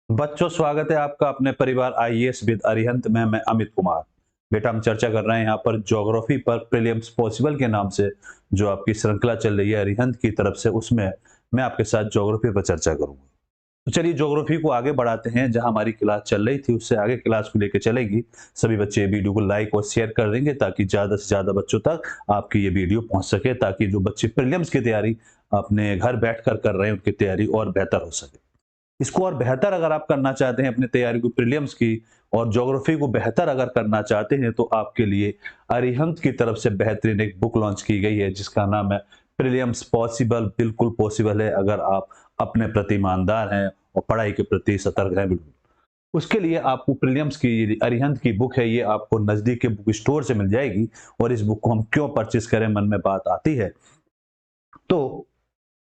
बच्चों, स्वागत है आपका अपने परिवार आईएएस विद अरिहंत में। मैं अमित कुमार। बेटा, हम चर्चा कर रहे हैं यहाँ पर ज्योग्राफी पर प्रीलिम्स पॉसिबल के नाम से जो आपकी श्रृंखला चल रही है अरिहंत की तरफ से, उसमें मैं आपके साथ ज्योग्राफी पर चर्चा करूंगा। तो चलिए ज्योग्राफी को आगे बढ़ाते हैं। जहां हमारी क्लास चल रही थी उससे आगे क्लास को लेकर चलेगी। सभी बच्चे वीडियो को लाइक और शेयर कर देंगे ताकि ज्यादा से ज्यादा बच्चों तक आपकी ये वीडियो पहुंच सके, ताकि जो बच्चे प्रीलिम्स की तैयारी अपने घर बैठकर कर रहे हैं उनकी तैयारी और बेहतर हो सके। इसको और बेहतर अगर आप करना चाहते हैं अपनी तैयारी को प्रीलिम्स की, और ज्योग्राफी को बेहतर अगर करना चाहते हैं, तो आपके लिए अरिहंत की तरफ से बेहतरीन एक बुक लॉन्च की गई है जिसका नाम है प्रीलिम्स पॉसिबल। बिल्कुल पॉसिबल है अगर आप अपने प्रति ईमानदार हैं और पढ़ाई के प्रति सतर्क हैं। बिल्कुल उसके लिए आपको प्रीलिम्स की अरिहंत की बुक है, ये आपको नजदीक के बुक स्टोर से मिल जाएगी। और इस बुक को हम क्यों परचेज करें, मन में बात आती है तो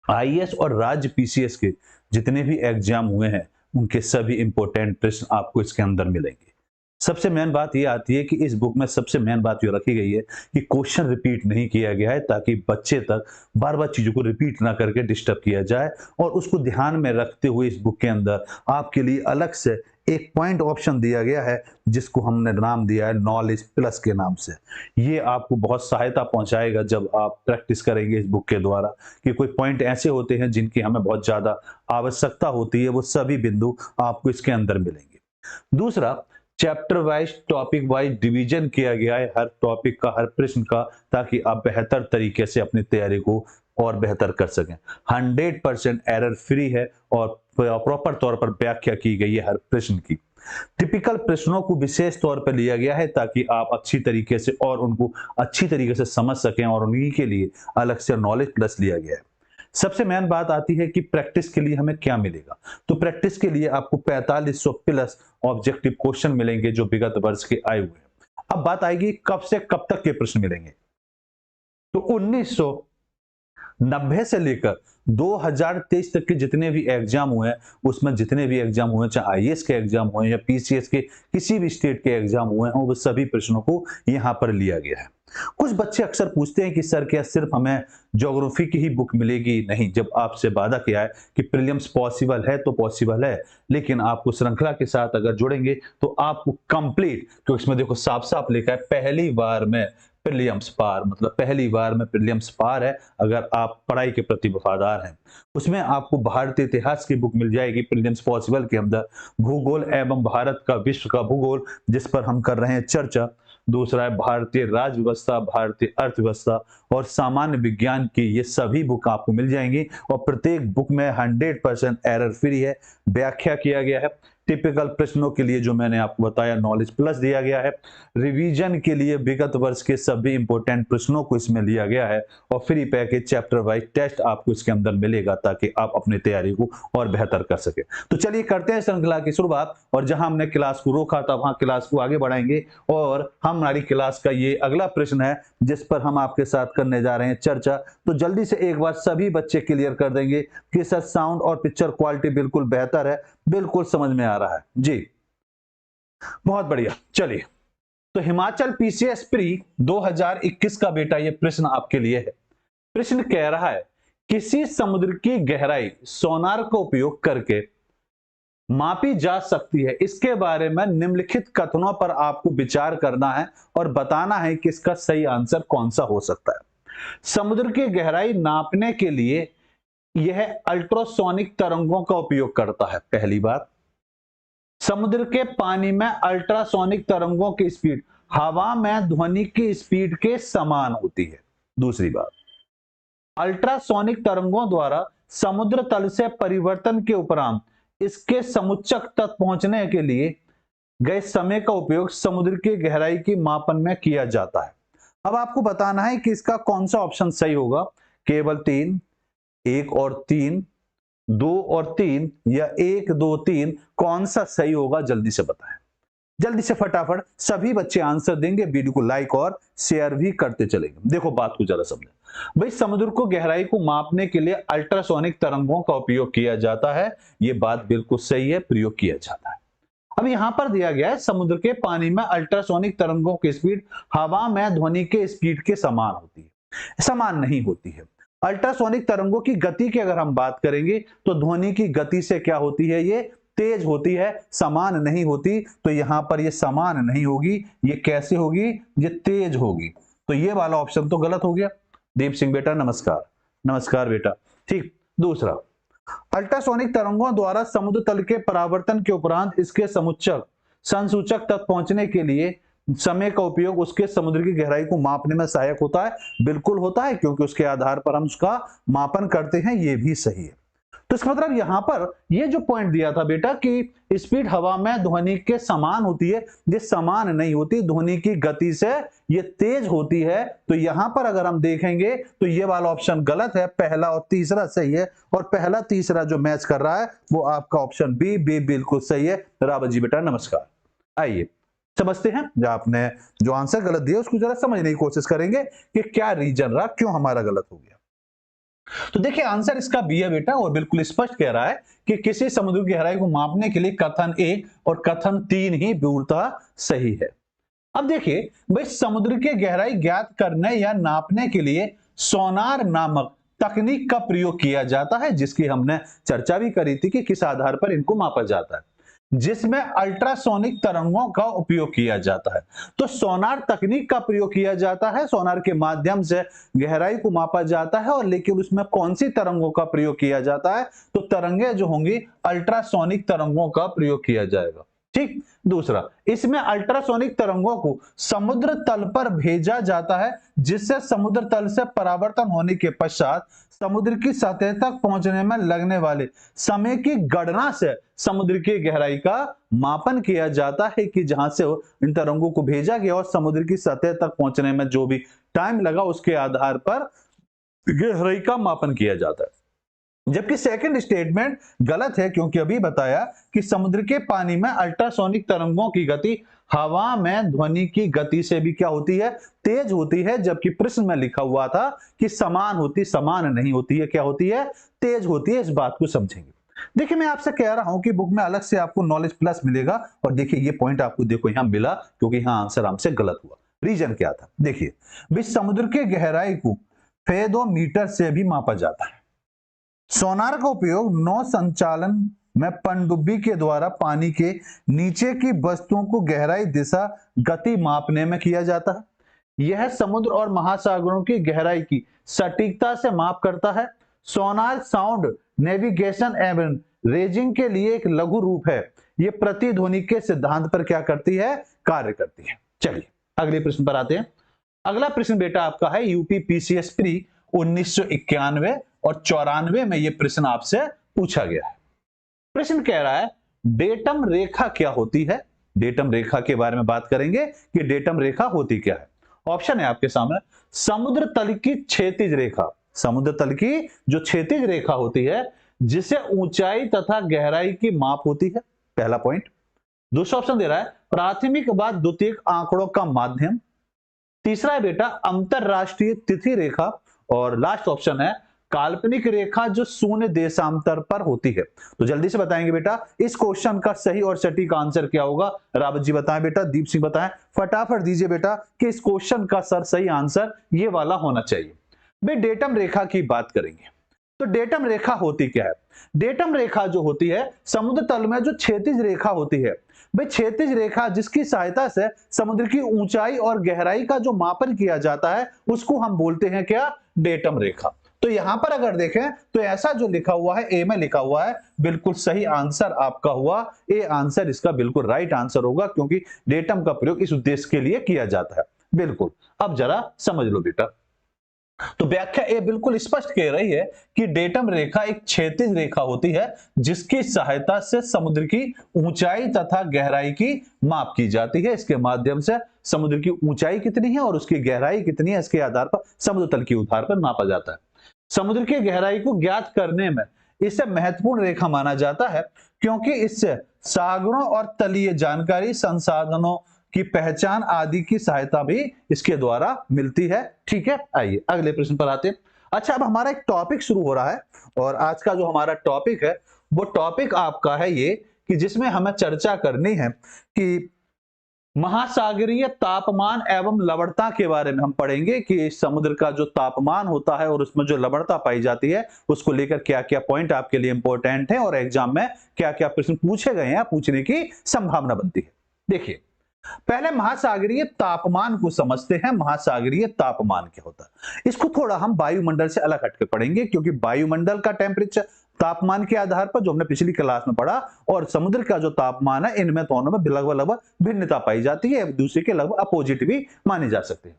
आईएएस और राज्य पीसीएस के जितने भी एग्जाम हुए हैं उनके सभी इंपॉर्टेंट प्रश्न आपको इसके अंदर मिलेंगे। सबसे मेन बात यह आती है कि इस बुक में सबसे मेन बात ये रखी गई है कि क्वेश्चन रिपीट नहीं किया गया है, ताकि बच्चे तक बार बार चीजों को रिपीट ना करके डिस्टर्ब किया जाए। और उसको ध्यान में रखते हुए इस बुक के अंदर आपके लिए अलग से एक पॉइंट ऑप्शन दिया गया है जिसको हमने नाम दिया है नॉलेज प्लस के नाम से। ये आपको बहुत सहायता पहुंचाएगा जब आप प्रैक्टिस करेंगे इस बुक के द्वारा, कि कोई पॉइंट ऐसे होते हैं जिनकी हमें बहुत ज्यादा आवश्यकता होती है, वो सभी बिंदु आपको इसके अंदर मिलेंगे। दूसरा, chapter wise topic wise division किया गया है हर टॉपिक का, हर प्रश्न का, ताकि आप बेहतर तरीके से अपनी तैयारी को और बेहतर कर सकें। 100% एरर फ्री है और प्रॉपर तौर पर व्याख्या की गई है हर प्रश्न की। टिपिकल प्रश्नों को विशेष तौर पर लिया गया है ताकि आप अच्छी तरीके से और उनको अच्छी तरीके से समझ सकें, और उन्हीं के लिए अलग से नॉलेज प्लस लिया गया है। सबसे मेन बात आती है कि प्रैक्टिस के लिए हमें क्या मिलेगा। तो प्रैक्टिस के लिए आपको 4500 प्लस ऑब्जेक्टिव क्वेश्चन मिलेंगे जो विगत वर्ष के आए हुए हैं। अब बात आएगी कब से कब तक के प्रश्न मिलेंगे। तो 1990 से लेकर 2023 तक के जितने भी एग्जाम हुए हैं, उसमें जितने भी एग्जाम हुए, चाहे आईएएस के एग्जाम हुए या पीसीएस के किसी भी स्टेट के एग्जाम हुए हैं, वो सभी प्रश्नों को यहां पर लिया गया है। कुछ बच्चे अक्सर पूछते हैं कि सर क्या सिर्फ हमें ज्योग्राफी की ही बुक मिलेगी? नहीं, जब आपसे वादा किया है कि प्रीलिम्स पॉसिबल है तो पॉसिबल है, लेकिन आपको श्रृंखला के साथ अगर जुड़ेंगे तो आपको कंप्लीट, क्योंकि इसमें देखो साफ साफ लिखा है पहली बार में प्रीलिम्स पार, मतलब पहली बार में प्रीलिम्स पार है अगर आप पढ़ाई के प्रति वफादार हैं। उसमें आपको भारतीय इतिहास की बुक मिल जाएगी प्रीलिम्स पॉसिबल के अंदर, भूगोल एवं भारत का विश्व का भूगोल जिस पर हम कर रहे हैं चर्चा। दूसरा है भारतीय राज्य व्यवस्था, भारतीय अर्थव्यवस्था और सामान्य विज्ञान की, ये सभी बुक आपको मिल जाएंगी। और प्रत्येक बुक में 100% एरर फ्री है, व्याख्या किया गया है। टिपिकल प्रश्नों के लिए जो मैंने आपको बताया नॉलेज प्लस दिया गया है। रिवीजन के लिए विगत वर्ष के सभी इंपॉर्टेंट प्रश्नों को इसमें लिया गया है। और free package chapter wise test आपको इसके अंदर मिलेगा ताकि आप अपनी तैयारी को और बेहतर कर सके। तो चलिए करते हैं श्रृंखला की शुरुआत, और जहां हमने क्लास को रोका था वहां क्लास को आगे बढ़ाएंगे। और हमारी क्लास का ये अगला प्रश्न है जिस पर हम आपके साथ करने जा रहे हैं चर्चा। तो जल्दी से एक बार सभी बच्चे क्लियर कर देंगे कि सर साउंड और पिक्चर क्वालिटी बिल्कुल बेहतर है, बिल्कुल समझ में आ रहा है जी? बहुत बढ़िया। चलिए, तो हिमाचल पीसीएस प्री 2021 का बेटा ये प्रश्न आपके लिए है। प्रश्न कह रहा है किसी समुद्र की गहराई सोनार का उपयोग करके मापी जा सकती है, इसके बारे में निम्नलिखित कथनों पर आपको विचार करना है और बताना है कि इसका सही आंसर कौन सा हो सकता है। समुद्र की गहराई नापने के लिए यह अल्ट्रासोनिक तरंगों का उपयोग करता है, पहली बात। समुद्र के पानी में अल्ट्रासोनिक तरंगों की स्पीड हवा में ध्वनि की स्पीड के समान होती है। दूसरी बात, अल्ट्रासोनिक तरंगों द्वारा समुद्र तल से परिवर्तन के उपरांत इसके समुच्चक तक पहुंचने के लिए गए समय का उपयोग समुद्र की गहराई की मापन में किया जाता है। अब आपको बताना है कि इसका कौन सा ऑप्शन सही होगा। केवल तीन, एक और तीन, दो और तीन, या एक दो तीन, कौन सा सही होगा जल्दी से बताएं। जल्दी से फटाफट सभी बच्चे आंसर देंगे, वीडियो को लाइक और शेयर भी करते चलेंगे। देखो बात को जरा समझें भाई, समुद्र को गहराई को मापने के लिए अल्ट्रासोनिक तरंगों का उपयोग किया जाता है, यह बात बिल्कुल सही है, प्रयोग किया जाता है। अब यहां पर दिया गया है समुद्र के पानी में अल्ट्रासोनिक तरंगों की स्पीड हवा में ध्वनि के स्पीड के समान होती है। समान नहीं होती है। अल्ट्रासोनिक तरंगों की गति की अगर हम बात करेंगे तो ध्वनि की गति से क्या होती है, ये तेज होती है, समान नहीं होती। तो यहां पर ये समान नहीं होगी, ये कैसे होगी, ये तेज होगी। तो ये वाला ऑप्शन तो गलत हो गया। दीप सिंह बेटा नमस्कार। नमस्कार बेटा। ठीक, दूसरा, अल्ट्रासोनिक तरंगों द्वारा समुद्र तल के परावर्तन के उपरांत इसके समुच्चक संसूचक तक पहुंचने के लिए समय का उपयोग उसके समुद्र की गहराई को मापने में सहायक होता है। बिल्कुल होता है, क्योंकि उसके आधार पर हम उसका मापन करते हैं, ये भी सही है। तो इसका मतलब यहां पर ये जो पॉइंट दिया था बेटा कि स्पीड हवा में ध्वनि के समान होती है, ये समान नहीं होती, ध्वनि की गति से ये तेज होती है। तो यहां पर अगर हम देखेंगे तो ये वाला ऑप्शन गलत है, पहला और तीसरा सही है, और पहला तीसरा जो मैच कर रहा है वो आपका ऑप्शन बी बिल्कुल सही है। रावत जी बेटा नमस्कार। आइए समझते हैं, जो आपने जो आंसर गलत दिया उसको जरा समझने की कोशिश करेंगे कि क्या रीजन रहा, क्यों हमारा गलत हो गया। तो देखिए आंसर इसका बी है बेटा, और बिल्कुल स्पष्ट कह रहा है कि किसी समुद्र की गहराई को मापने के लिए कथन 1 और कथन 3 ही पूर्णतः सही है। अब देखिए भाई, समुद्र की गहराई ज्ञात करने या नापने के लिए सोनार नामक तकनीक का प्रयोग किया जाता है, जिसकी हमने चर्चा भी करी थी कि किस आधार पर इनको मापा जाता है, जिसमें अल्ट्रासोनिक तरंगों का उपयोग किया जाता है। तो सोनार तकनीक का प्रयोग किया जाता है, सोनार के माध्यम से गहराई को मापा जाता है, और लेकिन उसमें कौन सी तरंगों का प्रयोग किया जाता है, तो तरंगे जो होंगी अल्ट्रासोनिक तरंगों का प्रयोग किया जाएगा। ठीक, दूसरा, इसमें अल्ट्रासोनिक तरंगों को समुद्र तल पर भेजा जाता है, जिससे समुद्र तल से परावर्तन होने के पश्चात समुद्र की सतह तक पहुंचने में लगने वाले समय की गणना से समुद्र की गहराई का मापन किया जाता है, कि जहां से इन तरंगों को भेजा गया और समुद्र की सतह तक पहुंचने में जो भी टाइम लगा उसके आधार पर गहराई का मापन किया जाता है। जबकि सेकंड स्टेटमेंट गलत है, क्योंकि अभी बताया कि समुद्र के पानी में अल्ट्रासोनिक तरंगों की गति हवा में ध्वनि की गति से भी क्या होती है, तेज होती है। जबकि प्रश्न में लिखा हुआ था कि समान नहीं होती है, क्या होती है, तेज होती है। इस बात को समझेंगे। देखिए मैं आपसे कह रहा हूं कि बुक में अलग से आपको नॉलेज प्लस मिलेगा, और देखिए ये पॉइंट आपको देखो यहां मिला, क्योंकि यहां आंसर हमसे गलत हुआ। रीजन क्या था, देखिए समुद्र की गहराई को फेदोमीटर से भी मापा जाता है। सोनार का उपयोग नौ संचालन में पनडुब्बी के द्वारा पानी के नीचे की वस्तुओं को गहराई, दिशा, गति मापने में किया जाता है। यह समुद्र और महासागरों की गहराई की सटीकता से माप करता है। सोनार साउंड नेविगेशन एवं रेजिंग के लिए एक लघु रूप है। यह प्रतिध्वनि के सिद्धांत पर क्या करती है, कार्य करती है। चलिए अगले प्रश्न पर आते हैं। अगला प्रश्न बेटा आपका है यूपी पीसीएस प्री 1991 और 94 में यह प्रश्न आपसे पूछा गया है। प्रश्न कह रहा है डेटम रेखा क्या होती है। डेटम रेखा के बारे में बात करेंगे कि डेटम रेखा होती क्या है। ऑप्शन है आपके सामने, समुद्र तल की क्षैतिज रेखा, समुद्र तल की जो क्षैतिज रेखा होती है जिसे ऊंचाई तथा गहराई की माप होती है, पहला पॉइंट। दूसरा ऑप्शन दे रहा है प्राथमिक व द्वितीयक आंकड़ों का माध्यम। तीसरा है बेटा अंतरराष्ट्रीय तिथि रेखा, और लास्ट ऑप्शन है काल्पनिक रेखा जो शून्य देशांतर पर होती है। तो जल्दी से बताएंगे बेटा इस क्वेश्चन का सही और सटीक आंसर क्या होगा। रावत जी बताएं बेटा, दीप सिंह बताएं, फटाफट दीजिए बेटा कि इस क्वेश्चन का सही आंसर ये वाला होना चाहिए। भाई डेटम रेखा की बात करेंगे तो डेटम रेखा होती क्या है। डेटम रेखा जो होती है समुद्र तल में जो क्षैतिज रेखा होती है, भाई क्षैतिज रेखा जिसकी सहायता से समुद्र की ऊंचाई और गहराई का जो मापन किया जाता है उसको हम बोलते हैं क्या, डेटम रेखा। तो यहां पर अगर देखें तो ऐसा जो लिखा हुआ है ए में लिखा हुआ है बिल्कुल सही आंसर आपका हुआ। ए आंसर इसका बिल्कुल राइट आंसर होगा, क्योंकि डेटम का प्रयोग इस उद्देश्य के लिए किया जाता है। बिल्कुल, अब जरा समझ लो बेटा। तो व्याख्या ए बिल्कुल स्पष्ट कह रही है कि डेटम रेखा एक क्षैतिज रेखा होती है जिसकी सहायता से समुद्र की ऊंचाई तथा गहराई की माप की जाती है। इसके माध्यम से समुद्र की ऊंचाई कितनी है और उसकी गहराई कितनी है इसके आधार पर समुद्र तल के आधार पर मापा जाता है। समुद्र की गहराई को ज्ञात करने में इसे महत्वपूर्ण रेखा माना जाता है, क्योंकि इससे सागरों और तलीय जानकारी, संसाधनों की पहचान आदि की सहायता भी इसके द्वारा मिलती है। ठीक है, आइए अगले प्रश्न पर आते हैं। अच्छा, अब हमारा एक टॉपिक शुरू हो रहा है, और आज का जो हमारा टॉपिक है वो टॉपिक आपका है ये कि जिसमें हमें चर्चा करनी है कि महासागरीय तापमान एवं लवणता के बारे में हम पढ़ेंगे कि समुद्र का जो तापमान होता है और उसमें जो लवणता पाई जाती है उसको लेकर क्या क्या पॉइंट आपके लिए इंपॉर्टेंट है और एग्जाम में क्या क्या प्रश्न पूछे गए हैं, पूछने की संभावना बनती है। देखिए, पहले महासागरीय तापमान को समझते हैं। महासागरीय तापमान क्या होता है, इसको थोड़ा हम वायुमंडल से अलग हटकर पढ़ेंगे, क्योंकि वायुमंडल का टेम्परेचर तापमान के आधार पर जो हमने पिछली क्लास में पढ़ा और समुद्र का जो तापमान है, इनमें दोनों में लगभग भिन्नता पाई जाती है, एक दूसरे के लगभग अपोजिट भी माने जा सकते हैं।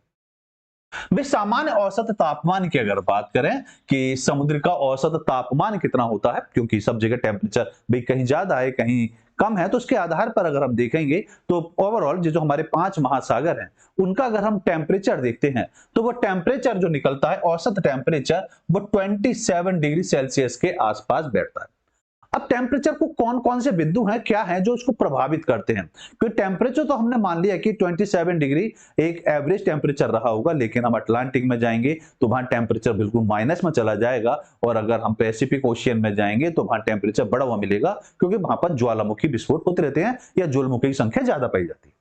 भाई सामान्य औसत तापमान की अगर बात करें कि समुद्र का औसत तापमान कितना होता है, क्योंकि सब जगह टेम्परेचर भाई कहीं ज्यादा है कहीं कम है, तो उसके आधार पर अगर हम देखेंगे तो ओवरऑल जो हमारे 5 महासागर हैं उनका अगर हम टेम्परेचर देखते हैं तो वो टेम्परेचर जो निकलता है, औसत टेम्परेचर, वो 27 डिग्री सेल्सियस के आसपास बैठता है। अब टेम्परेचर को कौन कौन से बिंदु हैं, क्या हैं जो उसको प्रभावित करते हैं, क्योंकि टेम्परेचर तो हमने मान लिया कि 27 डिग्री एक एवरेज टेम्परेचर रहा होगा, लेकिन हम अटलांटिक में जाएंगे तो वहां टेम्परेचर बिल्कुल माइनस में चला जाएगा, और अगर हम पैसिफिक ओशियन में जाएंगे तो वहां टेम्परेचर बढ़ा हुआ मिलेगा, क्योंकि वहां पर ज्वालामुखी विस्फोट होते रहते हैं या ज्वालामुखी की संख्या ज्यादा पाई जाती है।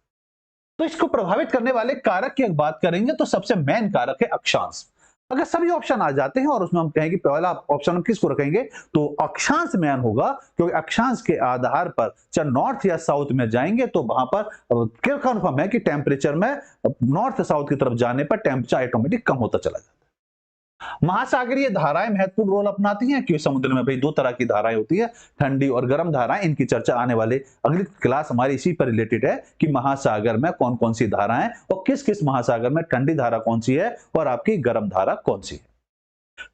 तो इसको प्रभावित करने वाले कारक की बात करेंगे तो सबसे मेन कारक है अक्षांश। अगर सभी ऑप्शन आ जाते हैं और उसमें हम कहेंगे पहला ऑप्शन हम किसको रखेंगे, तो अक्षांश मेन होगा, क्योंकि अक्षांश के आधार पर चाहे नॉर्थ या साउथ में जाएंगे तो वहां पर क्या कंफर्म है कि टेम्परेचर में नॉर्थ साउथ की तरफ जाने पर टेम्परेचर ऑटोमेटिक कम होता चला जाता है। महासागरीय धाराएं महत्वपूर्ण रोल अपनाती हैं, क्योंकि समुद्र में भाई 2 तरह की धाराएं होती है, ठंडी और गर्म धाराएं। इनकी चर्चा आने वाले अगली क्लास हमारी इसी पर रिलेटेड है कि महासागर में कौन कौन सी धाराएं और किस किस महासागर में ठंडी धारा कौन सी है और आपकी गर्म धारा कौन सी है।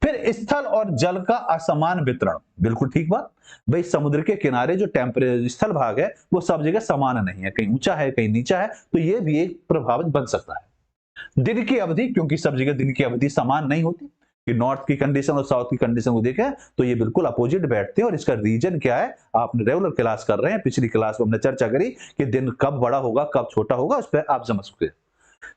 फिर स्थल और जल का असमान वितरण, बिल्कुल ठीक बात। भाई समुद्र के किनारे जो टेम्परेचर स्थल भाग है वो सब जगह समान नहीं है, कहीं ऊंचा है कहीं नीचा है, तो ये भी एक प्रभावित बन सकता है। दिन की अवधि, क्योंकि सब जगह दिन की अवधि समान नहीं होती, कि नॉर्थ की कंडीशन और साउथ की कंडीशन को देखें तो ये बिल्कुल अपोजिट बैठते हैं, और इसका रीजन क्या है आपने रेगुलर क्लास कर रहे हैं, पिछली क्लास में हमने चर्चा करी कि दिन कब बड़ा होगा कब छोटा होगा, उस पर आप समझ सकते हैं।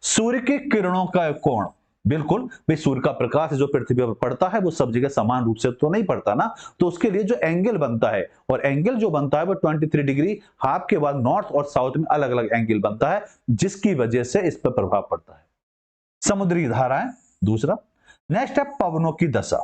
सूर्य की किरणों का कोण, बिल्कुल भाई सूर्य का प्रकाश जो पृथ्वी पर पड़ता है वो सब जगह समान रूप से तो नहीं पड़ता ना, तो उसके लिए जो एंगल बनता है, और एंगल जो बनता है वो 23 डिग्री हाफ के बाद नॉर्थ और साउथ में अलग अलग एंगल बनता है, जिसकी वजह से इस पर प्रभाव पड़ता है। समुद्री धाराएं दूसरा। नेक्स्ट है पवनों की दशा।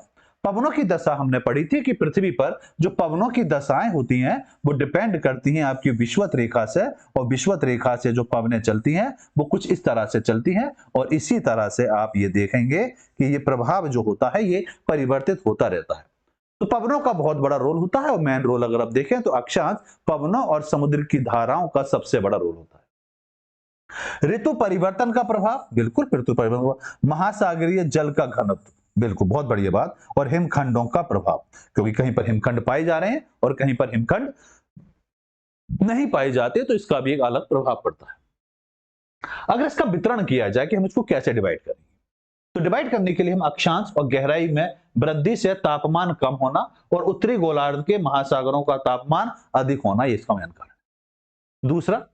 पवनों की दशा हमने पढ़ी थी कि पृथ्वी पर जो पवनों की दशाएं होती हैं वो डिपेंड करती हैं आपकी विषुवत रेखा से, और विषुवत रेखा से जो पवनें चलती हैं वो कुछ इस तरह से चलती हैं, और इसी तरह से आप ये देखेंगे कि ये प्रभाव जो होता है ये परिवर्तित होता रहता है। तो पवनों का बहुत बड़ा रोल होता है, और मेन रोल अगर आप देखें तो अक्षांश पवनों और समुद्र की धाराओं का सबसे बड़ा रोल होता है। ऋतु परिवर्तन का प्रभाव, बिल्कुल ऋतु परिवर्तन। महासागरीय जल का घनत्व, बिल्कुल बहुत बढ़िया बात। और हिमखंडों का प्रभाव, क्योंकि कहीं पर हिमखंड पाए जा रहे हैं और कहीं पर हिमखंड नहीं पाए जाते, तो इसका भी एक अलग प्रभाव पड़ता है। अगर इसका वितरण किया जाए कि हम इसको कैसे डिवाइड करेंगे, तो डिवाइड करने के लिए हम अक्षांश और गहराई में वृद्धि से तापमान कम होना और उत्तरी गोलार्ध के महासागरों का तापमान अधिक होना, ये इसका मेन कारण है। दूसरा,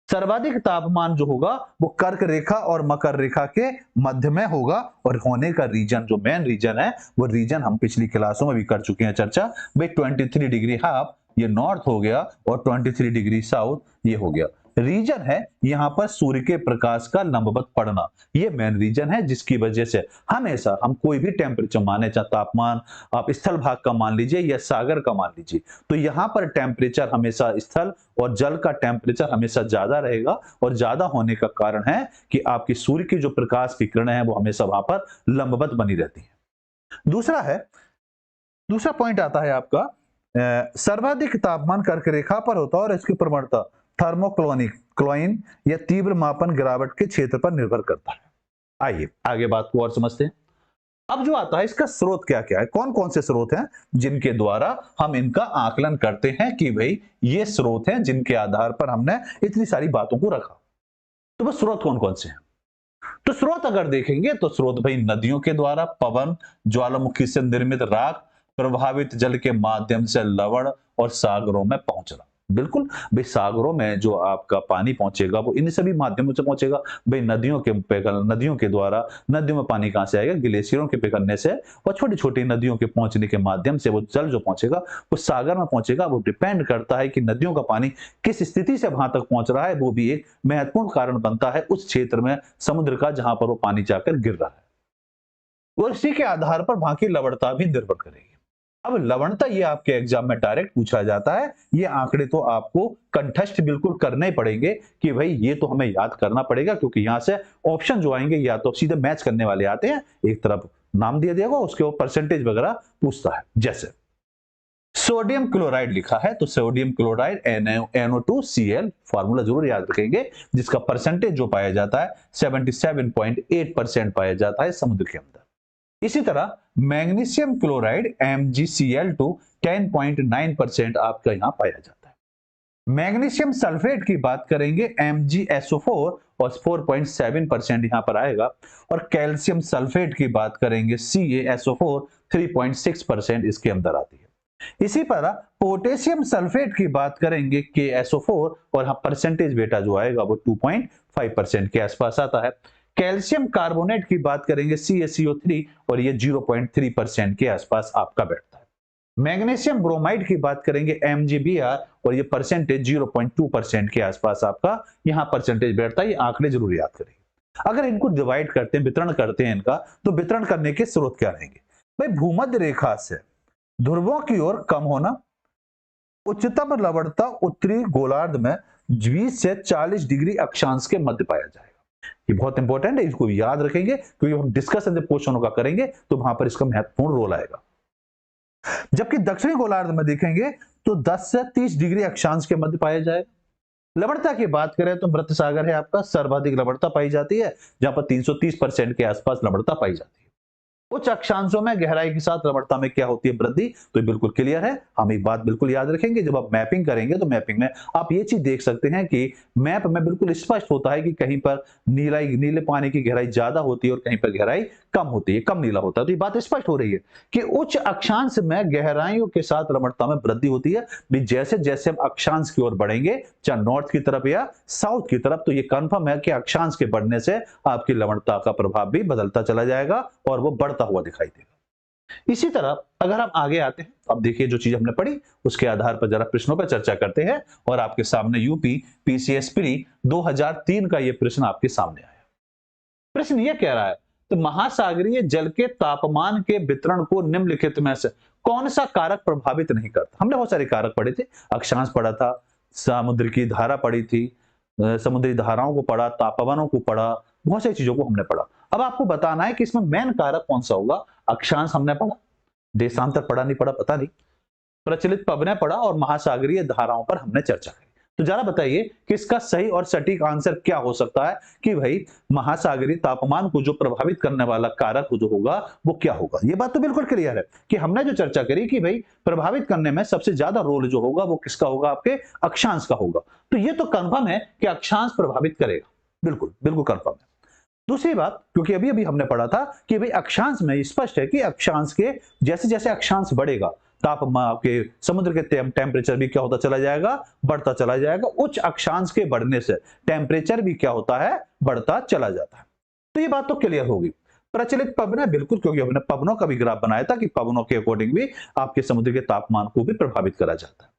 सर्वाधिक तापमान जो होगा वो कर्क रेखा और मकर रेखा के मध्य में होगा, और होने का रीजन जो मेन रीजन है वो रीजन हम पिछली क्लासों में भी कर चुके हैं चर्चा। भाई 23 डिग्री हाफ ये नॉर्थ हो गया और 23 डिग्री साउथ ये हो गया। रीजन है यहां पर सूर्य के प्रकाश का लंबवत पड़ना, ये मेन रीजन है, जिसकी वजह से हमेशा हम कोई भी टेम्परेचर माने, चाहे तापमान आप स्थल भाग का मान लीजिए या सागर का मान लीजिए, तो यहां पर टेम्परेचर हमेशा स्थल और जल का टेम्परेचर हमेशा ज्यादा रहेगा, और ज्यादा होने का कारण है कि आपकी सूर्य की जो प्रकाश की किरणें हैं वो हमेशा वहां पर लंबवत बनी रहती है। दूसरा पॉइंट आता है आपका सर्वाधिक तापमान कर्क रेखा पर होता है, और इसकी प्रवणता क्लोइन या तीव्र मापन गिरावट के क्षेत्र पर निर्भर करता है। आइए आगे बात को और समझते हैं। अब जो आता है इसका स्रोत क्या क्या है, कौन कौन से स्रोत हैं जिनके द्वारा हम इनका आकलन करते हैं कि भाई ये स्रोत हैं जिनके आधार पर हमने इतनी सारी बातों को रखा। तो वो स्रोत कौन कौन से हैं, तो स्रोत अगर देखेंगे तो स्रोत भाई नदियों के द्वारा पवन, ज्वालामुखी से निर्मित राख, प्रभावित जल के माध्यम से लवण और सागरों में पहुंचना, बिल्कुल, भाई सागरों में जो आपका पानी पहुँचेगा वो इन सभी माध्यमों से पहुँचेगा। भाई नदियों के द्वारा नदियों में पानी कहाँ से आएगा? ग्लेशियरों के पिघलने से और छोटी-छोटी नदियों के पहुँचने के माध्यम से वो जल जो पहुँचेगा, वो सागर में पहुँचेगा। वो डिपेंड करता है कि नदियों का पानी किस स्थिति से वहाँ तक पहुँच रहा है, वो भी एक महत्वपूर्ण कारण बनता है उस क्षेत्र में समुद्र का जहाँ पर वो पानी जाकर गिर रहा है। और इसी के आधार पर वहाँ की लवणता भी निर्भर करेगी। अब लवणता ये आपके एग्जाम में डायरेक्ट पूछा जाता है। ये आंकड़े तो आपको कंठस्थ बिल्कुल करने ही पड़ेंगे कि भाई ये तो हमें याद करना पड़ेगा, क्योंकि यहां से ऑप्शन जो आएंगे या तो सीधे मैच करने वाले आते हैं, एक तरफ नाम दिया जाएगा उसके ऊपर परसेंटेज वगैरह पूछता है। जैसे सोडियम क्लोराइड लिखा है तो सोडियम क्लोराइड NO2Cl फार्मूला जरूर याद रखेंगे, जिसका परसेंटेज जो पाया जाता है 77.8% पाया जाता है समुद्र के अंदर। इसी तरह मैग्नीशियम क्लोराइड MgCl2 10.9% आपका यहां पाया जाता है। मैग्नीशियम सल्फेट की बात करेंगे MgSO4 और 4.7% यहां पर आएगा। और कैल्शियम सल्फेट की बात करेंगे CaSO4 3.6% इसके अंदर आती है। इसी तरह पोटेशियम सल्फेट की बात करेंगे KSO4 और हाँ परसेंटेज बेटा जो आएगा वो 2.5% के आसपास आता है। कैल्शियम कार्बोनेट की बात करेंगे CaCO3 और ये 0.3% के आसपास आपका बैठता है। मैग्नीशियम ब्रोमाइड की बात करेंगे MgBr और ये परसेंटेज 0.2% के आसपास आपका यहां परसेंटेज बैठता है। ये आंकड़े जरूर याद करेंगे। अगर इनको डिवाइड करते हैं, वितरण करते हैं इनका, तो वितरण करने के स्रोत क्या रहेंगे? भाई भूमध्य रेखा से ध्रुवों की ओर कम होना, उच्चतम लवणता उत्तरी गोलार्ध में 20 से 40 डिग्री अक्षांश के मध्य पाया जाएगा। ये बहुत इंपॉर्टेंट है, इसको याद रखेंगे क्योंकि हम डिस्कशन जब क्वेश्चनों का करेंगे तो वहां पर इसका महत्वपूर्ण रोल आएगा। जबकि दक्षिणी गोलार्ध में देखेंगे तो 10 से 30 डिग्री अक्षांश के मध्य पाया जाएगा। लवणता की बात करें तो मृत सागर है आपका, सर्वाधिक लवणता पाई जाती है, जहां पर 330% के आसपास लवणता पाई जाती है। उच्च अक्षांशों में गहराई के साथ लवणता में क्या होती है? वृद्धि। तो बिल्कुल क्लियर है, हम एक बात बिल्कुल याद रखेंगे, जब आप मैपिंग करेंगे तो मैपिंग में आप ये चीज देख सकते हैं कि मैप में बिल्कुल स्पष्ट होता है कि कहीं पर नीले पानी की गहराई ज्यादा होती है और कहीं पर गहराई कम होती है, कम नीला होता है। तो ये बात स्पष्ट हो रही है कि उच्च अक्षांश में गहराइयों के साथ लवणता में वृद्धि होती है। जैसे जैसे हम अक्षांश की ओर बढ़ेंगे, चाहे नॉर्थ की तरफ या साउथ की तरफ, तो ये कंफर्म है कि अक्षांश के बढ़ने से आपकी लवणता का प्रभाव भी बदलता चला जाएगा और वो बढ़ता हुआ दिखाई देगा। इसी तरह अगर हम आगे आते हैं, अब देखिए जो चीज हमने पढ़ी उसके आधार पर जरा प्रश्नों पर चर्चा करते हैं। और आपके सामने यूपी PCS प्री 2003 का ये प्रश्न आपके सामने आया। प्रश्न ये कह रहा है, तो महासागरीय जल के तापमान के वितरण को निम्नलिखित में से कौन सा कारक प्रभावित नहीं करता? हमने बहुत सारे कारक पढ़े थे, अक्षांश पढ़ा था, समुद्र की धारा पढ़ी थी, समुद्री धाराओं को पढ़ा, तापमानों को पढ़ा, बहुत सारी चीजों को हमने पढ़ा। अब आपको बताना है कि इसमें मेन कारक कौन सा होगा। अक्षांश हमने पढ़ा, देशांतर पढ़ा नहीं पढ़ा पता नहीं, प्रचलित पवनें पढ़ा और महासागरीय धाराओं पर हमने चर्चा की। तो जरा बताइए कि इसका सही और सटीक आंसर क्या हो सकता है कि भाई महासागरीय तापमान को जो प्रभावित करने वाला कारक जो होगा वो क्या होगा। ये बात तो बिल्कुल क्लियर है कि हमने जो चर्चा करी कि भाई प्रभावित करने में सबसे ज्यादा रोल जो होगा वो किसका होगा? आपके अक्षांश का होगा। तो ये तो कंफर्म है कि अक्षांश प्रभावित करेगा, बिल्कुल बिल्कुल कंफर्म है। दूसरी बात, क्योंकि अभी अभी हमने पढ़ा था कि भाई अक्षांश में स्पष्ट है कि अक्षांश के जैसे जैसे अक्षांश बढ़ेगा, तापमान के समुद्र के टेम्परेचर भी क्या होता चला जाएगा? बढ़ता चला जाएगा। उच्च अक्षांश के बढ़ने से टेम्परेचर भी क्या होता है? बढ़ता चला जाता है। तो ये बात तो क्लियर होगी। प्रचलित पवनें, बिल्कुल, क्योंकि हमने पवनों का भी ग्राफ बनाया था कि पवनों के अकॉर्डिंग भी आपके समुद्र के तापमान को भी प्रभावित करा जाता है।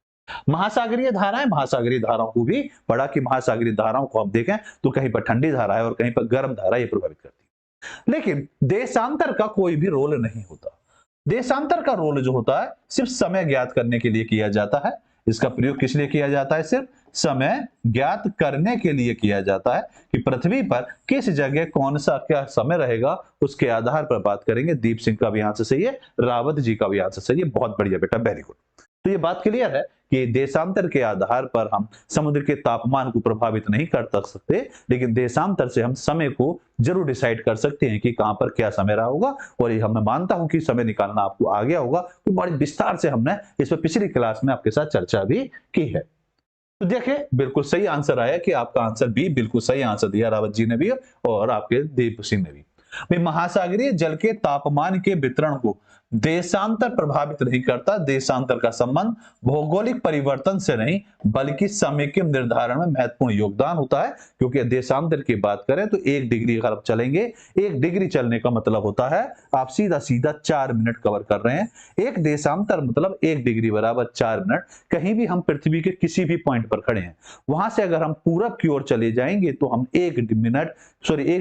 महासागरीय धाराएं, महासागरीय धाराओं को भी पढ़ा कि महासागरीय धाराओं को हम देखें तो कहीं पर ठंडी धारा है और कहीं पर गर्म धारा ये प्रभावित करती है। लेकिन देशांतर का कोई भी रोल नहीं होता। देशांतर का रोल जो होता है सिर्फ समय ज्ञात करने के लिए किया जाता है। इसका प्रयोग किस लिए किया जाता है? सिर्फ समय ज्ञात करने के लिए किया जाता है कि पृथ्वी पर किस जगह कौन सा क्या समय रहेगा, उसके आधार पर बात करेंगे। दीप सिंह का भी आंसर सही है, रावत जी का भी आंसर सही है। बहुत बढ़िया बेटा, वेरी गुड। तो ये बात क्लियर है कि देशांतर के आधार पर हम समुद्र के तापमान को प्रभावित नहीं कर सकते, लेकिन देशांतर से हम समय को जरूर डिसाइड कर सकते हैं कि कहां पर क्या समय रहा होगा। और ये मैं मानता हूं कि समय निकालना आपको आ गया होगा, तो बड़ी विस्तार से हमने इस पर पिछली क्लास में आपके साथ चर्चा भी की है। तो देखिए बिल्कुल सही आंसर आया कि आपका आंसर बी बिल्कुल सही आंसर दिया रावत जी ने भी और आपके दीप सिंह ने भी। महासागरीय जल के तापमान के वितरण को देशांतर प्रभावित नहीं करता। देशांतर का संबंध भौगोलिक परिवर्तन से नहीं बल्कि समय के निर्धारण में महत्वपूर्ण योगदान होता है। क्योंकि देशांतर की बात करें तो 1 डिग्री अगर आप चलेंगे, 1 डिग्री चलने का मतलब होता है आप सीधा सीधा 4 मिनट कवर कर रहे हैं। एक देशांतर मतलब 1 डिग्री बराबर 4 मिनट। कहीं भी हम पृथ्वी के किसी भी पॉइंट पर खड़े हैं, वहां से अगर हम पूरब की ओर चले जाएंगे तो हम 1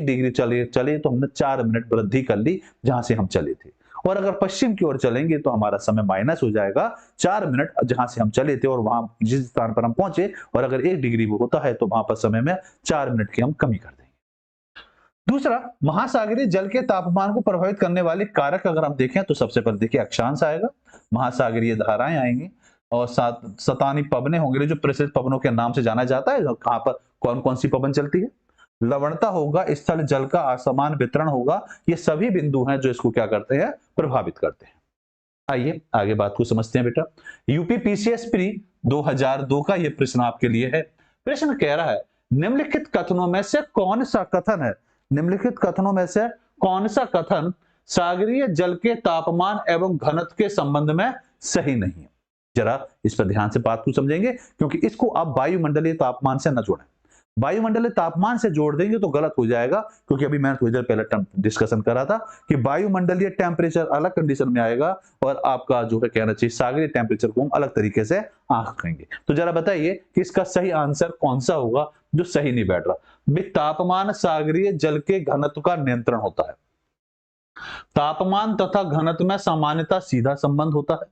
डिग्री चले तो हमने 4 मिनट वृद्धि कर ली जहां से हम चले थे। और अगर पश्चिम की ओर चलेंगे तो हमारा समय माइनस हो जाएगा 4 मिनट जहां से हम चले थे और वहां जिस स्थान पर हम पहुंचे, और अगर 1 डिग्री वो होता है तो वहां पर समय में 4 मिनट की हम कमी कर देंगे। दूसरा, महासागरीय जल के तापमान को प्रभावित करने वाले कारक अगर हम देखें तो सबसे पहले देखिए अक्षांश आएगा, महासागरीय धाराएं आएंगी और साथ सतानी पवनें होंगी जो प्रचलित पवनों के नाम से जाना जाता है। कहां पर कौन कौन सी पवन चलती है। लवणता होगा, स्थल जल का असमान वितरण होगा। ये सभी बिंदु हैं जो इसको क्या करते हैं, प्रभावित करते हैं। आइए आगे बात को समझते हैं बेटा। यूपी पीसीएस प्री 2002 का ये प्रश्न आपके लिए है। प्रश्न कह रहा है निम्नलिखित कथनों में से कौन सा कथन है, निम्नलिखित कथनों में से कौन सा कथन सागरीय जल के तापमान एवं घनत्व के संबंध में सही नहीं है। जरा इस पर ध्यान से बात को समझेंगे क्योंकि इसको आप वायुमंडलीय तापमान से न जोड़ें। वायुमंडलीय तापमान से जोड़ देंगे तो गलत हो जाएगा, क्योंकि अभी मैंने थोड़ी देर पहले डिस्कशन करा था कि वायुमंडलीय टेम्परेचर अलग कंडीशन में आएगा और आपका जो है कहना चाहिए सागरीय टेम्परेचर को हम अलग तरीके से आंकेंगे। तो जरा बताइए कि इसका सही आंसर कौन सा होगा जो सही नहीं बैठ रहा। तापमान सागरीय जल के घनत्व का नियंत्रण होता है। तापमान तथा घनत्व में सामान्यता सीधा संबंध होता है।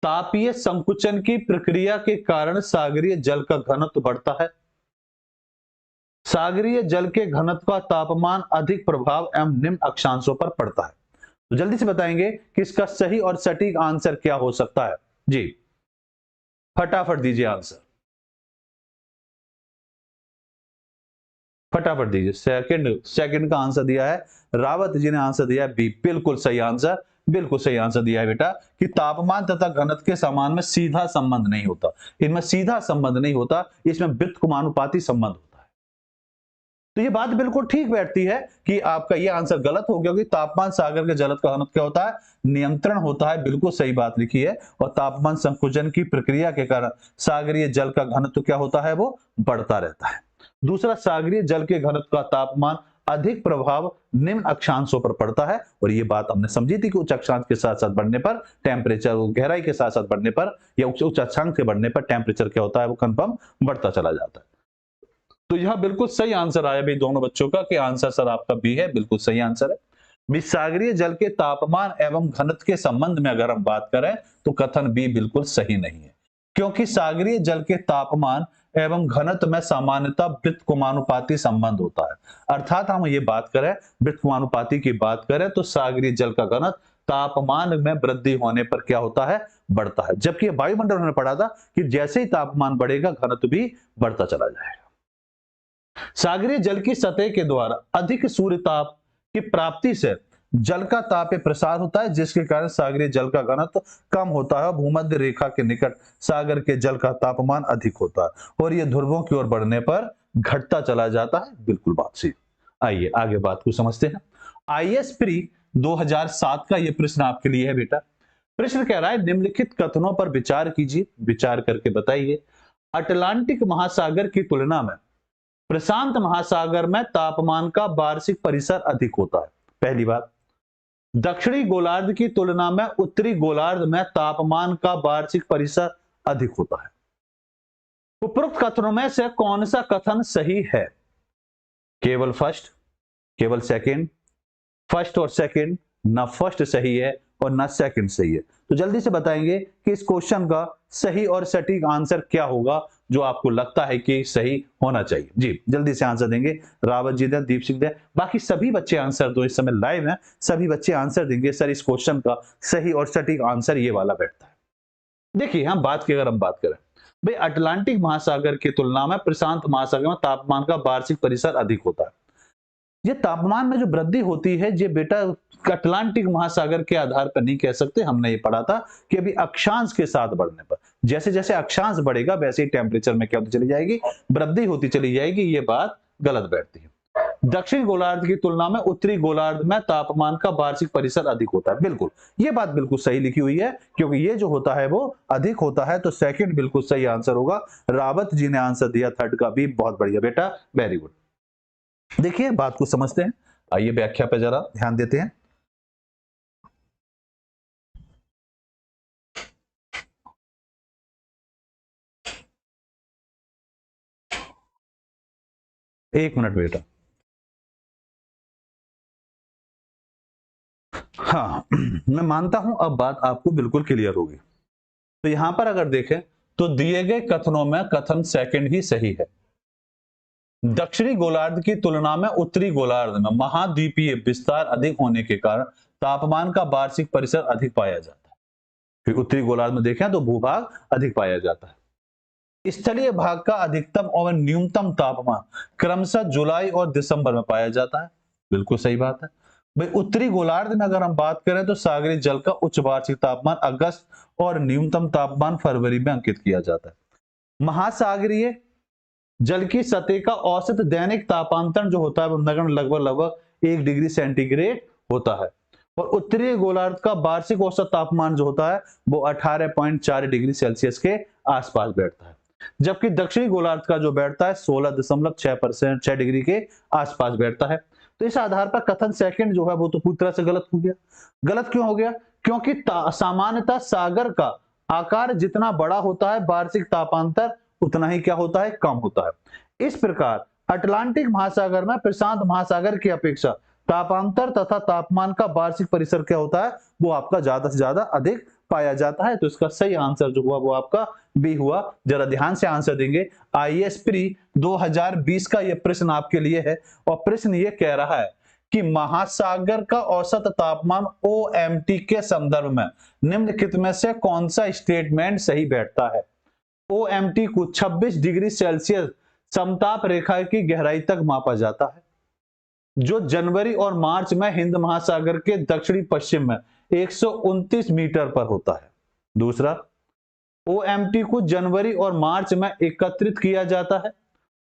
तापीय संकुचन की प्रक्रिया के कारण सागरीय जल का घनत्व बढ़ता है। सागरीय जल के घनत्व का तापमान अधिक प्रभाव एवं निम्न अक्षांशों पर पड़ता है। तो जल्दी से बताएंगे कि इसका सही और सटीक आंसर क्या हो सकता है। जी फटाफट दीजिए आंसर, फटाफट दीजिए। सेकंड का आंसर दिया है रावत जी ने, आंसर दिया है बी। बिल्कुल सही आंसर, बिल्कुल सही आंसर दिया है बेटा कि तापमान तथा घनत्व के समान में सीधा संबंध नहीं होता। इनमें सीधा संबंध नहीं होता, इसमें व्युत्क्रमानुपाती संबंध होता है। तो ये बात बिल्कुल ठीक बैठती है कि आपका ये आंसर गलत हो गया, क्योंकि तापमान सागर के जलत का घनत्व क्या होता है, नियंत्रण होता है। बिल्कुल सही बात लिखी है। और तापमान संकुचन की प्रक्रिया के कारण सागरीय जल का घनत्व क्या होता है, वो बढ़ता रहता है। दूसरा, सागरीय जल के घनत्व का तापमान अधिक प्रभाव निम्न अक्षांशों पर पड़ता है। और ये बात हमने समझी थी कि उच्च अक्षांश के साथ साथ बढ़ने पर टेम्परेचर, गहराई के साथ साथ बढ़ने पर या उच्च अक्षांश के बढ़ने पर टेम्परेचर क्या होता है, वो कंफर्म बढ़ता चला जाता है। तो यह बिल्कुल सही आंसर आया भाई दोनों बच्चों का कि आंसर सर आपका बी है, बिल्कुल सही आंसर है। सागरीय जल के तापमान एवं घनत्व के संबंध में अगर हम बात करें तो कथन बी बिल्कुल सही नहीं है, क्योंकि सागरीय जल के तापमान एवं घनत्व में सामान्यतः व्युत्क्रमानुपाती संबंध होता है। अर्थात हम ये बात करें, व्युत्क्रमानुपाती की बात करें तो सागरीय जल का घनत्व तापमान में वृद्धि होने पर क्या होता है, बढ़ता है। जबकि वायुमंडल में पढ़ा था कि जैसे ही तापमान बढ़ेगा घनत्व भी बढ़ता चला जाएगा। सागरीय जल की सतह के द्वारा अधिक सूर्य ताप की प्राप्ति से जल का तापीय प्रसार होता है, जिसके कारण सागरीय जल का घनत्व कम होता है। भूमध्य रेखा के निकट सागर के जल का तापमान अधिक होता है और यह ध्रुवों की ओर बढ़ने पर घटता चला जाता है। बिल्कुल बात सही। आइए आगे बात को समझते हैं। आईएएस प्री 2007 का यह प्रश्न आपके लिए है बेटा। प्रश्न कह रहा है निम्नलिखित कथनों पर विचार कीजिए, विचार करके बताइए। अटलांटिक महासागर की तुलना में प्रशांत महासागर में तापमान का वार्षिक परिसर अधिक होता है। पहली बात। दक्षिणी गोलार्ध की तुलना में उत्तरी गोलार्ध में तापमान का वार्षिक परिसर अधिक होता है। उपरोक्त कथनों में से कौन सा कथन सही है? केवल फर्स्ट, केवल सेकंड, फर्स्ट और सेकंड, ना फर्स्ट सही है और ना सेकंड सही है। तो जल्दी से बताएंगे कि इस क्वेश्चन का सही और सटीक आंसर क्या होगा जो आपको लगता है कि सही होना चाहिए। जी जल्दी से आंसर देंगे। रावत जी दे, दीप सिंह दे, बाकी सभी बच्चे आंसर दो। इस समय लाइव हैं, सभी बच्चे आंसर देंगे। सर इस क्वेश्चन का सही और सटीक आंसर ये वाला बैठता है। देखिए हम बात की, अगर हम बात करें भाई अटलांटिक महासागर की तुलना में प्रशांत महासागर में तापमान का वार्षिक परिसर अधिक होता है। ये तापमान में जो वृद्धि होती है ये बेटा अटलांटिक महासागर के आधार पर नहीं कह सकते। हमने ये पढ़ा था कि अभी अक्षांश के साथ बढ़ने पर, जैसे जैसे अक्षांश बढ़ेगा वैसे ही टेम्परेचर में क्या होती चली जाएगी, वृद्धि होती चली जाएगी। ये बात गलत बैठती है। दक्षिणी गोलार्ध की तुलना में उत्तरी गोलार्ध में तापमान का वार्षिक परिसर अधिक होता है। बिल्कुल, ये बात बिल्कुल सही लिखी हुई है, क्योंकि ये जो होता है वो अधिक होता है, तो सेकंड बिल्कुल सही आंसर होगा। रावत जी ने आंसर दिया थर्ड का भी, बहुत बढ़िया बेटा, वेरी गुड। देखिए बात को समझते हैं, आइए व्याख्या पे जरा ध्यान देते हैं। एक मिनट बेटा। हाँ मैं मानता हूं अब बात आपको बिल्कुल क्लियर होगी। तो यहां पर अगर देखें तो दिए गए कथनों में कथन सेकंड ही सही है। दक्षिणी गोलार्ध की तुलना में उत्तरी गोलार्ध में महाद्वीपीय विस्तार अधिक होने के कारण तापमान का वार्षिक परिसर अधिक पाया जाता है। फिर उत्तरी गोलार्ध में देखें तो भूभाग अधिक पाया जाता है। स्थलीय भाग का अधिकतम और न्यूनतम तापमान क्रमशः जुलाई और दिसंबर में पाया जाता है। बिल्कुल सही बात है भाई। उत्तरी गोलार्ध में अगर हम बात करें तो सागरीय जल का उच्च वार्षिक तापमान अगस्त और न्यूनतम तापमान फरवरी में अंकित किया जाता है। महासागरीय जल की सतह का औसत दैनिक तापांतरण जो होता है वो लगभग 1 डिग्री सेंटीग्रेड होता है, और उत्तरी गोलार्ध का वार्षिक औसत तापमान जो होता है वो 18.4 डिग्री सेल्सियस के आसपास बैठता है, जबकि दक्षिणी गोलार्ध का जो बैठता है 16.6 डिग्री के आसपास बैठता है। तो इस आधार पर कथन सेकंड जो है वो तो पूरी तरह से गलत हो गया। गलत क्यों हो गया? क्योंकि सामान्यतः सागर का आकार जितना बड़ा होता है वार्षिक तापांतर उतना ही क्या होता है, कम होता है। इस प्रकार अटलांटिक महासागर में प्रशांत महासागर की अपेक्षा तापांतर तथा तापमान का वार्षिक परिसर क्या होता है, वो आपका ज्यादा से ज्यादा अधिक पाया जाता है। तो इसका सही आंसर जो हुआ वो आपका बी हुआ। जरा ध्यान से आंसर देंगे। आईएएस प्री 2020 का यह प्रश्न आपके लिए है, और प्रश्न ये कह रहा है कि महासागर का औसत तापमान OMT के संदर्भ में निम्नलिखित में से कौन सा स्टेटमेंट सही बैठता है। OMT को 26 डिग्री सेल्सियस समताप रेखा की गहराई तक मापा जाता है, जो जनवरी और मार्च में हिंद महासागर के दक्षिणी पश्चिम में 129 मीटर पर होता है। दूसरा, OMT को जनवरी और मार्च में एकत्रित किया जाता है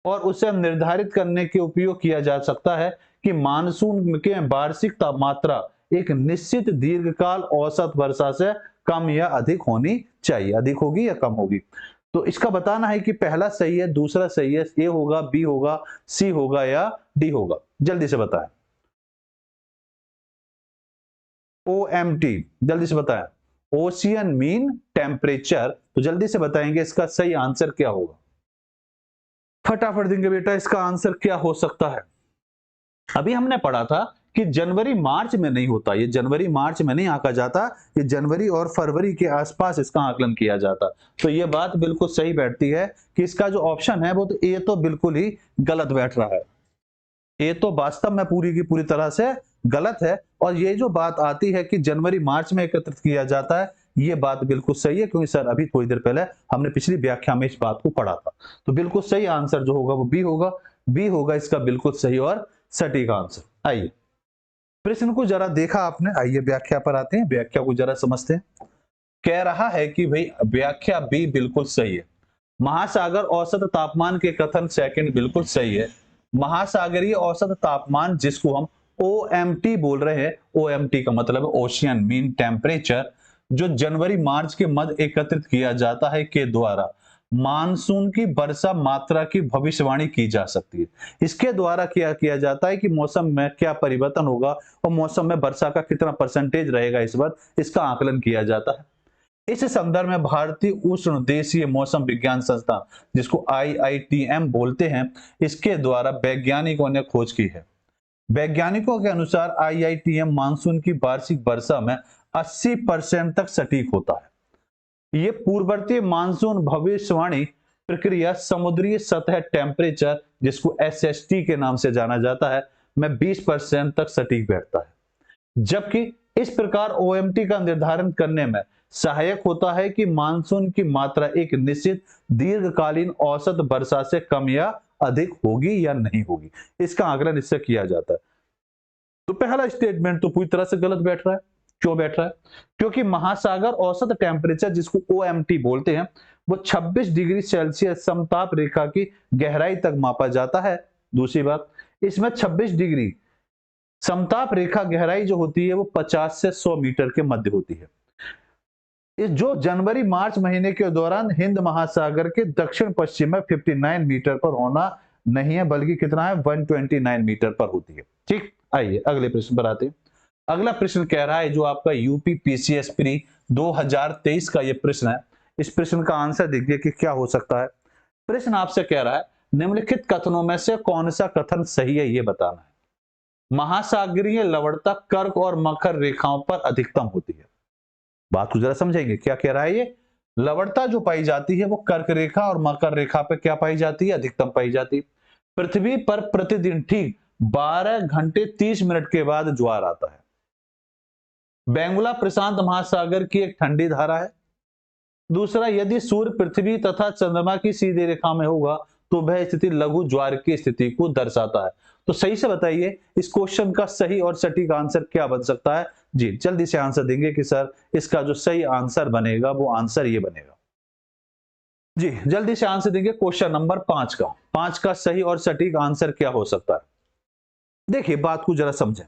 और उसे निर्धारित करने के उपयोग किया जा सकता है कि मानसून के वार्षिक तापमात्रा एक निश्चित दीर्घकाल औसत वर्षा से कम या अधिक होनी चाहिए। अधिक होगी या कम होगी? तो इसका बताना है कि पहला सही है, दूसरा सही है, ए होगा, बी होगा, सी होगा या डी होगा। जल्दी से बताएं। OMT जल्दी से बताएं। Ocean mean temperature. तो जल्दी से बताएंगे इसका सही आंसर क्या होगा। फटाफट देंगे बेटा, इसका आंसर क्या हो सकता है। अभी हमने पढ़ा था कि जनवरी मार्च में नहीं होता, ये जनवरी मार्च में नहीं आंका जाता, ये जनवरी और फरवरी के आसपास इसका आकलन किया जाता। तो ये बात बिल्कुल सही बैठती है कि इसका जो ऑप्शन है वो तो ए तो बिल्कुल ही गलत बैठ रहा है। ए तो वास्तव में पूरी की पूरी तरह से गलत है, और ये जो बात आती है कि जनवरी मार्च में एकत्रित किया जाता है, ये बात बिल्कुल सही है, क्योंकि सर अभी थोड़ी देर पहले हमने पिछली व्याख्या में इस बात को पढ़ा था। तो बिल्कुल सही आंसर जो होगा वो बी होगा। बी होगा इसका बिल्कुल सही और सटीक आंसर। आइए प्रश्न को जरा देखा आपने, आइए व्याख्या पर आते हैं, व्याख्या को जरा समझते हैं। कह रहा है कि भाई व्याख्या बी बिल्कुल सही है। महासागर औसत तापमान के कथन सेकंड बिल्कुल सही है। महासागरीय औसत तापमान जिसको हम OMT बोल रहे हैं, OMT का मतलब है ओशियन मीन टेम्परेचर, जो जनवरी मार्च के मध्य एकत्रित किया जाता है के द्वारा मानसून की वर्षा मात्रा की भविष्यवाणी की जा सकती है। इसके द्वारा क्या किया जाता है कि मौसम में क्या परिवर्तन होगा और मौसम में वर्षा का कितना परसेंटेज रहेगा इस बार, इसका आकलन किया जाता है। इस संदर्भ में भारतीय उष्ण देशीय मौसम विज्ञान संस्थान, जिसको IITM बोलते हैं, इसके द्वारा वैज्ञानिकों ने खोज की है। वैज्ञानिकों के अनुसार IITM मानसून की वार्षिक वर्षा में 80% तक सटीक होता है। ये पूर्ववर्ती मानसून भविष्यवाणी प्रक्रिया समुद्री सतह टेम्परेचर, जिसको SST के नाम से जाना जाता है, में 20% तक सटीक बैठता है। जबकि इस प्रकार OMT का निर्धारण करने में सहायक होता है कि मानसून की मात्रा एक निश्चित दीर्घकालीन औसत वर्षा से कम या अधिक होगी या नहीं होगी, इसका आकलन इससे किया जाता है। तो पहला स्टेटमेंट तो पूरी तरह से गलत बैठ रहा है। क्यों बैठ रहा है? क्योंकि महासागर औसत टेम्परेचर जिसको OMT बोलते हैं वो 26 डिग्री सेल्सियस समताप रेखा की गहराई तक मापा जाता है। दूसरी बात, इसमें 26 डिग्री समताप रेखा गहराई जो होती है वो 50 से 100 मीटर के मध्य होती है। इस जो जनवरी मार्च महीने के दौरान हिंद महासागर के दक्षिण पश्चिम में 59 मीटर पर होना नहीं है, बल्कि कितना है 129 मीटर पर होती है। ठीक, आइए अगले प्रश्न पर आते हैं। अगला प्रश्न कह रहा है जो आपका यूपी पीसीएस प्री 2023 का ये प्रश्न है। इस प्रश्न का आंसर देखिए कि क्या हो सकता है। प्रश्न आपसे कह रहा है निम्नलिखित कथनों में से कौन सा कथन सही है ये बताना है। महासागरीय लवणता कर्क और मकर रेखाओं पर अधिकतम होती है। बात को जरा समझेंगे, क्या कह रहा है ये, लवणता जो पाई जाती है वो कर्क रेखा और मकर रेखा पे क्या पाई जाती है, अधिकतम पाई जाती है। पृथ्वी पर प्रतिदिन ठीक 12 घंटे 30 मिनट के बाद ज्वार आता है। बेंगुला प्रशांत महासागर की एक ठंडी धारा है। दूसरा, यदि सूर्य पृथ्वी तथा चंद्रमा की सीधी रेखा में होगा तो वह स्थिति लघु ज्वार की स्थिति को दर्शाता है। तो सही से बताइए इस क्वेश्चन का सही और सटीक आंसर क्या बन सकता है। जी जल्दी से आंसर देंगे कि सर इसका जो सही आंसर बनेगा वो आंसर ये बनेगा। जी जल्दी से आंसर देंगे क्वेश्चन नंबर 5 का सही और सटीक आंसर क्या हो सकता है। देखिए बात को जरा समझें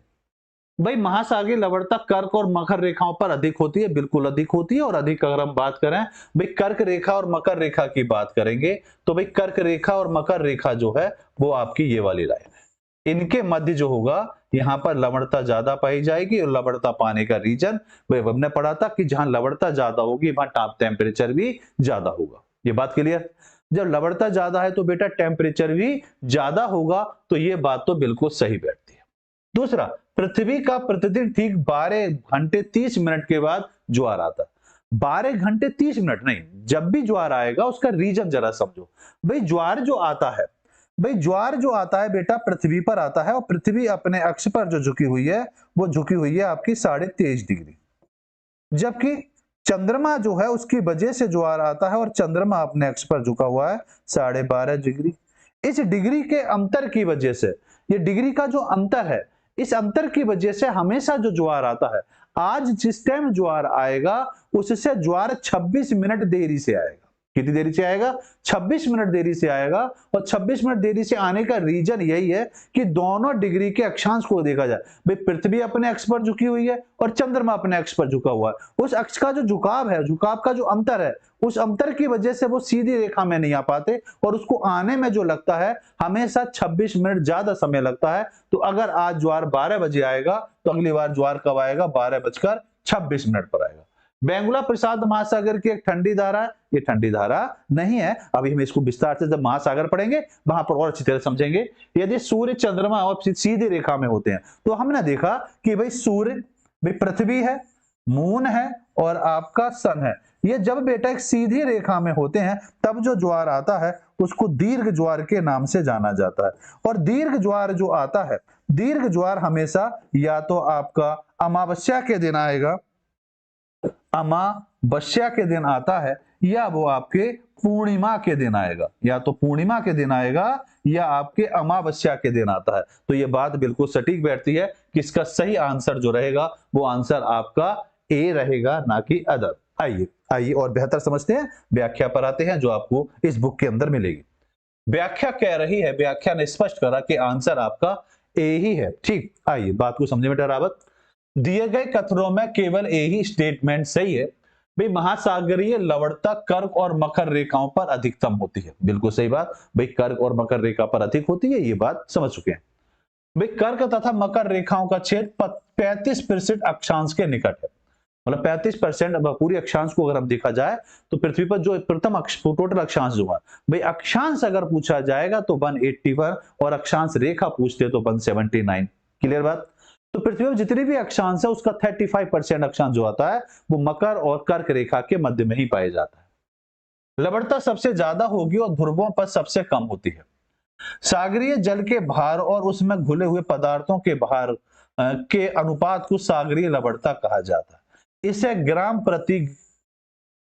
भाई, महासागरीय लवणता कर्क और मकर रेखाओं पर अधिक होती है, बिल्कुल अधिक होती है। और अधिक अगर हम बात करें भाई कर्क रेखा और मकर रेखा की बात करेंगे तो भाई कर्क रेखा और मकर रेखा जो है वो आपकी ये वाली लाइन है, इनके मध्य जो होगा यहाँ पर लवणता ज्यादा पाई जाएगी। और लवणता पाने का रीजन भाई हमने पढ़ा था कि जहां लवणता ज्यादा होगी वहां टॉप टेम्परेचर भी ज्यादा होगा। ये बात क्लियर। जब लवणता ज्यादा है तो बेटा टेम्परेचर भी ज्यादा होगा, तो ये बात तो बिल्कुल सही बैठती है। दूसरा, पृथ्वी का प्रतिदिन ठीक 12 घंटे 30 मिनट के बाद ज्वार आता है। 12 घंटे 30 मिनट नहीं, जब भी ज्वार आएगा उसका रीजन जरा समझो। भाई ज्वार जो आता है, भाई ज्वार जो आता है बेटा पृथ्वी पर आता है, और पृथ्वी अपने अक्ष पर जो झुकी हुई है वो झुकी हुई है आपकी 23.5 डिग्री, जबकि चंद्रमा जो है उसकी वजह से ज्वार आता है और चंद्रमा अपने अक्ष पर झुका हुआ है 12.5 डिग्री। इस डिग्री के अंतर की वजह से, ये डिग्री का जो अंतर है, इस अंतर की वजह से हमेशा जो ज्वार आता है, आज जिस टाइम ज्वार आएगा उससे ज्वार 26 मिनट देरी से आएगा। कितनी देरी से आएगा? 26 मिनट देरी से आएगा। और 26 मिनट देरी से आने का रीजन यही है कि दोनों डिग्री के अक्षांश को देखा जाए। भाई पृथ्वी अपने अक्ष पर झुकी हुई है और चंद्रमा अपने अक्ष पर झुका हुआ है। उस अक्ष का जो झुकाव है, झुकाव का जो अंतर है, उस अंतर की वजह से वो सीधी रेखा में नहीं आ पाते और उसको आने में जो लगता है हमेशा 26 मिनट ज्यादा समय लगता है। तो अगर आज ज्वार 12 बजे आएगा तो अगली बार ज्वार कब आएगा? 12:26 पर आएगा। बेंगुला प्रशांत महासागर की एक ठंडी धारा है, ये ठंडी धारा नहीं है। अभी हम इसको विस्तार से जब महासागर पढ़ेंगे वहां पर और अच्छी तरह समझेंगे। यदि सूर्य चंद्रमा और सीधी रेखा में होते हैं तो हमने देखा कि भाई सूर्य, भाई पृथ्वी है, मून है और आपका सन है, ये जब बेटा एक सीधी रेखा में होते हैं तब जो ज्वार आता है उसको दीर्घ ज्वार के नाम से जाना जाता है। और दीर्घ ज्वार जो आता है, दीर्घ ज्वार हमेशा या तो आपका अमावस्या के दिन आएगा, अमावस्या के दिन आता है, या वो आपके पूर्णिमा के दिन आएगा, या तो पूर्णिमा के दिन आएगा या आपके अमावस्या के दिन आता है। तो ये बात बिल्कुल सटीक बैठती है कि इसका सही आंसर जो रहेगा वो आंसर आपका ए रहेगा, ना कि अदर। आइए आइए और बेहतर समझते हैं, व्याख्या पर आते हैं जो आपको इस बुक के अंदर मिलेगी। व्याख्या कह रही है, व्याख्या ने स्पष्ट करा कि आंसर आपका ए ही है। ठीक, आइए बात को समझे बेटा रावत। दिए गए कथनों में केवल ए ही स्टेटमेंट सही है। भाई महासागरीय लवणता कर्क और मकर रेखाओं पर अधिकतम होती है, बिल्कुल सही बात। भाई कर्क और मकर रेखा पर अधिक होती है, ये बात समझ चुके हैं। भाई कर्क तथा मकर रेखाओं का छेद 35% अक्षांश के निकट है, मतलब 35% पूरी अक्षांश को अगर हम देखा जाए तो पृथ्वी पर जो प्रथम टोटल अक्षांश जो है, भाई अक्षांश अगर पूछा जाएगा तो 181 और अक्षांश रेखा पूछते तो 179। क्लियर बात। तो पृथ्वी पर जितनी भी अक्षांश है उसका 35% अक्षांश जो आता है वो मकर और कर्क रेखा के मध्य में ही पाया जाता है। लवणता सबसे ज्यादा होगी और ध्रुवों पर सबसे कम होती है। सागरीय जल के भार और उसमें घुले हुए पदार्थों के भार के अनुपात को सागरीय लवणता कहा जाता है। इसे ग्राम प्रति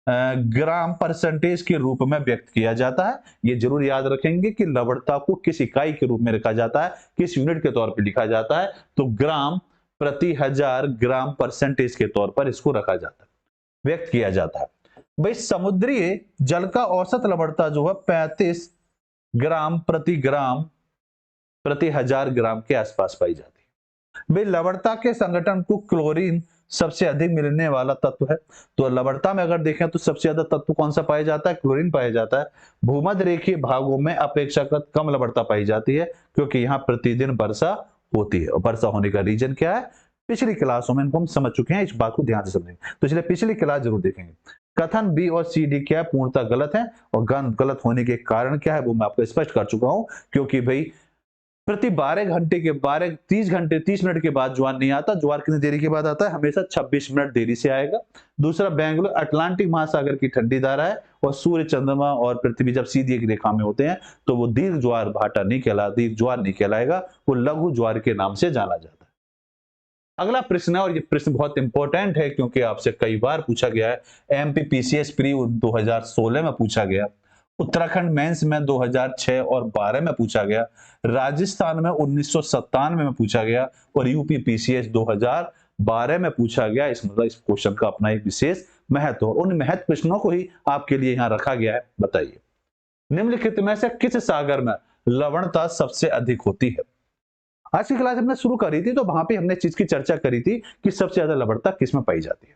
ग्राम परसेंटेज के रूप में व्यक्त किया जाता है। ये जरूर याद रखेंगे कि लवणता को किस इकाई के रूप में रखा जाता है, किस यूनिट के तौर पर लिखा जाता है, तो ग्राम प्रति 1000 ग्राम परसेंटेज के तौर पर इसको रखा जाता है, व्यक्त किया जाता है। भाई समुद्री जल का औसत लवणता जो है 35 ग्राम प्रति ग्राम प्रति 1000 ग्राम के आसपास पाई जाती है। भाई लवणता के संगठन को क्लोरीन सबसे अधिक मिलने वाला तत्व है। तो लवणता में अगर देखें तो सबसे ज्यादा तत्व कौन सा पाया जाता है? क्लोरीन पाया जाता है। भूमध्य रेखीय भागों में अपेक्षाकृत कम लवणता पाई जाती है क्योंकि यहाँ प्रतिदिन वर्षा होती है। और वर्षा होने का रीजन क्या है? पिछली क्लासों में इनको हम समझ चुके हैं, इस बात को ध्यान से समझेंगे। तो इसलिए पिछली क्लास जरूर देखेंगे। कथन बी और सी डी क्या है? पूर्णतः गलत है। और गलत होने के कारण क्या है वो मैं आपको स्पष्ट कर चुका हूं। क्योंकि भाई प्रति 30 मिनट के बाद ज्वार नहीं आता। ज्वार कितनी देरी के बाद आता है? हमेशा 26 मिनट देरी से आएगा। दूसरा, बेंगलोर अटलांटिक महासागर की ठंडी धारा है और सूर्य, चंद्रमा और पृथ्वी जब सीधी एक रेखा में होते हैं तो वो दीर्घ ज्वार भाटा नहीं कहला, दीर्घ ज्वार नहीं कहलाएगा, वो लघु ज्वार के नाम से जाना जाता है। अगला प्रश्न है और ये प्रश्न बहुत इंपॉर्टेंट है क्योंकि आपसे कई बार पूछा गया है। एमपीपीसीएस प्री 2016 में पूछा गया, उत्तराखंड मेंस में 2006 और 12 में पूछा गया, राजस्थान में 1997 में पूछा गया और यूपी पीसीएस 2012 में पूछा गया। इस मतलब इस क्वेश्चन का अपना एक विशेष महत्व, उन महत्व प्रश्नों को ही आपके लिए यहाँ रखा गया है। बताइए, निम्नलिखित में से किस सागर में लवणता सबसे अधिक होती है? आज की क्लास हमने शुरू करी थी तो वहां पे हमने चीज की चर्चा करी थी कि सबसे ज्यादा लवणता किस में पाई जाती है?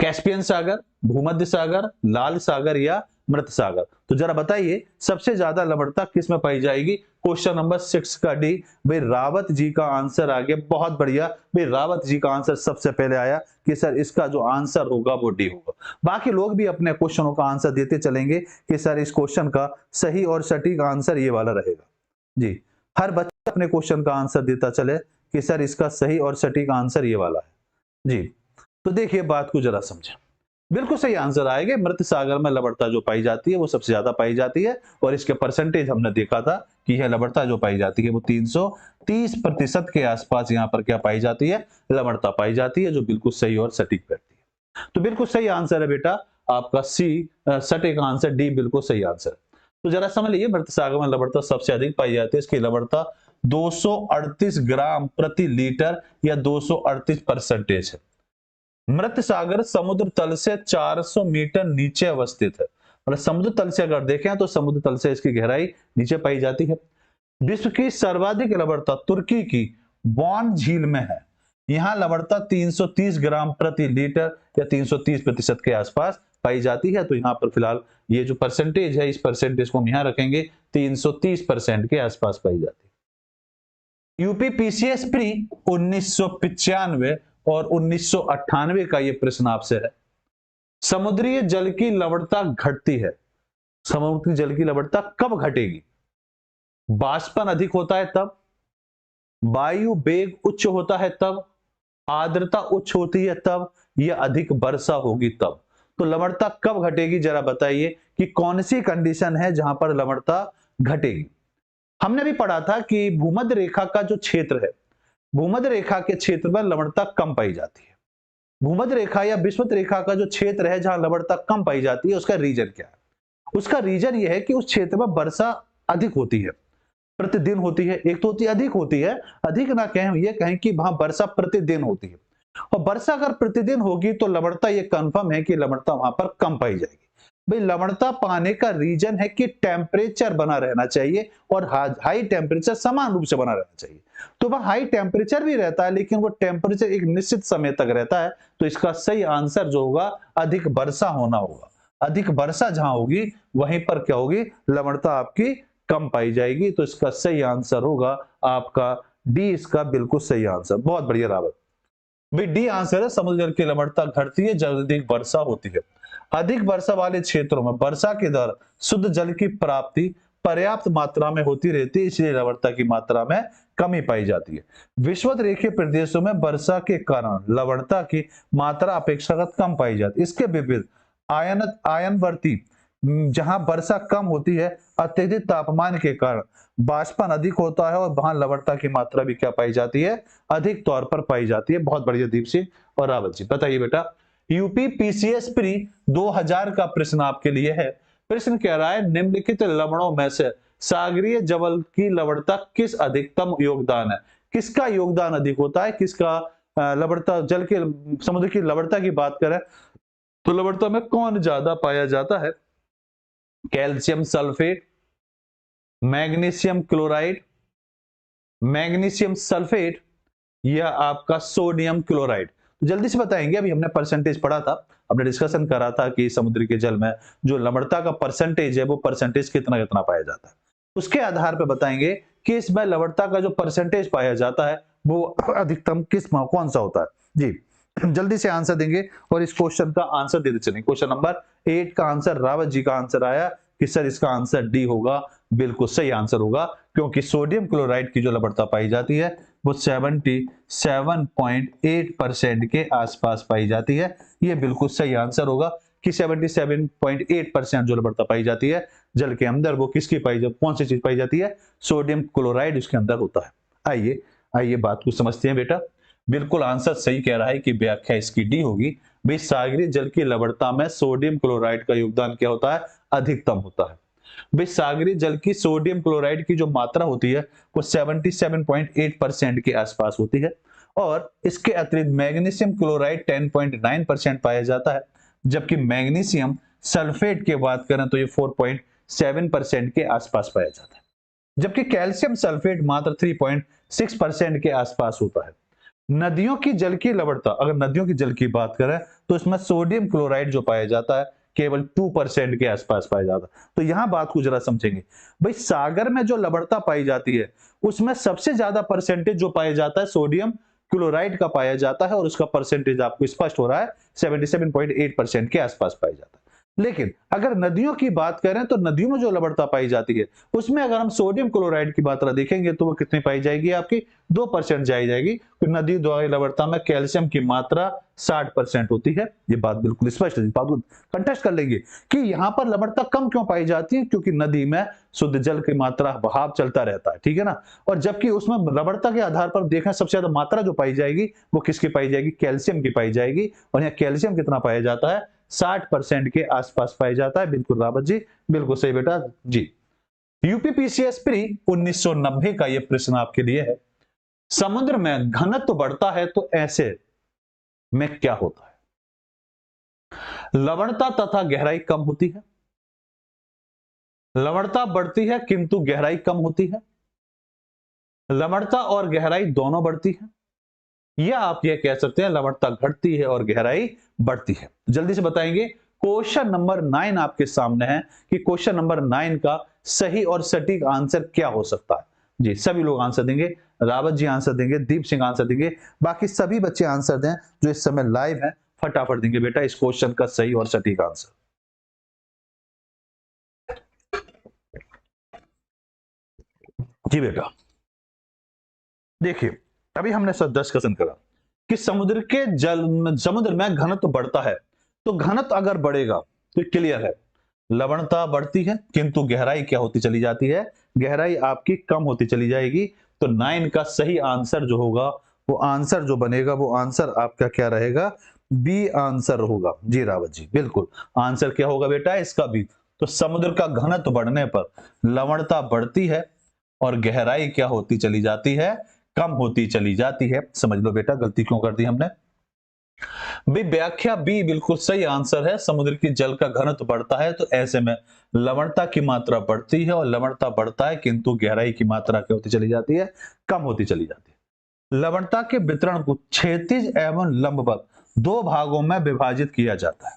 कैस्पियन सागर, भूमध्य सागर, लाल सागर या मृत सागर? तो जरा बताइए सबसे ज्यादा लवणता किस में पाई जाएगी? क्वेश्चन नंबर 6 का डी। भाई रावत जी का आंसर आ गया, बहुत बढ़िया। भाई रावत जी का आंसर सबसे पहले आया कि सर इसका जो आंसर होगा वो डी होगा। बाकी लोग भी अपने क्वेश्चनों का आंसर देते चलेंगे कि सर इस क्वेश्चन का सही और सटीक आंसर ये वाला रहेगा। जी, हर बच्चा अपने क्वेश्चन का आंसर देता चले कि सर इसका सही और सटीक आंसर ये वाला है। जी, तो देखिए बात को जरा समझें। बिल्कुल सही आंसर आएगा। मृत सागर में लवणता जो पाई जाती है वो सबसे ज्यादा पाई जाती है और इसके परसेंटेज हमने देखा था कि यह लवणता जो पाई जाती है वो 330% के आसपास यहाँ पर क्या पाई जाती है? लवणता पाई जाती है, जो बिल्कुल सही और सटीक बैठती है। तो बिल्कुल सही आंसर है बेटा आपका सी, सटीक आंसर डी बिल्कुल सही आंसर। तो जरा समझ लीजिए, मृत सागर में लवणता सबसे अधिक पाई जाती है। इसकी लवणता 238 ग्राम प्रति लीटर या 238% है। मृत सागर समुद्र तल से 400 मीटर नीचे अवस्थित है। मतलब समुद्र तल से अगर देखें तो समुद्र तल से इसकी गहराई नीचे पाई जाती है। विश्व की सर्वाधिक लवणता तुर्की की बॉन झील में है। यहाँ लवणता 330 ग्राम प्रति लीटर या 330% के आसपास पाई जाती है। तो यहाँ पर फिलहाल ये जो परसेंटेज है, इस परसेंटेज को हम यहाँ रखेंगे, 330% के आसपास पाई जाती है। यूपी पीसीएस प्री 1995 और 1998 का ये प्रश्न आपसे है। समुद्री जल की लवणता घटती है। समुद्री जल की लवणता कब घटेगी? बाष्पन अधिक होता है तब, वायु वेग उच्च होता है तब, आर्द्रता उच्च होती है तब, या अधिक वर्षा होगी तब। तो लवणता कब घटेगी जरा बताइए कि कौन सी कंडीशन है जहां पर लवणता घटेगी? हमने भी पढ़ा था कि भूमध्य रेखा का जो क्षेत्र है, भूमध्य रेखा के क्षेत्र में लवणता कम पाई जाती है। भूमध्य रेखा या विषुवत रेखा का जो क्षेत्र है जहां लवणता कम पाई जाती है, उसका रीजन क्या है? उसका रीजन यह है कि उस क्षेत्र में वर्षा अधिक होती है, प्रतिदिन होती है। एक तो होती है अधिक होती है, अधिक ना कहें, ये कहें कि वहां वर्षा प्रतिदिन होती है। और वर्षा अगर प्रतिदिन होगी तो लवणता ये कंफर्म है कि लवणता वहां पर कम पाई जाएगी। भाई लवणता पाने का रीजन है कि टेम्परेचर बना रहना चाहिए और हाई टेम्परेचर समान रूप से बना रहना चाहिए। तो वह हाई टेम्परेचर भी रहता है लेकिन वो टेम्परेचर एक निश्चित समय तक रहता है। तो इसका सही आंसर जो होगा अधिक वर्षा होना होगा। अधिक वर्षा जहां होगी वहीं पर क्या होगी? लवणता आपकी कम पाई जाएगी। तो इसका सही आंसर होगा आपका डी, इसका बिल्कुल सही आंसर। बहुत बढ़िया रावत भाई, डी आंसर है। समुद्र जल की लवणता घटती है जब अधिक वर्षा होती है। अधिक वर्षा वाले क्षेत्रों में वर्षा के दौरान शुद्ध जल की प्राप्ति पर्याप्त मात्रा में होती रहती है, इसलिए लवणता की मात्रा में कमी पाई जाती है। विषुवत रेखीय प्रदेशों में वर्षा के कारण लवणता की मात्रा अपेक्षाकृत कम पाई जाती है। इसके विपरीत आयनवर्ती जहां वर्षा कम होती है, अत्यधिक तापमान के कारण बाष्पन अधिक होता है और वहां लवणता की मात्रा भी क्या पाई जाती है? अधिक तौर पर पाई जाती है। बहुत बढ़िया दीप सिंह और रावत जी। बताइए बेटा, यूपी पीसीएस प्री 2000 का प्रश्न आपके लिए है। प्रश्न कह रहा है निम्नलिखित लवणों में से सागरीय जल की लवणता किस अधिकतम योगदान है? किसका योगदान अधिक होता है? किसका लवणता, जल के, समुद्र की लवणता की बात करें तो लवणता में कौन ज्यादा पाया जाता है? Calcium sulphate, magnesium chloride magnesium sulphate या आपका सोडियम क्लोराइड? तो जल्दी से बताएंगे। अभी हमने परसेंटेज पढ़ा था, हमने डिस्कशन करा था कि समुद्र के जल में जो लवणता का परसेंटेज है वो परसेंटेज कितना कितना पाया जाता है। उसके आधार पर बताएंगे कि इसमें लवणता का जो परसेंटेज पाया जाता है वो अधिकतम कौन सा होता है। जी जल्दी से आंसर देंगे और इस क्वेश्चन का आंसर देते चलेंगे। क्वेश्चन नंबर 8 का आंसर रावत जी का आंसर आया कि सर इसका आंसर डी होगा। बिल्कुल सही आंसर होगा, क्योंकि सोडियम क्लोराइड की जो लवणता पाई जाती है वो 77.8% के आसपास पाई जाती है। ये बिल्कुल सही आंसर होगा कि 77.8% जो लवणता पाई जाती है जल के अंदर वो किसकी पाई जाती, कौन सी चीज पाई जाती है? सोडियम क्लोराइड उसके अंदर होता है। आइए आइए बात को समझते हैं बेटा। बिल्कुल आंसर सही कह रहा है कि व्याख्या इसकी डी होगी। भाई सागरीय जल की लवणता में सोडियम क्लोराइड का योगदान क्या होता है? अधिकतम होता है। भाई सागरीय जल की सोडियम क्लोराइड की जो मात्रा होती है वो 77.8% के आसपास होती है, और इसके अतिरिक्त मैग्नीशियम क्लोराइड 10.9% पाया जाता है, जबकि मैग्नीशियम सल्फेट की बात करें तो ये 4.7% के आसपास पाया जाता है, जबकि कैल्शियम सल्फेट मात्र 3.6% के आसपास होता है। नदियों की जल की लवणता, अगर नदियों की जल की बात करें तो इसमें सोडियम क्लोराइड जो पाया जाता है केवल 2% के आसपास पाया जाता है। तो यहां बात को जरा समझेंगे। भाई सागर में जो लवणता पाई जाती है उसमें सबसे ज्यादा परसेंटेज जो पाया जाता है सोडियम क्लोराइड का पाया जाता है, और उसका परसेंटेज आपको स्पष्ट हो रहा है 77.8% के आसपास पाया जाता है। लेकिन अगर नदियों की बात करें तो नदियों में जो लवणता पाई जाती है उसमें अगर हम सोडियम क्लोराइड की मात्रा देखेंगे तो वो कितनी पाई जाएगी? आपकी 2% जाएगी। तो नदी द्वारा लवणता में कैल्शियम की मात्रा 60% होती है। ये बात बिल्कुल स्पष्ट है। बात को कंटेस्ट कर लेंगे कि यहाँ पर लवणता कम क्यों पाई जाती है? क्योंकि नदी में शुद्ध जल की मात्रा बहाव चलता रहता है, ठीक है ना। और जबकि उसमें लवणता के आधार पर देखें सबसे ज्यादा मात्रा जो पाई जाएगी वो किसकी पाई जाएगी? कैल्शियम की पाई जाएगी। और यहाँ कैल्शियम कितना पाया जाता है? 60% के आसपास पाया जाता है। बिल्कुल रावत जी, बिल्कुल सही बेटा जी। यूपीपीसीएस प्री 1990 का यह प्रश्न आपके लिए है। समुद्र में घनत्व बढ़ता है तो ऐसे में क्या होता है? लवणता तथा गहराई कम होती है, लवणता बढ़ती है किंतु गहराई कम होती है, लवणता और गहराई दोनों बढ़ती है, या आप यह कह सकते हैं लवणता घटती है और गहराई बढ़ती है। जल्दी से बताएंगे। क्वेश्चन नंबर 9 आपके सामने है कि क्वेश्चन नंबर 9 का सही और सटीक आंसर क्या हो सकता है। जी सभी लोग आंसर देंगे। रावत जी आंसर देंगे, दीप सिंह आंसर देंगे, बाकी सभी बच्चे आंसर दें जो इस समय लाइव हैं। फटाफट देंगे बेटा इस क्वेश्चन का सही और सटीक आंसर। जी बेटा देखिए, अभी हमने सब डिस्कशन करा कि समुद्र में घनत्व बढ़ता है, तो घनत्व अगर बढ़ेगा तो क्लियर है लवणता बढ़ती है किंतु गहराई क्या होती चली जाती है? गहराई आपकी कम होती चली जाएगी। तो 9 का सही आंसर जो होगा वो आंसर जो बनेगा वो आंसर आपका क्या रहेगा? बी आंसर होगा। जी रावत जी बिल्कुल आंसर क्या होगा बेटा इसका? बी। तो समुद्र का घनत्व बढ़ने पर लवणता बढ़ती है और गहराई क्या होती चली जाती है? कम होती चली जाती है। समझ लो बेटा गलती क्यों कर दी हमने। भाई व्याख्या बी बिल्कुल सही आंसर है। समुद्र की जल का घनत्व बढ़ता है तो ऐसे में लवणता की मात्रा बढ़ती है, और लवणता बढ़ता है किंतु गहराई की मात्रा क्या होती चली जाती है? कम होती चली जाती है। लवणता के वितरण को क्षैतिज एवं लंबवत दो भागों में विभाजित किया जाता है।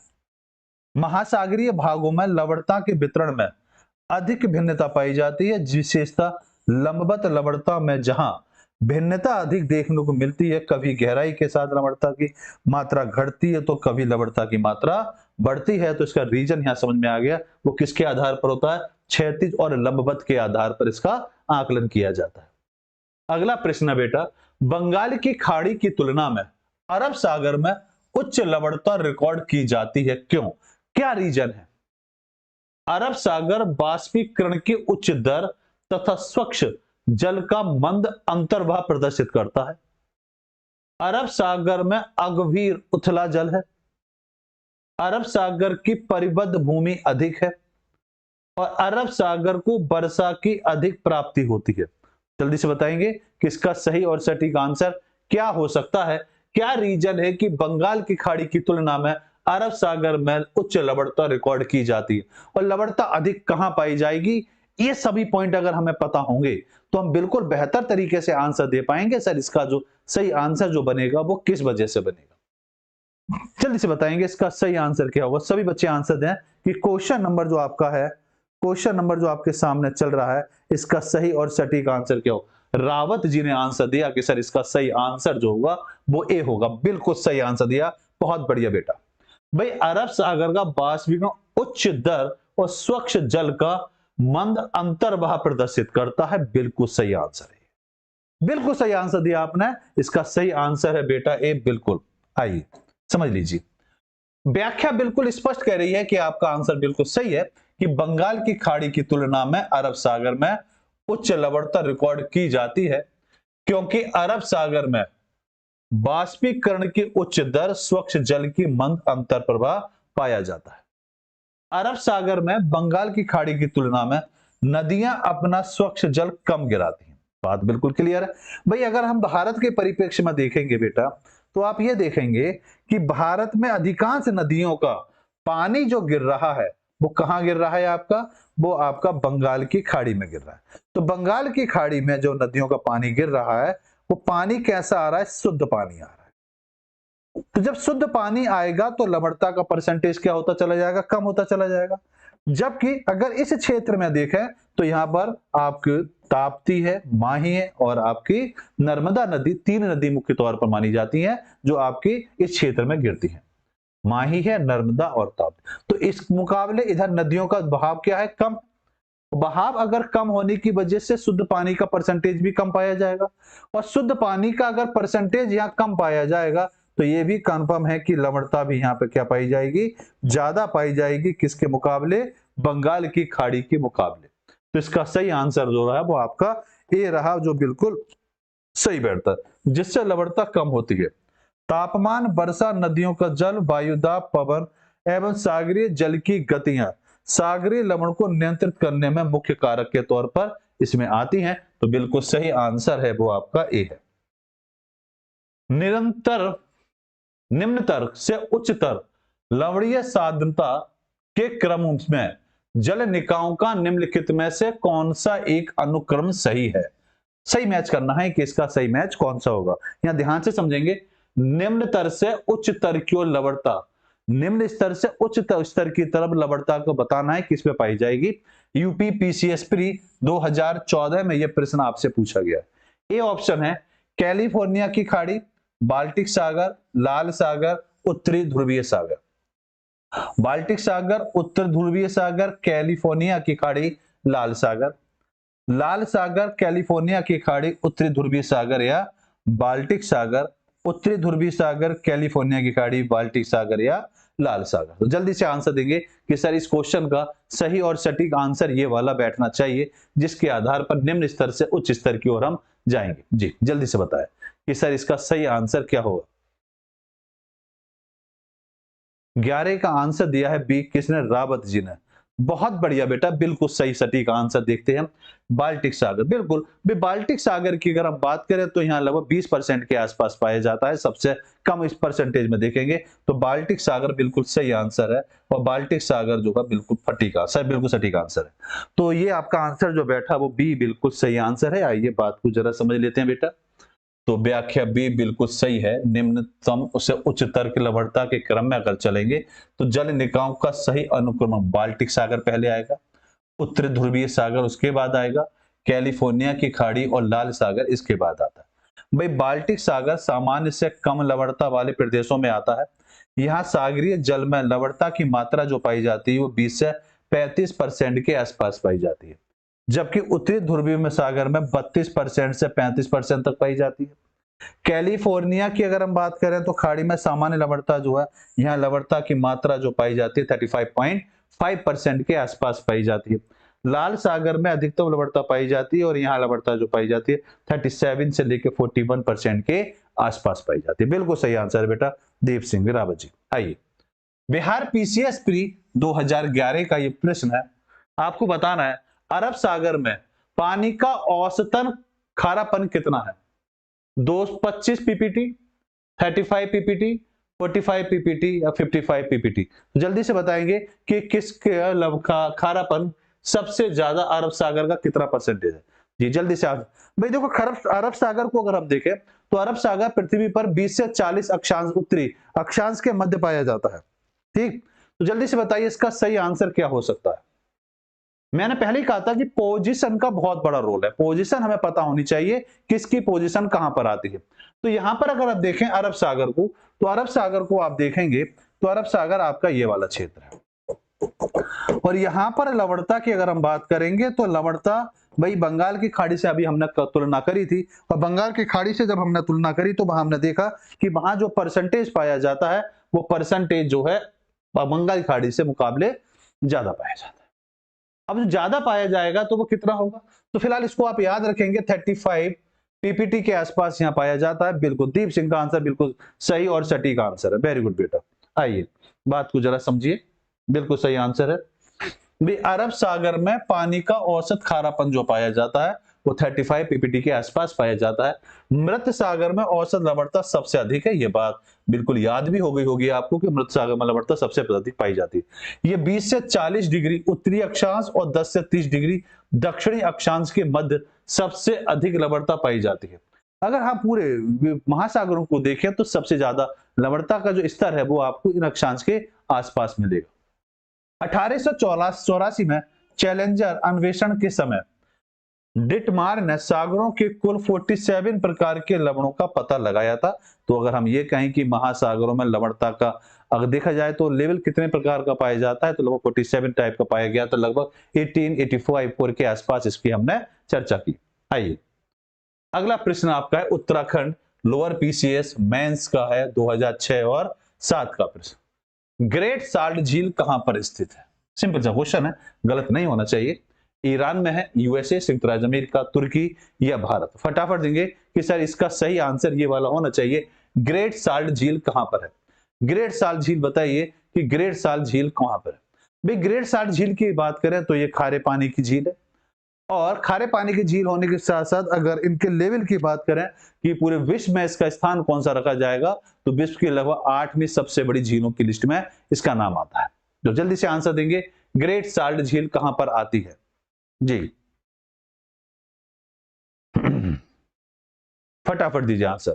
महासागरीय भागों में लवणता के वितरण में अधिक भिन्नता पाई जाती है, विशेषता लंबवत लवणता में जहां भिन्नता अधिक देखने को मिलती है, कभी गहराई के साथ लवणता की मात्रा घटती है तो कभी लवणता की मात्रा बढ़ती है। तो इसका रीजन यहां समझ में आ गया, वो किसके आधार पर होता है? क्षैतिज और लंबवत के आधार पर इसका आकलन किया जाता है। अगला प्रश्न है बेटा, बंगाल की खाड़ी की तुलना में अरब सागर में उच्च लवणता रिकॉर्ड की जाती है, क्यों? क्या रीजन है? अरब सागर बाष्पीकरण की उच्च दर तथा स्वच्छ जल का मंद अंतर्वाह प्रदर्शित करता है। अरब सागर में अगभीर उथला जल है। अरब सागर की परिबद्ध भूमि अधिक है, और अरब सागर को वर्षा की अधिक प्राप्ति होती है। जल्दी से बताएंगे कि इसका सही और सटीक आंसर क्या हो सकता है? क्या रीजन है कि बंगाल की खाड़ी की तुलना में अरब सागर में उच्च लवणता रिकॉर्ड की जाती है, और लवणता अधिक कहां पाई जाएगी? ये सभी पॉइंट अगर हमें पता होंगे तो हम बिल्कुल बेहतर तरीके से आंसर दे पाएंगे सर इसका जो सही आंसर जो बनेगा वो किस वजह से बनेगा। जल्दी से बताएंगे इसका सही आंसर क्या होगा। सभी बच्चे आंसर दें कि क्वेश्चन नंबर जो आपका है, क्वेश्चन नंबर जो आपके सामने चल रहा है, इसका सही और सटीक आंसर क्या हो। रावत जी ने आंसर दिया कि सर इसका सही आंसर जो होगा वो ए होगा। बिल्कुल सही आंसर दिया, बहुत बढ़िया बेटा। भाई अरब सागर का वाष्पीकरण उच्च दर और स्वच्छ जल का मंद अंतर्वाह प्रदर्शित करता है। बिल्कुल सही आंसर है, बिल्कुल सही आंसर दिया आपने। इसका सही आंसर है बेटा ए। बिल्कुल, आइए समझ लीजिए। व्याख्या बिल्कुल स्पष्ट कह रही है कि आपका आंसर बिल्कुल सही है कि बंगाल की खाड़ी की तुलना में अरब सागर में उच्च लवणता रिकॉर्ड की जाती है, क्योंकि अरब सागर में वाष्पीकरण की उच्च दर स्वच्छ जल की मंद अंतर प्रवाह पाया जाता है। अरब सागर में बंगाल की खाड़ी की तुलना में नदियां अपना स्वच्छ जल कम गिराती हैं। बात बिल्कुल क्लियर है। भाई अगर हम भारत के परिप्रेक्ष्य में देखेंगे बेटा तो आप ये देखेंगे कि भारत में अधिकांश नदियों का पानी जो गिर रहा है वो कहां गिर रहा है आपका, वो आपका बंगाल की खाड़ी में गिर रहा है। तो बंगाल की खाड़ी में जो नदियों का पानी गिर रहा है वो पानी कैसा आ रहा है, शुद्ध पानी आ रहा है। तो जब शुद्ध पानी आएगा तो लवणता का परसेंटेज क्या होता चला जाएगा, कम होता चला जाएगा। जबकि अगर इस क्षेत्र में देखें तो यहां पर आपकी ताप्ती है, माही है और आपकी नर्मदा नदी, तीन नदी मुख्य तौर पर मानी जाती हैं जो आपकी इस क्षेत्र में गिरती हैं। माही है, नर्मदा और ताप्ती। तो इस मुकाबले इधर नदियों का बहाव क्या है, कम। बहाव अगर कम होने की वजह से शुद्ध पानी का परसेंटेज भी कम पाया जाएगा, और शुद्ध पानी का अगर परसेंटेज यहाँ कम पाया जाएगा तो ये भी कंफर्म है कि लवणता भी यहाँ पे क्या पाई जाएगी, ज्यादा पाई जाएगी। किसके मुकाबले, बंगाल की खाड़ी के मुकाबले। तो इसका सही आंसर जो रहा वो आपका ए रहा, जो बिल्कुल सही बैठता है, जिससे लवणता कम होती है। तापमान, वर्षा, नदियों का जल, वायुदाब, पवन एवं सागरीय जल की गतियां सागरीय लवण को नियंत्रित करने में मुख्य कारक के तौर पर इसमें आती हैं। तो बिल्कुल सही आंसर है वो आपका ए है। निरंतर निम्नतर से उच्चतर लवणीय सांद्रता के क्रम में जल निकायों का निम्नलिखित में से कौन सा एक अनुक्रम सही है। सही मैच करना है कि इसका सही मैच कौन सा होगा। यहां ध्यान से समझेंगे। निम्नतर से उच्चतर की ओर लवणता, निम्न स्तर से उच्च स्तर की तरफ लवणता को बताना है किस में पाई जाएगी। यूपी पीसीएस प्री 2014 में यह प्रश्न आपसे पूछा गया। ए ऑप्शन है कैलिफोर्निया की खाड़ी, बाल्टिक सागर, लाल सागर, उत्तरी ध्रुवीय सागर। बाल्टिक सागर, उत्तर ध्रुवीय सागर, कैलिफोर्निया की खाड़ी, लाल सागर। लाल सागर, कैलिफोर्निया की खाड़ी, उत्तरी ध्रुवीय सागर या बाल्टिक सागर, उत्तरी ध्रुवीय सागर, कैलिफोर्निया की खाड़ी, बाल्टिक सागर या लाल सागर। तो जल्दी से आंसर देंगे कि सर इस क्वेश्चन का सही और सटीक आंसर ये वाला बैठना चाहिए, जिसके आधार पर निम्न स्तर से उच्च स्तर की ओर हम जाएंगे। जी जल्दी से बताएं कि सर इसका सही आंसर क्या होगा। 11 का आंसर दिया है बी, किसने, रावत जी ने। बहुत बढ़िया बेटा, बिल्कुल सही सटीक आंसर देखते हैं बाल्टिक सागर। बिल्कुल भी बाल्टिक सागर की अगर हम बात करें तो यहाँ लगभग 20% के आसपास पाया जाता है। सबसे कम इस परसेंटेज में देखेंगे तो बाल्टिक सागर बिल्कुल सही आंसर है, और बाल्टिक सागर जो है बिल्कुल सटीक आंसर, बिल्कुल सटीक आंसर है। तो ये आपका आंसर जो बैठा वो बी बिल्कुल सही आंसर है। आइए बात को जरा समझ लेते हैं बेटा। तो व्याख्या बी बिल्कुल सही है। निम्नतम से उच्चतर की लवणता के क्रम में अगर चलेंगे तो जल निकायों का सही अनुक्रम बाल्टिक सागर पहले आएगा, उत्तरी ध्रुवीय सागर उसके बाद आएगा, कैलिफोर्निया की खाड़ी और लाल सागर इसके बाद आता है। भाई बाल्टिक सागर सामान्य से कम लवणता वाले प्रदेशों में आता है। यहाँ सागरीय जल में लवणता की मात्रा जो पाई जाती है वो 20 से 35% के आसपास पाई जाती है, जबकि उत्तरी ध्रुवीय में सागर में 32% से 35% तक पाई जाती है। कैलिफोर्निया की अगर हम बात करें तो खाड़ी में सामान्य लवणता जो है, यहाँ लवणता की मात्रा जो पाई जाती है 35.5% के आसपास पाई जाती है। लाल सागर में अधिकतम लवणता पाई जाती है और यहाँ लवणता जो पाई जाती है 37 से लेकर 41% के आसपास पाई जाती है। बिल्कुल सही आंसर है बेटा दीप सिंह रावत जी। आइए बिहार पीसीएस प्री 2011 का ये प्रश्न है। आपको बताना है अरब सागर में पानी का औसतन खारापन कितना है। 225 पीपीटी, 35 पीपीटी, 45 पीपीटी या 55 पीपीटी। तो जल्दी से बताएंगे कि किस खारापन सबसे ज्यादा अरब सागर का कितना परसेंटेज है? जी जल्दी से आप भाई देखो, अरब सागर को अगर आप देखें तो अरब सागर पृथ्वी पर 20 से 40 अक्षांश उत्तरी अक्षांश के मध्य पाया जाता है। ठीक, तो जल्दी से बताइए इसका सही आंसर क्या हो सकता है? मैंने पहले ही कहा था कि पोजीशन का बहुत बड़ा रोल है, पोजीशन हमें पता होनी चाहिए, किसकी पोजीशन कहां पर आती है। तो यहां पर अगर आप देखें अरब सागर को, तो अरब सागर को आप देखेंगे तो अरब सागर आपका ये वाला क्षेत्र है, और यहां पर लवणता की अगर हम बात करेंगे तो लवणता भाई बंगाल की खाड़ी से अभी हमने तुलना करी थी, और बंगाल की खाड़ी से जब हमने तुलना करी तो वहां हमने देखा कि वहां जो परसेंटेज पाया जाता है वो परसेंटेज जो है बंगाल की खाड़ी से मुकाबले ज्यादा पाया जाता है। अब जो ज्यादा पाया जाएगा तो वो कितना होगा? तो फिलहाल इसको आप याद रखेंगे, 35 पीपीटी के आसपास यहाँ पाया जाता है। बिल्कुल दीप सिंह का आंसर बिल्कुल सही और सटीक आंसर है। वेरी गुड बेटा। आइए बात को जरा समझिए, बिल्कुल सही आंसर है। भी अरब सागर में पानी का औसत खारापन जो पाया जाता है वो 35 पीपीटी के आसपास पाया जाता है। मृत सागर में औसत लवणता सबसे अधिक है, ये बात बिल्कुल याद भी हो गई होगी आपको कि मृत सागर में लवणता सबसे अधिक पाई जाती है। ये 20 से 40 डिग्री उत्तरी अक्षांश और 10 से 30 डिग्री दक्षिणी अक्षांश के मध्य सबसे अधिक लवणता पाई जाती है। अगर हम पूरे महासागरों को देखें तो सबसे ज्यादा लवणता का जो स्तर है वो आपको इन अक्षांश के आसपास मिलेगा। 1884 में चैलेंजर अन्वेषण के समय डिटमार ने सागरों के कुल 47 प्रकार के लवणों का पता लगाया था। तो अगर हम ये कहें कि महासागरों में लवणता का अगर देखा जाए तो लेवल कितने प्रकार का पाया जाता है, तो लगभग 47 टाइप का पाया गया, तो लगभग 1884 के आसपास इसकी हमने चर्चा की। आइए अगला प्रश्न आपका है उत्तराखंड लोअर पीसीएस मेंस का है 2006 और 7 का प्रश्न। ग्रेट साल्ट झील कहां पर स्थित है? सिंपल सा क्वेश्चन है, गलत नहीं होना चाहिए। ईरान में है, यूएसए, संयुक्त राज्य अमेरिका, तुर्की या भारत? फटाफट देंगे कि सर इसका सही आंसर ये वाला होना चाहिए। ग्रेट साल्ट झील कहां पर है? ग्रेट साल्ट झील बताइए कि ग्रेट साल्ट झील कहां पर है? भाई ग्रेट साल्ट झील की बात करें तो ये खारे पानी की झील है, और खारे पानी की झील होने के साथ साथ अगर इनके लेवल की बात करें कि पूरे विश्व में इसका स्थान कौन सा रखा जाएगा, तो विश्व की लगभग 8वीं सबसे बड़ी झीलों की लिस्ट में इसका नाम आता है। तो जल्दी से आंसर देंगे, ग्रेट साल्ट झील कहां पर आती है? जी फटाफट दीजिए आंसर।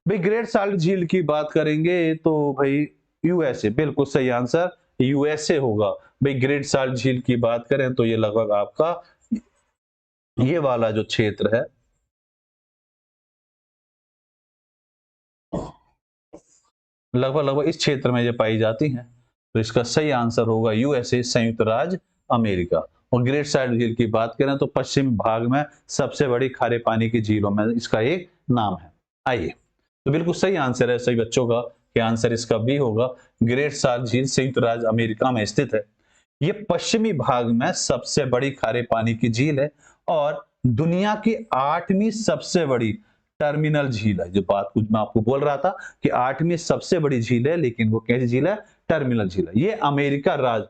भाई ग्रेट साल्ट झील की बात करेंगे तो भाई यूएसए, बिल्कुल सही आंसर यूएसए होगा। भाई ग्रेट साल्ट झील की बात करें तो ये लगभग आपका ये वाला जो क्षेत्र है लगभग इस क्षेत्र में ये पाई जाती हैं, तो इसका सही आंसर होगा यूएसए, संयुक्त राज्य अमेरिका। और ग्रेट साल्ट झील की बात करें तो पश्चिम भाग में सबसे बड़ी खारे पानी की झीलों में इसका एक नाम है। आइए तो बिल्कुल सही आंसर है सही बच्चों का कि आंसर इसका बी होगा। ग्रेट साल्ट झील संयुक्त राज्य अमेरिका में स्थित है। ये पश्चिमी भाग में सबसे बड़ी खारे पानी की झील है और दुनिया की 8वीं सबसे बड़ी टर्मिनल झील है। जो बात कुछ मैं आपको बोल रहा था कि 8वीं सबसे बड़ी झील है, लेकिन वो कैसी झील है? टर्मिनल झील है। ये अमेरिका राज्य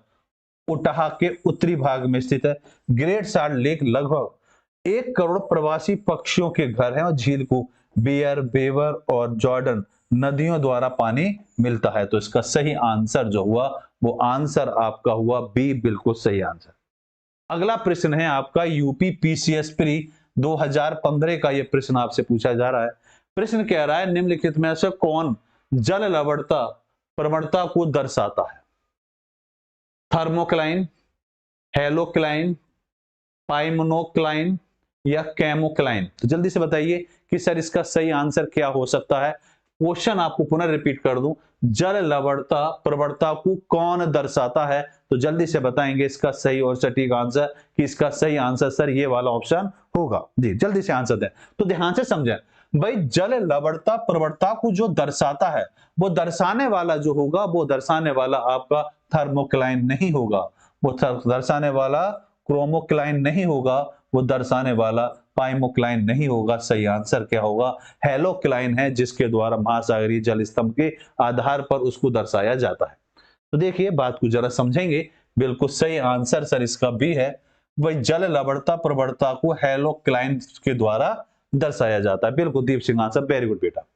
उटाह के उत्तरी भाग में स्थित है। ग्रेट साल्ट लेक लगभग 1 करोड़ प्रवासी पक्षियों के घर है और झील को बियर, बेवर और जॉर्डन नदियों द्वारा पानी मिलता है। तो इसका सही आंसर जो हुआ वो आंसर आपका हुआ बी, बिल्कुल सही आंसर। अगला प्रश्न है आपका यूपी पीसीएस प्री 2015 का ये प्रश्न आपसे पूछा जा रहा है। प्रश्न कह रहा है निम्नलिखित में से कौन जल लवणता प्रवणता को दर्शाता है? थर्मोक्लाइन, हेलोक्लाइन, पाइमोनोक्लाइन या कैमोक्लाइन? तो जल्दी से बताइए कि सर इसका सही आंसर क्या हो सकता है। क्वेश्चन आपको पुनः रिपीट कर दूं, जल लवणता प्रवणता को कौन दर्शाता है? तो जल्दी से बताएंगे इसका सही और सटीक आंसर कि इसका सही आंसर सर ये वाला ऑप्शन होगा। जी जल्दी से आंसर दें। तो ध्यान से समझें भाई, जल लवणता प्रवणता को जो दर्शाता है वो दर्शाने वाला जो होगा वो दर्शाने वाला आपका थर्मोक्लाइन नहीं होगा, वो दर्शाने वाला क्रोमोक्लाइन नहीं होगा, वो दर्शाने वाला पाइमोक्लाइन नहीं होगा। सही आंसर क्या होगा? हेलोक्लाइन है, जिसके द्वारा महासागरीय जल स्तंभ के आधार पर उसको दर्शाया जाता है। तो देखिए बात को जरा समझेंगे, बिल्कुल सही आंसर सर इसका भी है। वही जल लवणता प्रवणता को हेलोक्लाइन के द्वारा दर्शाया जाता है। बिल्कुल Deep Singh answer, very good बेटा।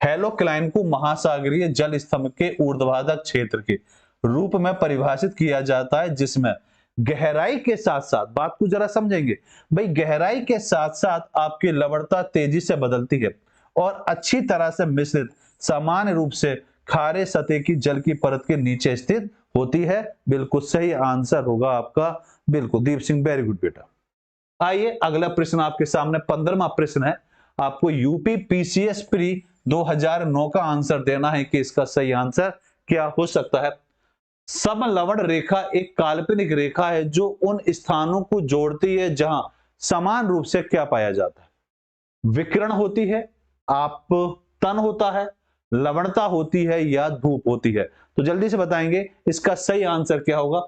हेलोक्लाइन को महासागरीय जल स्तंभ के ऊर्ध्वाधर क्षेत्र के रूप में परिभाषित किया जाता है जिसमें गहराई के साथ साथ, बात को जरा समझेंगे भाई, गहराई के साथ साथ आपकी लवणता तेजी से बदलती है और अच्छी तरह से मिश्रित सामान्य रूप से खारे सतह की जल की परत के नीचे स्थित होती है। बिल्कुल सही आंसर होगा आपका, बिल्कुल दीप सिंह, वेरी गुड बेटा। आइए अगला प्रश्न आपके सामने 15वां प्रश्न है। आपको यूपी पीसीएस प्री 2009 का आंसर देना है कि इसका सही आंसर क्या हो सकता है। समलवण रेखा एक काल्पनिक रेखा है जो उन स्थानों को जोड़ती है जहां समान रूप से क्या पाया जाता है, विकिरण होती है, आपतन होता है, लवणता होती है या धूप होती है। तो जल्दी से बताएंगे इसका सही आंसर क्या होगा।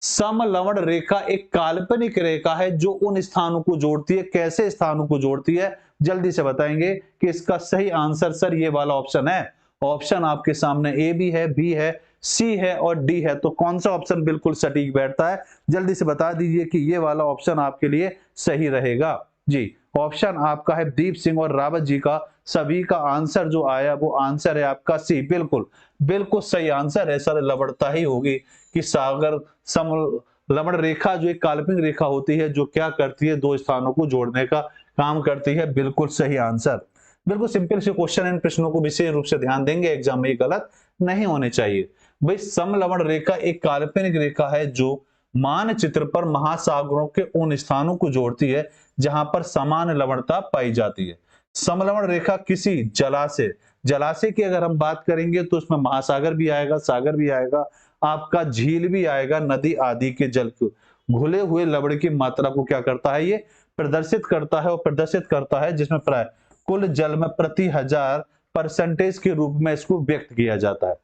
समलवण रेखा एक काल्पनिक रेखा है जो उन स्थानों को जोड़ती है। कैसे स्थानों को जोड़ती है, जल्दी से बताएंगे कि इसका सही आंसर सर ये वाला ऑप्शन है। ऑप्शन आपके सामने ए भी है, बी है, सी है और डी है। तो कौन सा ऑप्शन बिल्कुल सटीक बैठता है, जल्दी से बता दीजिए कि ये वाला ऑप्शन आपके लिए सही रहेगा। जी, ऑप्शन आपका है दीप सिंह और रावत जी का सभी का आंसर जो आया वो आंसर है आपका सी। बिल्कुल बिल्कुल सही आंसर है सर, लवणता ही होगी कि सागर सम लवण रेखा जो एक काल्पनिक रेखा होती है जो क्या करती है, दो स्थानों को जोड़ने का काम करती है। बिल्कुल सही आंसर। बिल्कुल सिंपल से क्वेश्चन, इन प्रश्नों को विशेष रूप से ध्यान देंगे, एग्जाम में गलत नहीं होने चाहिए। भाई समलवण रेखा एक काल्पनिक रेखा है जो मानचित्र पर महासागरों के उन स्थानों को जोड़ती है जहां पर समान लवणता पाई जाती है। समलवण रेखा किसी जलाशय की अगर हम बात करेंगे तो उसमें महासागर भी आएगा, सागर भी आएगा, आपका झील भी आएगा, नदी आदि के जल को घुले हुए लवण की मात्रा को क्या करता है, ये प्रदर्शित करता है और प्रदर्शित करता है जिसमें प्राय कुल जल में प्रति 1000% के रूप में इसको व्यक्त किया जाता है।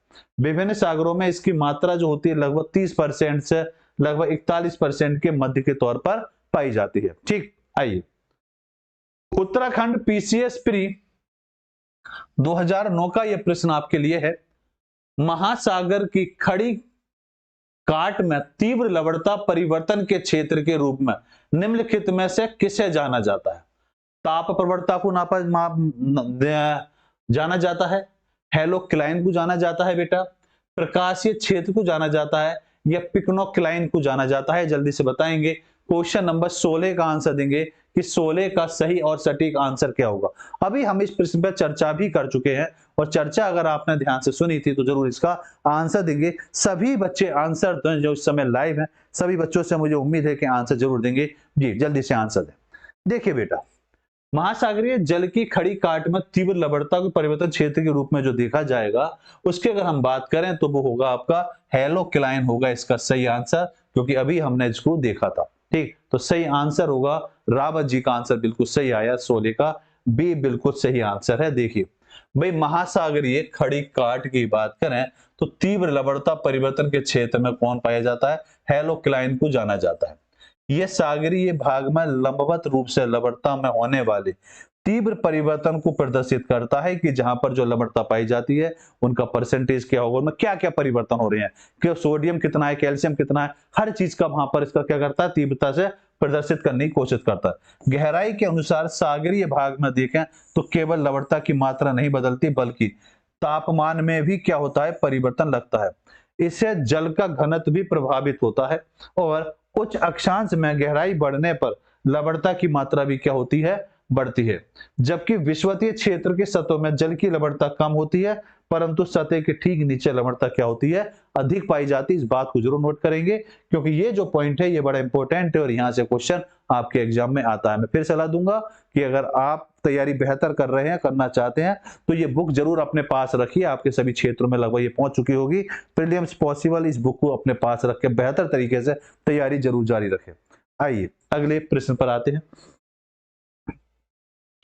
विभिन्न सागरों में इसकी मात्रा जो होती है लगभग 30% से लगभग 41% के मध्य के तौर पर पाई जाती है। ठीक, आइए उत्तराखंड पीसीएस प्री 2009 का यह प्रश्न आपके लिए है। महासागर की खड़ी काट में तीव्र लवणता परिवर्तन के क्षेत्र के रूप में निम्नलिखित में से किसे जाना जाता है। ताप प्रवणता को जाना जाता है, हेलोक्लाइन को जाना जाता है बेटा, प्रकाशीय क्षेत्र को जाना जाता है या पिक्नोक्लाइन को जाना जाता है। जल्दी से बताएंगे। क्वेश्चन नंबर 16 का आंसर देंगे कि 16 का सही और सटीक आंसर क्या होगा। अभी हम इस प्रश्न पर चर्चा भी कर चुके हैं और चर्चा अगर आपने ध्यान से सुनी थी तो जरूर इसका आंसर देंगे। सभी बच्चे आंसर जो इस समय लाइव हैं, सभी बच्चों से मुझे उम्मीद है कि आंसर जरूर देंगे। जी जल्दी से आंसर दें। देखिए बेटा, महासागरीय जल की खड़ी काट में तीव्र लवणता के परिवर्तन क्षेत्र के रूप में जो देखा जाएगा उसकी अगर हम बात करें तो वो होगा आपका हेलोक्लाइन होगा इसका सही आंसर, क्योंकि अभी हमने इसको देखा था। ठीक, तो सही आंसर होगा रावत जी का आंसर बिल्कुल सही आया, 16 का बी बिल्कुल सही आंसर है। देखिए भाई, महासागरीय खड़ी काट की बात करें तो तीव्र लवणता परिवर्तन के क्षेत्र में कौन पाया जाता है, हेलोक्लाइन को जाना जाता है। यह सागरीय भाग में लंबवत रूप से लवणता में होने वाले तीव्र परिवर्तन को प्रदर्शित करता है कि जहां पर जो लवणता पाई जाती है उनका परसेंटेज क्या होगा, उनमें क्या क्या परिवर्तन हो रहे हैं, कि सोडियम कितना है, कैल्शियम कितना है, हर चीज का वहां पर इसका क्या करता है, तीव्रता से प्रदर्शित करने की कोशिश करता है। गहराई के अनुसार सागरीय भाग में देखें तो केवल लवणता की मात्रा नहीं बदलती बल्कि तापमान में भी क्या होता है, परिवर्तन लगता है। इससे जल का घनत्व भी प्रभावित होता है और उच्च अक्षांश में गहराई बढ़ने पर लवणता की मात्रा भी क्या होती है, बढ़ती है। जबकि विषुवतीय क्षेत्र के सतहों में जल की लवणता कम होती है परंतु सतह के ठीक नीचे लवणता क्या होती है, अधिक पाई जाती है। इस बात को जरूर नोट करेंगे क्योंकि ये जो पॉइंट है ये बड़ा इंपॉर्टेंट है और यहां से क्वेश्चन आपके एग्जाम में आता है। मैं फिर सलाह दूंगा कि अगर आप तैयारी बेहतर कर रहे हैं, करना चाहते हैं तो ये बुक जरूर अपने पास रखिए। आपके सभी क्षेत्रों में लगभग ये पहुंच चुकी होगी। प्रीलिम्स पॉसिबल इस बुक को अपने पास रख के बेहतर तरीके से तैयारी जरूर जारी रखें। आइए अगले प्रश्न पर आते हैं।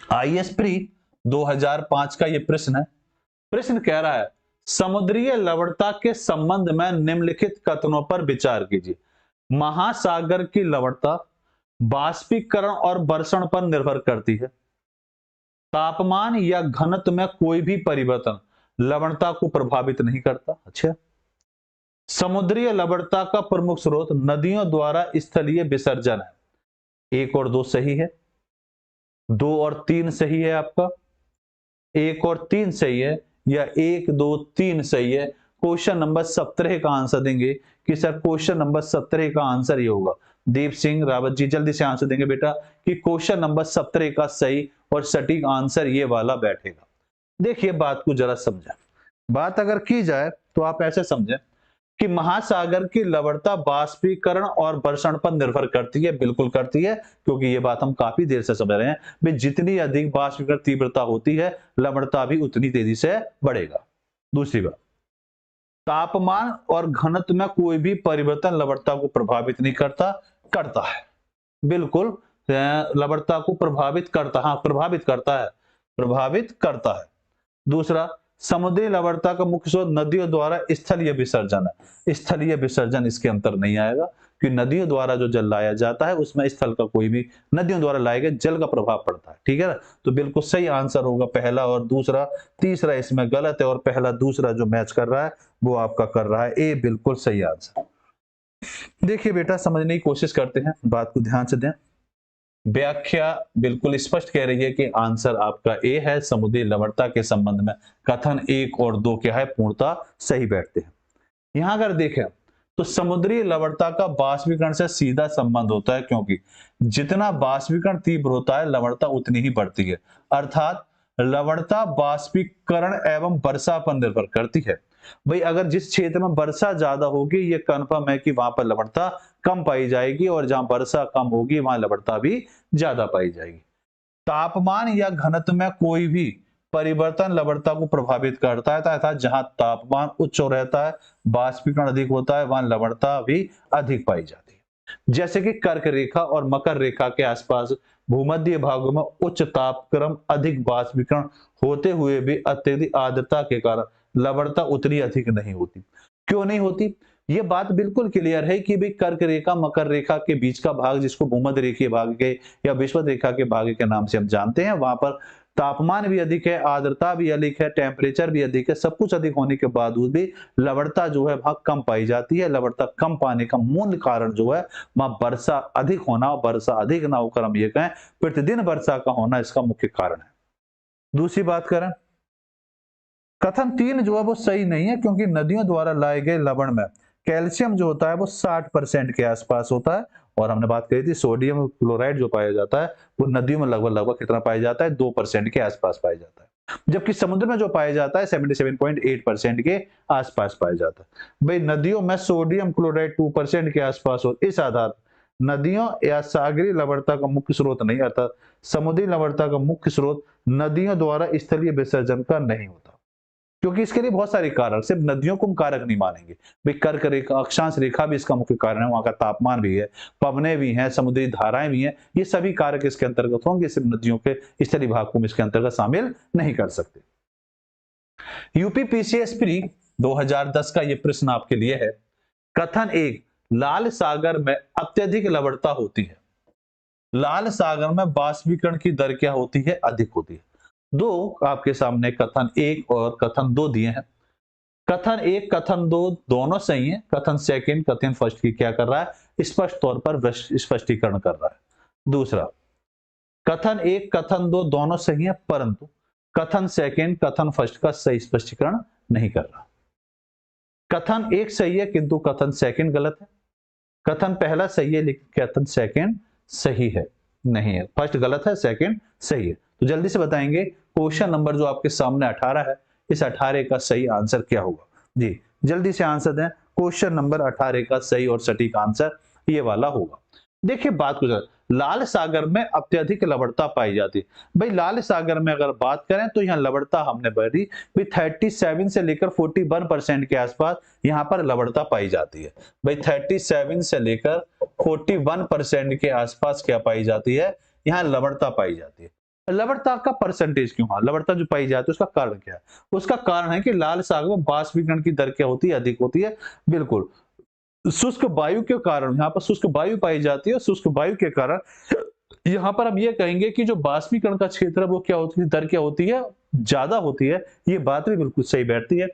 आईएएस प्री 2005 का ये प्रश्न है। प्रश्न कह रहा है समुद्रीय लवणता के संबंध में निम्नलिखित कथनों पर विचार कीजिए। महासागर की लवणता बाष्पीकरण और वर्षण पर निर्भर करती है। तापमान या घनत्व में कोई भी परिवर्तन लवणता को प्रभावित नहीं करता। अच्छा, समुद्रीय लवणता का प्रमुख स्रोत नदियों द्वारा स्थलीय विसर्जन है। 1 और 2 सही है, 2 और 3 सही है आपका, 1 और 3 सही है या 1 2 3 सही है, क्वेश्चन नंबर 17 का आंसर देंगे कि सर क्वेश्चन नंबर 17 का आंसर ये होगा। दीप सिंह रावत जी जल्दी से आंसर देंगे बेटा कि क्वेश्चन नंबर 17 का सही और सटीक आंसर ये वाला बैठेगा। देखिए बात को जरा समझें। बात अगर की जाए तो आप ऐसे समझें कि महासागर की लवणता बाष्पीकरण और वर्षण पर निर्भर करती है। बिल्कुल करती है, क्योंकि ये बात हम काफी देर से समझ रहे हैं भाई, जितनी अधिक बाष्पीकरण तीव्रता होती है लवणता भी उतनी तेजी से बढ़ेगा। दूसरी बात, तापमान और घनत्व में कोई भी परिवर्तन लवणता को प्रभावित नहीं करता। करता है, बिल्कुल लवणता को प्रभावित करता, हाँ प्रभावित करता है, प्रभावित करता है। दूसरा, समुद्री लवणता का मुख्य स्रोत नदियों द्वारा स्थलीय विसर्जन है। स्थलीय विसर्जन इसके अंतर नहीं आएगा, कि नदियों द्वारा जो जल लाया जाता है उसमें स्थल का कोई भी, नदियों द्वारा लाए गए जल का प्रभाव पड़ता है। ठीक है ना, तो बिल्कुल सही आंसर होगा पहला और दूसरा। तीसरा इसमें गलत है और पहला दूसरा जो मैच कर रहा है वो आपका कर रहा है ए, बिल्कुल सही आंसर। देखिए बेटा समझने की कोशिश करते हैं, बात को ध्यान से दें। व्याख्या बिल्कुल स्पष्ट कह रही है कि आंसर आपका ए है। समुद्री लवणता के संबंध में कथन 1 और 2 क्या है, पूर्णतः सही बैठते हैं। यहां अगर देखें तो समुद्री लवणता का बाष्पीकरण से सीधा संबंध होता है, क्योंकि जितना बाष्पीकरण तीव्र होता है लवणता उतनी ही बढ़ती है। अर्थात लवणता बाष्पीकरण एवं वर्षा पर निर्भर करती है। भाई अगर जिस क्षेत्र में वर्षा ज्यादा होगी ये कन्फर्म है कि वहां पर लवणता कम पाई जाएगी, और जहां वर्षा कम होगी वहां लवणता भी ज्यादा पाई जाएगी। तापमान या घनत्व में कोई भी परिवर्तन लवणता को प्रभावित करता है, अर्थात जहां तापमान उच्च रहता है, बाष्पीकरण अधिक होता है, वहां लवणता भी अधिक पाई जाती है। जैसे कि कर्क रेखा और मकर रेखा के आसपास भूमध्य भागों में उच्च तापक्रम अधिक बाष्पीकरण होते हुए भी अत्यधिक आर्द्रता के कारण लवणता उतनी अधिक नहीं होती। क्यों नहीं होती? ये बात बिल्कुल क्लियर है कि भाई कर्क रेखा मकर रेखा के बीच का भाग, जिसको भूमध्य रेखीय भाग के या विषुवत रेखा के भाग के नाम से हम जानते हैं, वहां पर तापमान भी अधिक है, आर्द्रता भी अधिक है, टेम्परेचर भी अधिक है। सब कुछ अधिक होने के बावजूद भी लवणता जो है भाग कम पाई जाती है। लवणता कम पाने का मूल कारण जो है वहां वर्षा अधिक होना, वर्षा अधिक ना होकर हम ये कहें प्रतिदिन वर्षा का होना इसका मुख्य कारण है। दूसरी बात करें, कथन 3 जो है वो सही नहीं है, क्योंकि नदियों द्वारा लाए गए लवण में कैल्शियम जो होता है वो 60% के आसपास होता है, और हमने बात करी थी सोडियम क्लोराइड जो पाया जाता है वो नदियों में लगभग लगभग कितना पाया जाता है, 2% के आसपास पाया जाता है, जबकि समुद्र में जो पाया जाता है 77.8% के आसपास पाया जाता है। भाई नदियों में सोडियम क्लोराइड 2% के आसपास हो, इस आधार नदियों या सागरीय लवणता का मुख्य स्रोत नहीं, अर्थात समुद्री लवणता का मुख्य स्रोत नदियों द्वारा स्थलीय विसर्जन का नहीं होता, क्योंकि इसके लिए बहुत सारे कारण, सिर्फ नदियों को हम कारक नहीं मानेंगे। भाई कर्क रेखा, अक्षांश रेखा भी इसका मुख्य कारण है, वहां का तापमान भी है, पवने भी हैं, समुद्री धाराएं भी हैं, ये सभी कारक इसके अंतर्गत होंगे। सिर्फ नदियों के स्थलीय भाग को हम इसके अंतर्गत शामिल नहीं कर सकते। यूपी पीसीएस प्री 2010 का ये प्रश्न आपके लिए है। कथन 1, लाल सागर में अत्यधिक लवणता होती है। लाल सागर में बाष्पीकरण की दर क्या होती है, अधिक होती है। दो आपके सामने कथन 1 और कथन 2 दिए हैं। कथन 1 कथन 2 दोनों सही हैं। कथन सेकंड कथन फर्स्ट की क्या कर रहा है, स्पष्ट तौर पर स्पष्टीकरण कर रहा है। दूसरा, कथन 1 कथन 2 दोनों सही हैं, परंतु कथन सेकंड कथन फर्स्ट का सही स्पष्टीकरण नहीं कर रहा। कथन 1 सही है किंतु कथन सेकंड गलत है। कथन पहला सही है लेकिन कथन सेकंड सही है नहीं है। फर्स्ट गलत है, सेकंड सही है। तो जल्दी से बताएंगे क्वेश्चन नंबर जो आपके सामने 18 है, इस 18 का सही आंसर क्या होगा। जी जल्दी से आंसर दें। क्वेश्चन नंबर 18 का सही और सटीक आंसर ये वाला होगा। देखिए बात को, लाल सागर में अत्यधिक लवणता पाई जाती है। भाई लाल सागर में अगर बात करें तो यहाँ लवणता हमने बढ़ी 37 से लेकर 41% के आसपास यहाँ पर लवणता पाई जाती है। भाई 37 से लेकर 41% के आसपास क्या पाई जाती है, यहाँ लवणता पाई जाती है। लवणता का परसेंटेज क्यों, हाँ लवणता जो पाई जाती है उसका कारण क्या है? उसका कारण है कि लाल सागर में बाष्पीकरण की दर क्या होती है, अधिक होती है। बिल्कुल शुष्क वायु के कारण यहाँ पर शुष्क वायु पाई जाती है, शुष्क वायु के कारण यहाँ पर हम ये कहेंगे कि जो बाष्पीकरण का क्षेत्र है वो क्या होती है, दर क्या होती है, ज्यादा होती है। ये बात भी बिल्कुल सही बैठती है।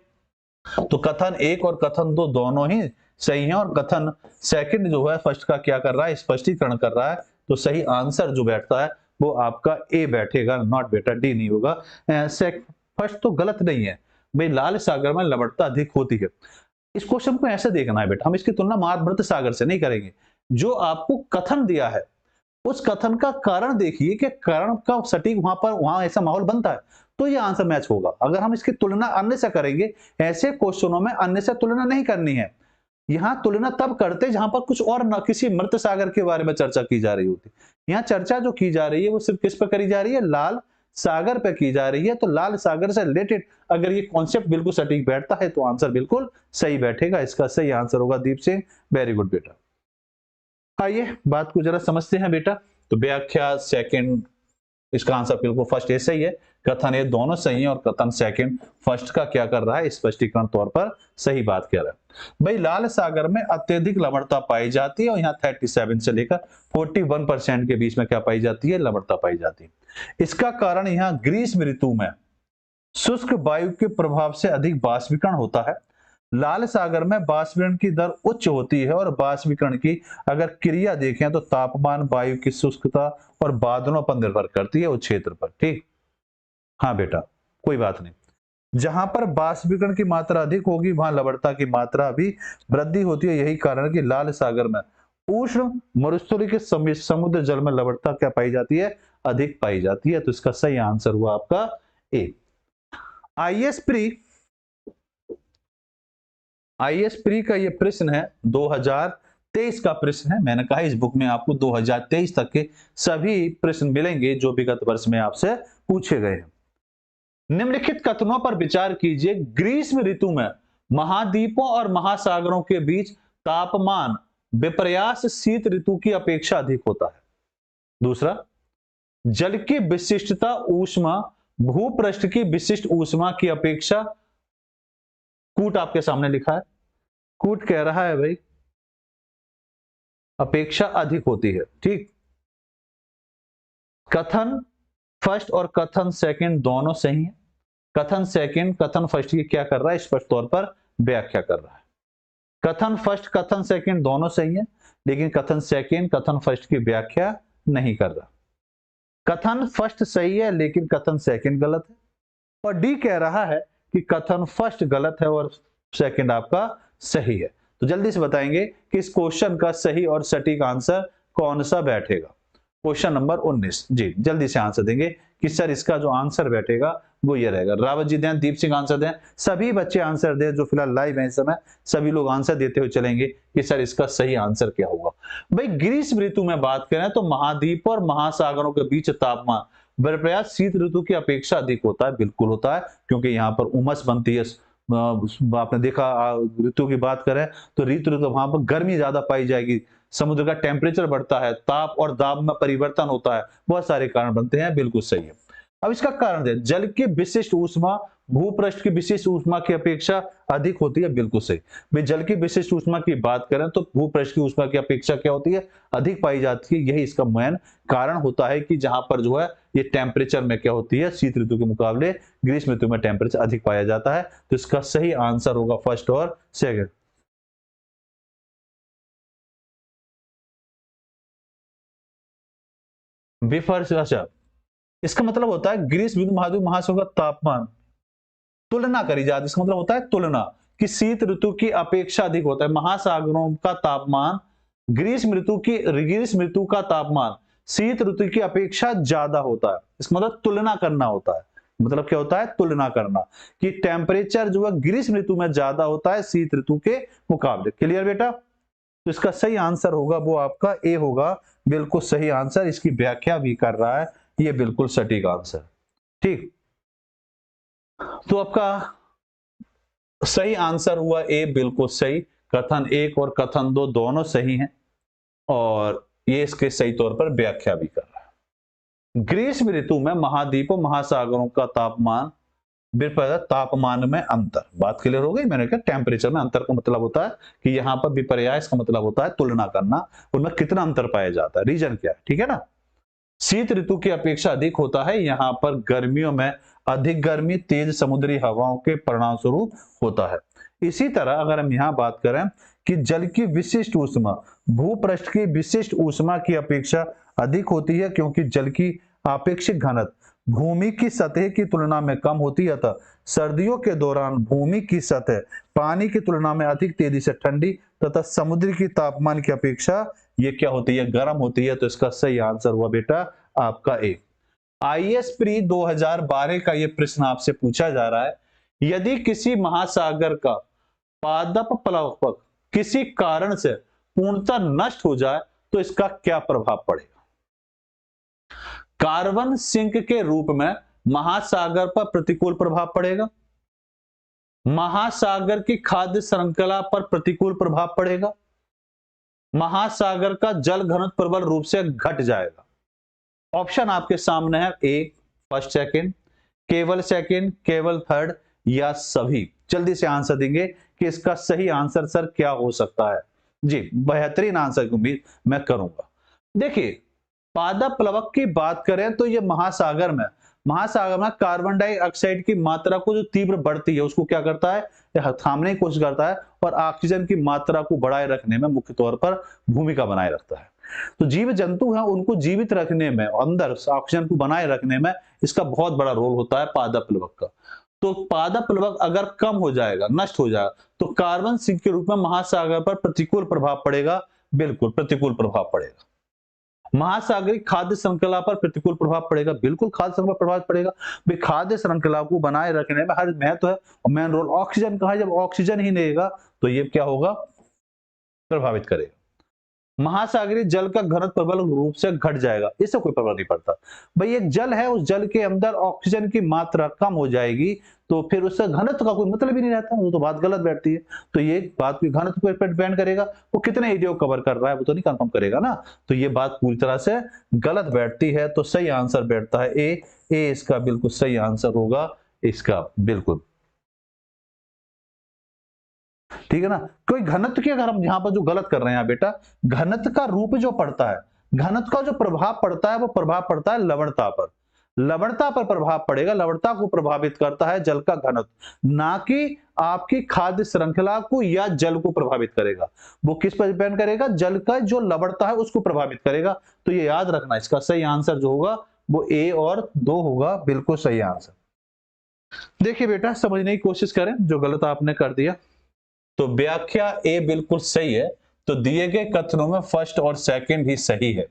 तो कथन 1 और कथन 2 दोनों ही सही हैं, और कथन सेकंड जो है फर्स्ट का क्या कर रहा है, स्पष्टीकरण कर रहा है। तो सही आंसर जो बैठता है वो आपका ए बैठेगा, नॉट बेटा डी नहीं होगा। फर्स्ट तो गलत नहीं है, भाई लाल सागर में लवणता अधिक होती है। इस क्वेश्चन को ऐसे देखना है बेटा, हम इसकी तुलना महामृत सागर से नहीं करेंगे। जो आपको कथन दिया है उस कथन का कारण देखिए कि कारण का सटीक वहां ऐसा माहौल बनता है तो ये आंसर मैच होगा। अगर हम इसकी तुलना अन्य से करेंगे, ऐसे क्वेश्चनों में अन्य से तुलना नहीं करनी है। यहां तुलना तब करते जहां पर कुछ और न किसी मृत सागर के बारे में चर्चा की जा रही होती। यहाँ चर्चा जो की जा रही है वो सिर्फ किस पर करी जा रही है, लाल सागर पे की जा रही है। तो लाल सागर से रिलेटेड अगर ये कॉन्सेप्ट बिल्कुल सटीक बैठता है तो आंसर बिल्कुल सही बैठेगा। इसका सही आंसर होगा दीप सिंह। वेरी गुड बेटा। आइए बात को जरा समझते हैं बेटा। तो व्याख्या सेकंड, इसका आंसर बिल्कुल फर्स्ट ए सही है। कथन ए दोनों सही है और कथन सेकंड फर्स्ट का क्या कर रहा है, स्पष्टीकरण तौर पर सही बात कह रहा है। भाई लाल सागर में अत्यधिक लवणता पाई जाती है और यहाँ 37 से लेकर 41% के बीच में क्या पाई जाती है, लवणता पाई जाती है। इसका कारण यहाँ ग्रीष्म ऋतु में शुष्क वायु के प्रभाव से अधिक बाष्पीकरण होता है। लाल सागर में बाष्पीकरण की दर उच्च होती है और बाष्पीकरण की अगर क्रिया देखें तो तापमान, वायु की शुष्कता और बादलों पर निर्भर करती है, उस क्षेत्र पर। ठीक, हाँ बेटा कोई बात नहीं। जहां पर बाष्पीकरण की मात्रा अधिक होगी वहां लवणता की मात्रा भी वृद्धि होती है। यही कारण है कि लाल सागर में उष्ण मरुस्थलीय के समुद्र जल में लवणता क्या पाई जाती है, अधिक पाई जाती है। तो इसका सही आंसर हुआ आपका ए। आईएएस प्री का ये प्रश्न है 2023 का प्रश्न है। मैंने कहा इस बुक में आपको 2023 तक के सभी प्रश्न मिलेंगे जो विगत वर्ष में आपसे पूछे गए हैं। निम्नलिखित कथनों पर विचार कीजिए। ग्रीष्म ऋतु में महाद्वीपों और महासागरों के बीच तापमान विपर्यास शीत ऋतु की अपेक्षा अधिक होता है। दूसरा, जल की विशिष्टता ऊष्मा भूपृष्ठ की विशिष्ट ऊष्मा की अपेक्षा, कूट आपके सामने लिखा है, कूट कह रहा है भाई अपेक्षा अधिक होती है। ठीक, कथन फर्स्ट और कथन सेकंड दोनों सही है। कथन सेकंड कथन फर्स्ट की क्या कर रहा है, स्पष्ट तौर पर व्याख्या कर रहा है। कथन फर्स्ट कथन सेकंड दोनों सही है, लेकिन कथन सेकंड कथन फर्स्ट की व्याख्या नहीं कर रहा। कथन फर्स्ट सही है लेकिन कथन सेकंड गलत है। और डी कह रहा है कि कथन फर्स्ट गलत है और सेकंड आपका सही है। तो जल्दी से बताएंगे कि इस क्वेश्चन का सही और सटीक आंसर कौन सा बैठेगा। क्वेश्चन नंबर 19 जी, जल्दी से आंसर देंगे कि सर इसका जो आंसर बैठेगा वो ये रहेगा। रावत जी दें, दीप सिंह आंसर दें, सभी बच्चे आंसर दें जो फिलहाल लाइव है इस समय। सभी लोग आंसर देते हुए चलेंगे कि सर इसका सही आंसर क्या होगा। भाई ग्रीष्म ऋतु में बात करें तो महाद्वीप और महासागरों के बीच तापमान विपर्यास शीत ऋतु की अपेक्षा अधिक होता है। बिल्कुल होता है, क्योंकि यहाँ पर उमस बनती है। आपने देखा ऋतु की बात करें तो ऋतु वहां पर गर्मी ज्यादा पाई जाएगी, समुद्र का टेम्परेचर बढ़ता है, ताप और दाब में परिवर्तन होता है, बहुत सारे कारण बनते हैं। बिल्कुल सही है। अब इसका कारण है जल की विशिष्ट ऊष्मा भूपृष्ठ की विशिष्ट ऊष्मा की अपेक्षा अधिक होती है। बिल्कुल सही। भाई जल की विशिष्ट ऊष्मा की बात करें तो भूपृष्ठ की ऊष्मा की अपेक्षा क्या होती है, अधिक पाई जाती है। यही इसका मेन कारण होता है कि जहां पर जो है ये टेम्परेचर में क्या होती है, शीत ऋतु के मुकाबले ग्रीष्म ऋतु में टेम्परेचर अधिक पाया जाता है। तो इसका सही आंसर होगा फर्स्ट और सेकंड। अच्छा, इसका मतलब होता है ग्रीष्म ऋतु महाद्वीप महासागर का तापमान तुलना करी जाती है। इसका मतलब होता है तुलना कि शीत ऋतु की अपेक्षा अधिक होता है। महासागरों का तापमान ग्रीष्म ऋतु का तापमान शीत ऋतु की अपेक्षा ज्यादा होता है। इसका मतलब तुलना करना होता है। मतलब क्या होता है, तुलना करना कि टेम्परेचर जो है ग्रीष्म ऋतु में ज्यादा होता है शीत ऋतु के मुकाबले। क्लियर बेटा। तो इसका सही आंसर होगा वो आपका ए होगा। बिल्कुल सही आंसर, इसकी व्याख्या भी कर रहा है, ये बिल्कुल सटीक आंसर। ठीक, तो आपका सही आंसर हुआ ए, बिल्कुल सही। कथन एक और कथन दो दोनों सही हैं और ये इसके सही तौर पर व्याख्या भी कर रहा है। ग्रीष्म ऋतु में महाद्वीपों महासागरों का तापमान में अंतर, बात क्लियर हो गई। मैंने कहा टेम्परेचर में अंतर का मतलब होता है कि यहाँ पर विपर्यास का मतलब होता है तुलना करना, उनमें कितना अंतर पाया जाता है, रीजन क्या है। ठीक है ना। शीत ऋतु की अपेक्षा अधिक होता है, यहाँ पर गर्मियों में अधिक गर्मी तेज समुद्री हवाओं के परिणाम स्वरूप होता है। इसी तरह अगर हम यहाँ बात करें कि जल की विशिष्ट ऊष्मा भूपृष्ठ की विशिष्ट ऊष्मा की अपेक्षा अधिक होती है, क्योंकि जल की आपेक्षिक घनत्व भूमि की सतह की तुलना में कम होती है, अतः सर्दियों के दौरान भूमि की सतह पानी की तुलना में अधिक तेजी से ठंडी तथा समुद्र की तापमान की अपेक्षा ये क्या होती है, गर्म होती है। तो इसका सही आंसर हुआ बेटा आपका ए। आईएएस प्री 2012 का ये प्रश्न आपसे पूछा जा रहा है, यदि किसी महासागर का पादप प्लवक किसी कारण से पूर्णतः नष्ट हो जाए तो इसका क्या प्रभाव पड़ेगा। कार्बन सिंक के रूप में महासागर पर प्रतिकूल प्रभाव पड़ेगा, महासागर की खाद्य श्रृंखला पर प्रतिकूल प्रभाव पड़ेगा, महासागर का जल घनत्व प्रबल रूप से घट जाएगा। ऑप्शन आपके सामने है, ए फर्स्ट सेकंड, केवल सेकंड, केवल थर्ड या सभी। जल्दी से आंसर देंगे कि इसका सही आंसर सर क्या हो सकता है। जी, बेहतरीन आंसर की उम्मीद मैं करूंगा। देखिए, पादप प्लवक की बात करें तो ये महासागर में कार्बन डाइऑक्साइड की मात्रा को जो तीव्र बढ़ती है उसको क्या करता है, थामने की कोशिश करता है और ऑक्सीजन की मात्रा को बढ़ाए रखने में मुख्य तौर पर भूमिका बनाए रखता है। तो जीव जंतु हैं, उनको जीवित रखने में, अंदर ऑक्सीजन को बनाए रखने में इसका बहुत बड़ा रोल होता है पादप प्लवक का। तो पादप प्लवक अगर कम हो जाएगा, नष्ट हो जाएगा, तो कार्बन सिंक के रूप में महासागर पर प्रतिकूल प्रभाव पड़ेगा, बिल्कुल प्रतिकूल प्रभाव पड़ेगा। महासागरीय खाद्य श्रृंखला पर प्रतिकूल प्रभाव पड़ेगा, बिल्कुल खाद्य श्रृंखला प्रभाव पड़ेगा। भाई खाद्य श्रृंखला को बनाए रखने में हर महत्व है और मेन रोल ऑक्सीजन का है। जब ऑक्सीजन ही नहीं रहेगा तो ये क्या होगा, प्रभावित करेगा। महासागरीय जल का घनत्व प्रबल रूप से घट जाएगा, इससे कोई प्रभाव नहीं पड़ता। भाई एक जल है, उस जल के अंदर ऑक्सीजन की मात्रा कम हो जाएगी तो फिर उससे घनत्व का कोई मतलब ही नहीं रहता, वो तो बात गलत बैठती है। तो ये बात भी घनत्व पर डिपेंड करेगा, वो कितने एरिया कवर कर रहा है वो तो नहीं कंफर्म करेगा ना। तो ये बात पूरी तरह से गलत बैठती है। तो सही आंसर बैठता है ए इसका बिल्कुल सही आंसर होगा इसका, बिल्कुल ठीक है ना। कोई घनत्व की अगर हम यहां पर जो गलत कर रहे हैं बेटा, घनत्व का रूप जो पड़ता है, घनत्व का जो प्रभाव पड़ता है वो प्रभाव पड़ता है लवणता पर। लवणता पर प्रभाव पड़ेगा, लवणता को प्रभावित करता है जल का घनत्व, ना कि आपकी खाद्य श्रृंखला को या जल को प्रभावित करेगा। वो किस पर डिपेंड करेगा, जल का जो लवणता है उसको प्रभावित करेगा। तो ये याद रखना, इसका सही आंसर जो होगा वो ए और 2 होगा, बिल्कुल सही आंसर। देखिए बेटा, समझने की कोशिश करें जो गलत आपने कर दिया। तो व्याख्या ए बिल्कुल सही है। तो दिए गए कथनों में फर्स्ट और सेकंड ही सही है।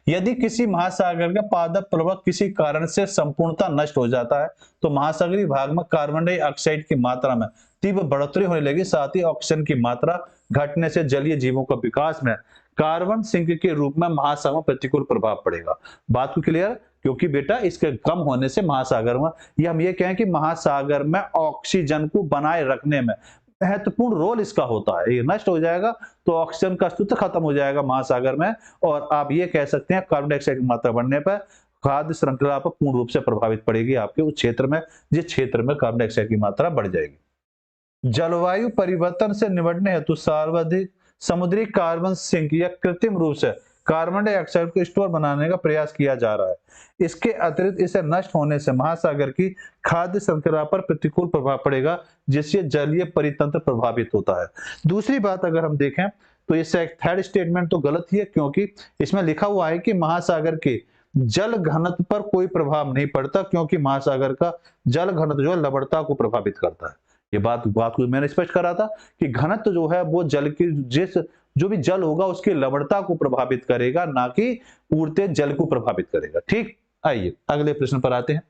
यदि किसी महासागर का पादप प्लवक किसी कारण से संपूर्णतः नष्ट हो जाता है तो महासागरीय भाग में कार्बन डाइऑक्साइड की मात्रा में तीव्र बढ़ोतरी होने लगी, साथ ही ऑक्सीजन की मात्रा घटने से जलीय जीवों का विकास में कार्बन सिंक के रूप में महासागर में प्रतिकूल प्रभाव पड़ेगा। बात को क्लियर, क्योंकि बेटा इसके कम होने से महासागर में, ये हम ये कहें कि महासागर में ऑक्सीजन को बनाए रखने में महत्वपूर्ण रोल इसका होता है। ये नष्ट हो जाएगा तो ऑक्सीजन का अस्तित्व खत्म हो जाएगा महासागर में, और आप ये कह सकते हैं कार्बन डाइऑक्साइड की मात्रा बढ़ने पर खाद्य श्रृंखला पर पूर्ण रूप से प्रभावित पड़ेगी आपके उस क्षेत्र में, जिस क्षेत्र में कार्बन डाइऑक्साइड की मात्रा बढ़ जाएगी। जलवायु परिवर्तन से निपटने हेतु सर्वाधिक समुद्री कार्बन सिंक या कृत्रिम रूप से कार्बन डाइऑक्साइड को स्टोर बनाने का प्रयास किया जा रहा है। इसके अतिरिक्त इसे नष्ट होने से महासागर की खाद्य श्रृंखला पर प्रतिकूल प्रभाव पड़ेगा, जिससे जलीय परितंत्र प्रभावित होता है। दूसरी बात अगर हम देखें तो ये थर्ड स्टेटमेंट तो गलत ही है, क्योंकि इसमें लिखा हुआ है कि महासागर के जल घनत्व पर कोई प्रभाव नहीं पड़ता, क्योंकि महासागर का जल घनत्व जो है लवणता को प्रभावित करता है। ये बात को मैंने स्पष्ट करा था कि घनत्व जो है वो जल की जो भी जल होगा उसकी लवणता को प्रभावित करेगा, ना कि उड़ते जल को प्रभावित करेगा। ठीक, आइए अगले प्रश्न पर आते हैं।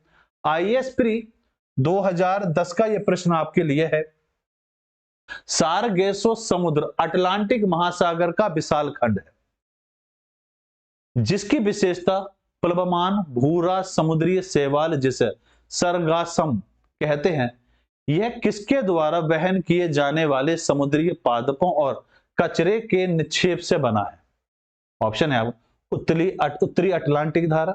आईएएस प्री 2010 का यह प्रश्न आपके लिए है। सारगेसो समुद्र अटलांटिक महासागर का विशाल खंड है, जिसकी विशेषता प्लवमान भूरा समुद्री शैवाल जिसे सरगासम कहते हैं, यह किसके द्वारा वहन किए जाने वाले समुद्री पादपों और कचरे के निक्षेप से बना है। ऑप्शन है उत्तरी अटलांटिक धारा,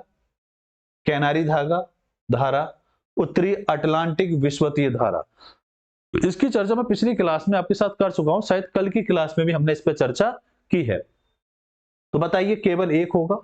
कैनारी धारा, उत्तरी अटलांटिक विषुवतीय धारा। इसकी चर्चा मैं पिछली क्लास में आपके साथ कर चुका हूं, शायद कल की क्लास में भी हमने इस पर चर्चा की है। तो बताइए केवल एक होगा,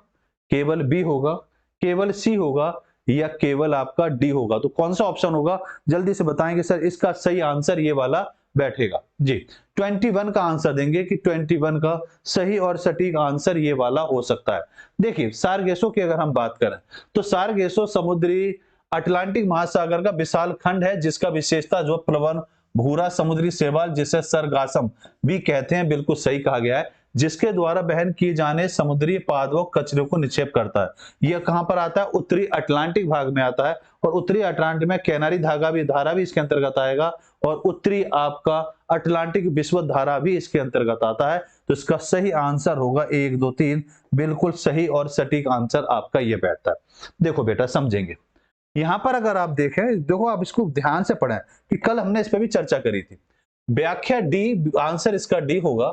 केवल बी होगा, केवल सी होगा या केवल आपका डी होगा। तो कौन सा ऑप्शन होगा, जल्दी से बताएंगे सर। इसका सही आंसर ये वाला बैठेगा जी। 21 का आंसर देंगे कि 21 का सही और सटीक आंसर ये वाला हो सकता है। देखिए सारगेसो की अगर हम बात करें तो सारगेसो समुद्री अटलांटिक महासागर का विशाल खंड है जिसका विशेषता जो प्लवन, भूरा समुद्री शैवाल जिसे सरगासम भी कहते हैं, बिल्कुल सही कहा गया है, जिसके द्वारा वहन किए जाने समुद्री पादपों कचरे को निक्षेप करता है। यह कहां पर आता है? उत्तरी अटलांटिक भाग में आता है, और उत्तरी अटलांटिक में कैनारी धारा भी इसके अंतर्गत आएगा, और उत्तरी आपका अटलांटिक विषुवत धारा भी इसके अंतर्गत आता है। तो इसका सही आंसर होगा 1, 2, 3, बिल्कुल सही और सटीक आंसर आपका ये बैठता है। देखो बेटा समझेंगे, यहां पर अगर आप देखें, देखो आप इसको ध्यान से पढ़ें कि कल हमने इस पर भी चर्चा करी थी। व्याख्या डी, आंसर इसका डी होगा।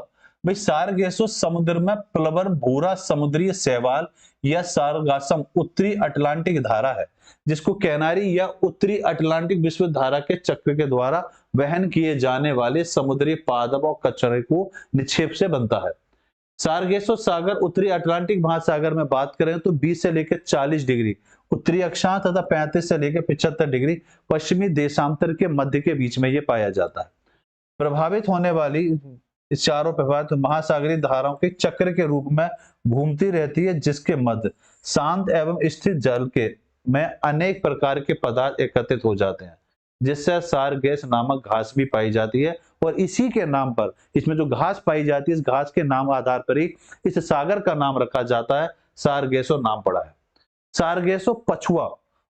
भाई सारगेसो समुद्र में प्लवन, भूरा समुद्री शैवाल या सारगासम उत्तरी अटलांटिक धारा है जिसको कैनारी या उत्तरी अटलांटिक विषुवत धारा के चक्र के द्वारा वहन किए जाने वाले समुद्री पादप और कचरे को निक्षेप से बनता है। सारगेसो सागर उत्तरी अटलांटिक महासागर में बात करें तो 20 से लेकर 40 डिग्री उत्तरी अक्षांश तथा 35 से लेकर 75 डिग्री पश्चिमी देशांतर के मध्य के बीच में ये पाया जाता है। प्रभावित होने वाली इस चारों प्रभावित महासागरीय धाराओं के चक्र के रूप में घूमती रहती है जिसके मध्य शांत एवं स्थिर जल के में अनेक प्रकार के पदार्थ एकत्रित हो जाते हैं जिससे सार गैस नामक घास भी पाई जाती है, और इसी के नाम पर इसमें जो घास पाई जाती है इस घास के नाम आधार पर ही इस सागर का नाम रखा जाता है, सारगेसो नाम पड़ा है। सारगेसो पछुआ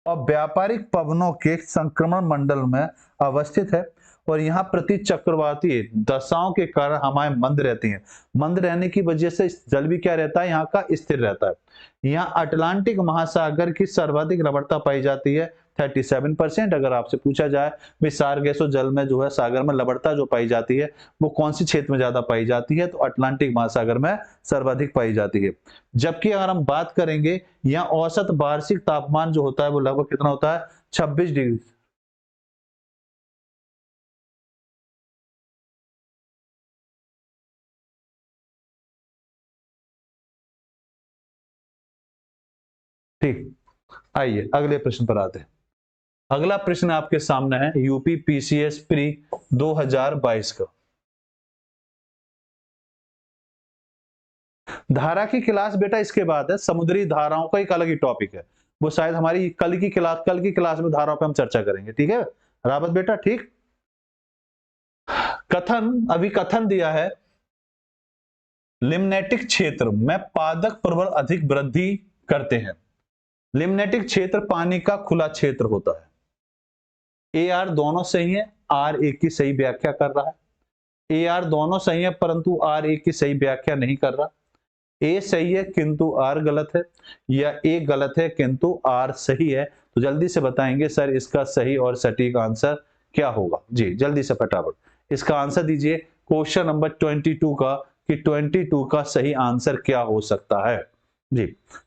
और व्यापारिक पवनों के संक्रमण मंडल में अवस्थित है और यहाँ प्रति चक्रवाती दशाओं के कारण हवाएं मंद रहती हैं। मंद रहने की वजह से जल भी क्या रहता है, यहाँ का स्थिर रहता है। यहाँ अटलांटिक महासागर की सर्वाधिक लवणता पाई जाती है 37%। अगर आपसे पूछा जाए भाई सारगेसो जल में जो है सागर में लवणता जो पाई जाती है वो कौन सी क्षेत्र में ज्यादा पाई जाती है, तो अटलांटिक महासागर में सर्वाधिक पाई जाती है। जबकि अगर हम बात करेंगे यहाँ औसत वार्षिक तापमान जो होता है वो लगभग कितना होता है, 26 डिग्री। ठीक, आइए अगले प्रश्न पर आते हैं। अगला प्रश्न आपके सामने है यूपी पीसीएस प्री 2022 का। धारा की क्लास बेटा इसके बाद है, समुद्री धाराओं का एक अलग ही टॉपिक है, वो शायद हमारी कल की क्लास में धाराओं पे हम चर्चा करेंगे। ठीक है रावत बेटा, ठीक। कथन दिया है लिम्नेटिक क्षेत्र में पादप प्रबल अधिक वृद्धि करते हैं। लिम्नेटिक क्षेत्र पानी का खुला क्षेत्र होता है। ए आर दोनों सही है, आर एक की सही व्याख्या कर रहा है। ए आर दोनों सही है परंतु आर एक की सही व्याख्या नहीं कर रहा। ए सही है किंतु आर गलत है, या ए गलत है किंतु आर सही है। तो जल्दी से बताएंगे सर इसका सही और सटीक आंसर क्या होगा। जी जल्दी से फटाफट इसका आंसर दीजिए क्वेश्चन नंबर 22 का, कि 22 का सही आंसर क्या हो सकता है। जी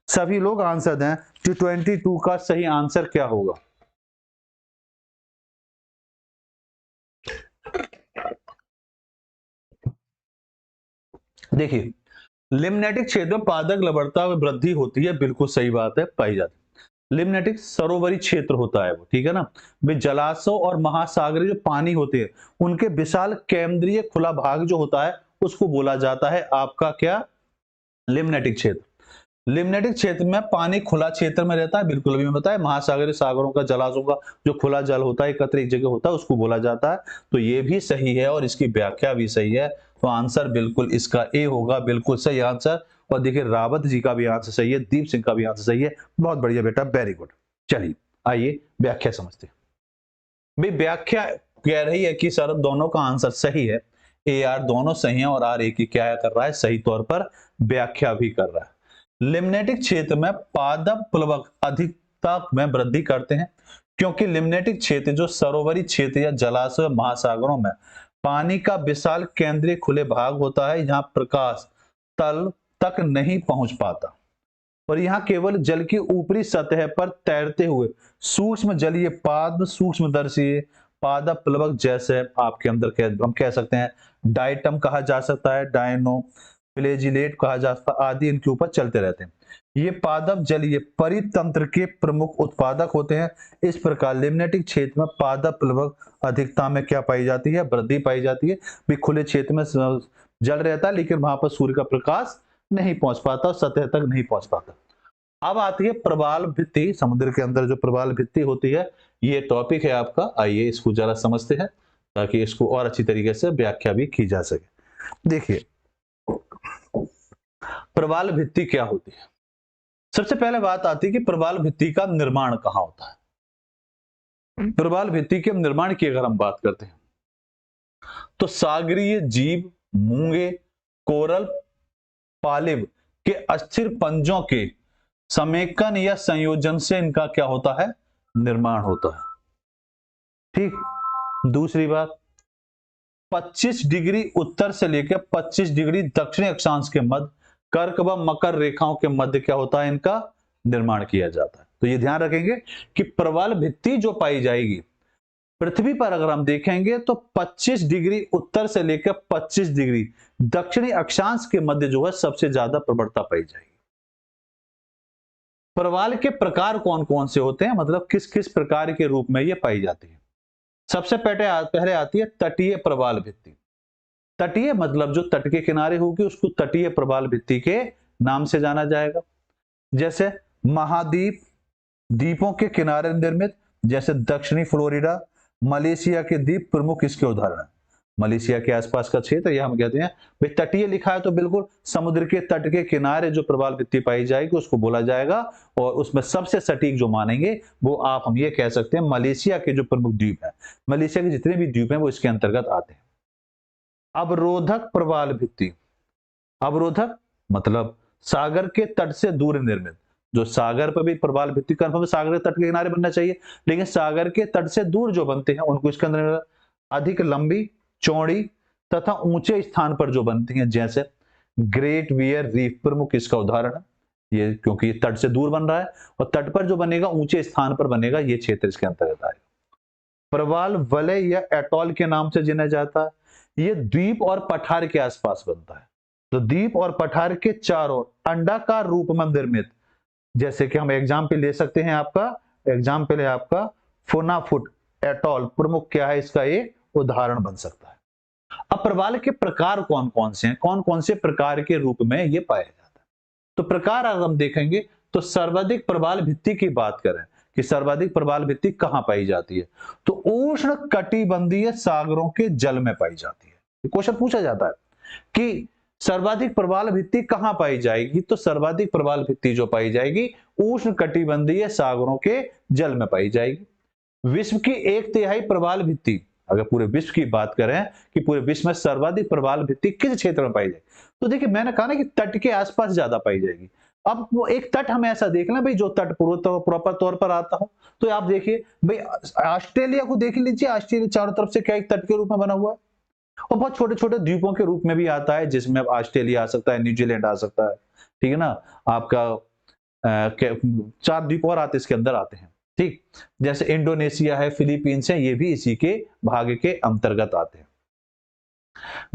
सभी लोग आंसर दें कि 22 का सही आंसर क्या होगा। देखिए लिम्नेटिक क्षेत्र में पादप लवणता में वृद्धि होती है, बिल्कुल सही बात है, पाई जाती है। लिम्नेटिक सरोवरी क्षेत्र होता है वो, ठीक है ना। वे जलाशयों और महासागरीय जो पानी होते हैं उनके विशाल केंद्रीय खुला भाग जो होता है उसको बोला जाता है आपका क्या, लिम्नेटिक क्षेत्र। लिम्नेटिक क्षेत्र में पानी खुला क्षेत्र में रहता है, बिल्कुल अभी मैं बताया, महासागरीय सागरों का जलाशयों का जो खुला जल होता है एकत्र एक जगह होता है उसको बोला जाता है। तो ये भी सही है और इसकी व्याख्या भी सही है, तो आंसर बिल्कुल इसका ए होगा, बिल्कुल सही आंसर। और देखिए रावत जी का भी आंसर सही है, दीप सिंह का भी आंसर सही है, बहुत बढ़िया बेटा, वेरी गुड। चलिए आइए व्याख्या समझते हैं। भाई व्याख्या कह रही है कि सर दोनों का आंसर सही है, ए आर दोनों सही है और आर ए की क्या कर रहा है, सही तौर पर व्याख्या भी कर रहा है। लिम्नेटिक क्षेत्र में पादप प्लवक अधिकता में वृद्धि करते हैं क्योंकि लिम्नेटिक क्षेत्र जो सरोवरी क्षेत्र या जलाशय महासागरों में पानी का विशाल केंद्रीय खुले भाग होता है, जहां प्रकाश तल तक नहीं पहुंच पाता और यहाँ केवल जल की ऊपरी सतह पर तैरते हुए सूक्ष्म जलीय पादप सूक्ष्मदर्शी पादप प्लवक जैसे आपके अंदर हम कह सकते हैं डाइटम कहा जा सकता है, डायनो फ्लैजिलेट कहा जा सकता है आदि, इनके ऊपर चलते रहते हैं। ये पादप जलीय परितंत्र के प्रमुख उत्पादक होते हैं। इस प्रकार लिम्नेटिक क्षेत्र में पादप प्लवक अधिकता में क्या पाई जाती है, वृद्धि पाई जाती है। भी खुले क्षेत्र में जल रहता है लेकिन वहां पर सूर्य का प्रकाश नहीं पहुंच पाता, सतह तक नहीं पहुंच पाता। अब आती है प्रवाल भित्ति, समुद्र के अंदर जो प्रवाल भित्ति होती है, ये टॉपिक है आपका। आइए इसको जरा समझते हैं ताकि इसको और अच्छी तरीके से व्याख्या भी की जा सके। देखिए प्रवाल भित्ति क्या होती है। सबसे पहले बात आती है कि प्रवाल भित्ति का निर्माण कहां होता है। प्रवाल भित्ति के निर्माण की अगर हम बात करते हैं तो सागरीय जीव, मूंगे, कोरल, पालिव के अस्थिर पंजों के समेकन या संयोजन से इनका क्या होता है, निर्माण होता है। ठीक। दूसरी बात, 25 डिग्री उत्तर से लेकर 25 डिग्री दक्षिणी अक्षांश के मध्य कर्क व मकर रेखाओं के मध्य क्या होता है, इनका निर्माण किया जाता है। तो ये ध्यान रखेंगे कि प्रवाल भित्ति जो पाई जाएगी पृथ्वी पर अगर हम देखेंगे तो 25 डिग्री उत्तर से लेकर 25 डिग्री दक्षिणी अक्षांश के मध्य जो है सबसे ज्यादा प्रबलता पाई जाएगी। प्रवाल के प्रकार कौन कौन से होते हैं, मतलब किस किस प्रकार के रूप में ये पाई जाती है। सबसे पहले आती है तटीय प्रवाल भित्ति। तटीय मतलब जो तट के किनारे होगी उसको तटीय प्रवाल भित्ति के नाम से जाना जाएगा। जैसे महाद्वीप, द्वीपों के किनारे निर्मित, जैसे दक्षिणी फ्लोरिडा, मलेशिया के द्वीप प्रमुख इसके उदाहरण है। मलेशिया के आसपास का क्षेत्र यह हम कहते हैं भाई तटीय लिखा है तो बिल्कुल समुद्र के तट के किनारे जो प्रवाल भित्ति पाई जाएगी उसको बोला जाएगा। और उसमें सबसे सटीक जो मानेंगे वो हम ये कह सकते हैं मलेशिया के जो प्रमुख द्वीप है, मलेशिया के जितने भी द्वीप हैं वो इसके अंतर्गत आते हैं। अवरोधक प्रवाल भित्ति। अवरोधक मतलब सागर के तट से दूर निर्मित। जो सागर पर भी प्रवाल भित्ति कन्फर्म सागर के तट के किनारे बनना चाहिए, लेकिन सागर के तट से दूर जो बनते हैं उनको इसके अंदर अधिक लंबी, चौड़ी तथा ऊंचे स्थान पर जो बनती हैं, जैसे ग्रेट बियर रीफ प्रमुख इसका उदाहरण है। ये क्योंकि ये तट से दूर बन रहा है और तट पर जो बनेगा ऊंचे स्थान पर बनेगा, ये क्षेत्र इसके अंतर्गत आएगा। प्रवाल वलय या एटॉल के नाम से जाना जाता है। ये द्वीप और पठार के आसपास बनता है। तो द्वीप और पठार के चारों अंडाकार रूप में निर्मित, जैसे कि हम एग्जाम्पल ले सकते हैं, एग्जाम्पल है आपका फोनाफुट एटॉल प्रमुख क्या है, इसका एक उदाहरण बन सकता है। अब प्रवाल के प्रकार कौन कौन से हैं, कौन कौन से प्रकार के रूप में ये पाया जाता है। तो प्रकार अगर हम देखेंगे तो सर्वाधिक प्रवाल भित्ति की बात करें कि सर्वाधिक प्रवाल भित्ति कहां पाई जाती है, तो उष्ण कटिबंधीय सागरों के जल में पाई जाती है। क्वेश्चन पूछा जाता है कि सर्वाधिक प्रवाल भित्ति कहां पाई जाएगी, तो सर्वाधिक प्रवाल भित्ति जो पाई जाएगी उष्ण कटिबंधीय सागरों के जल में पाई जाएगी। विश्व की 1/3 प्रवाल भित्ति, अगर पूरे विश्व की बात करें कि पूरे विश्व में सर्वाधिक प्रवाल भित्ति किस क्षेत्र में पाई जाएगी, तो देखिए मैंने कहा ना कि तट के आसपास ज्यादा पाई जाएगी। अब वो एक तट हम ऐसा देख लें भाई जो तट प्रॉपर तौर पर आता हो, तो आप देखिए भाई ऑस्ट्रेलिया को देख लीजिए, ऑस्ट्रेलिया चारों तरफ से क्या एक तट के रूप में बना हुआ है और बहुत छोटे छोटे द्वीपों के रूप में भी आता है, जिसमें ऑस्ट्रेलिया आ सकता है, न्यूजीलैंड आ सकता है, ठीक है ना, आपका 4 द्वीप और आते इसके अंदर आते हैं। ठीक, जैसे इंडोनेशिया है, फिलीपींस है, ये भी इसी के भाग के अंतर्गत आते हैं।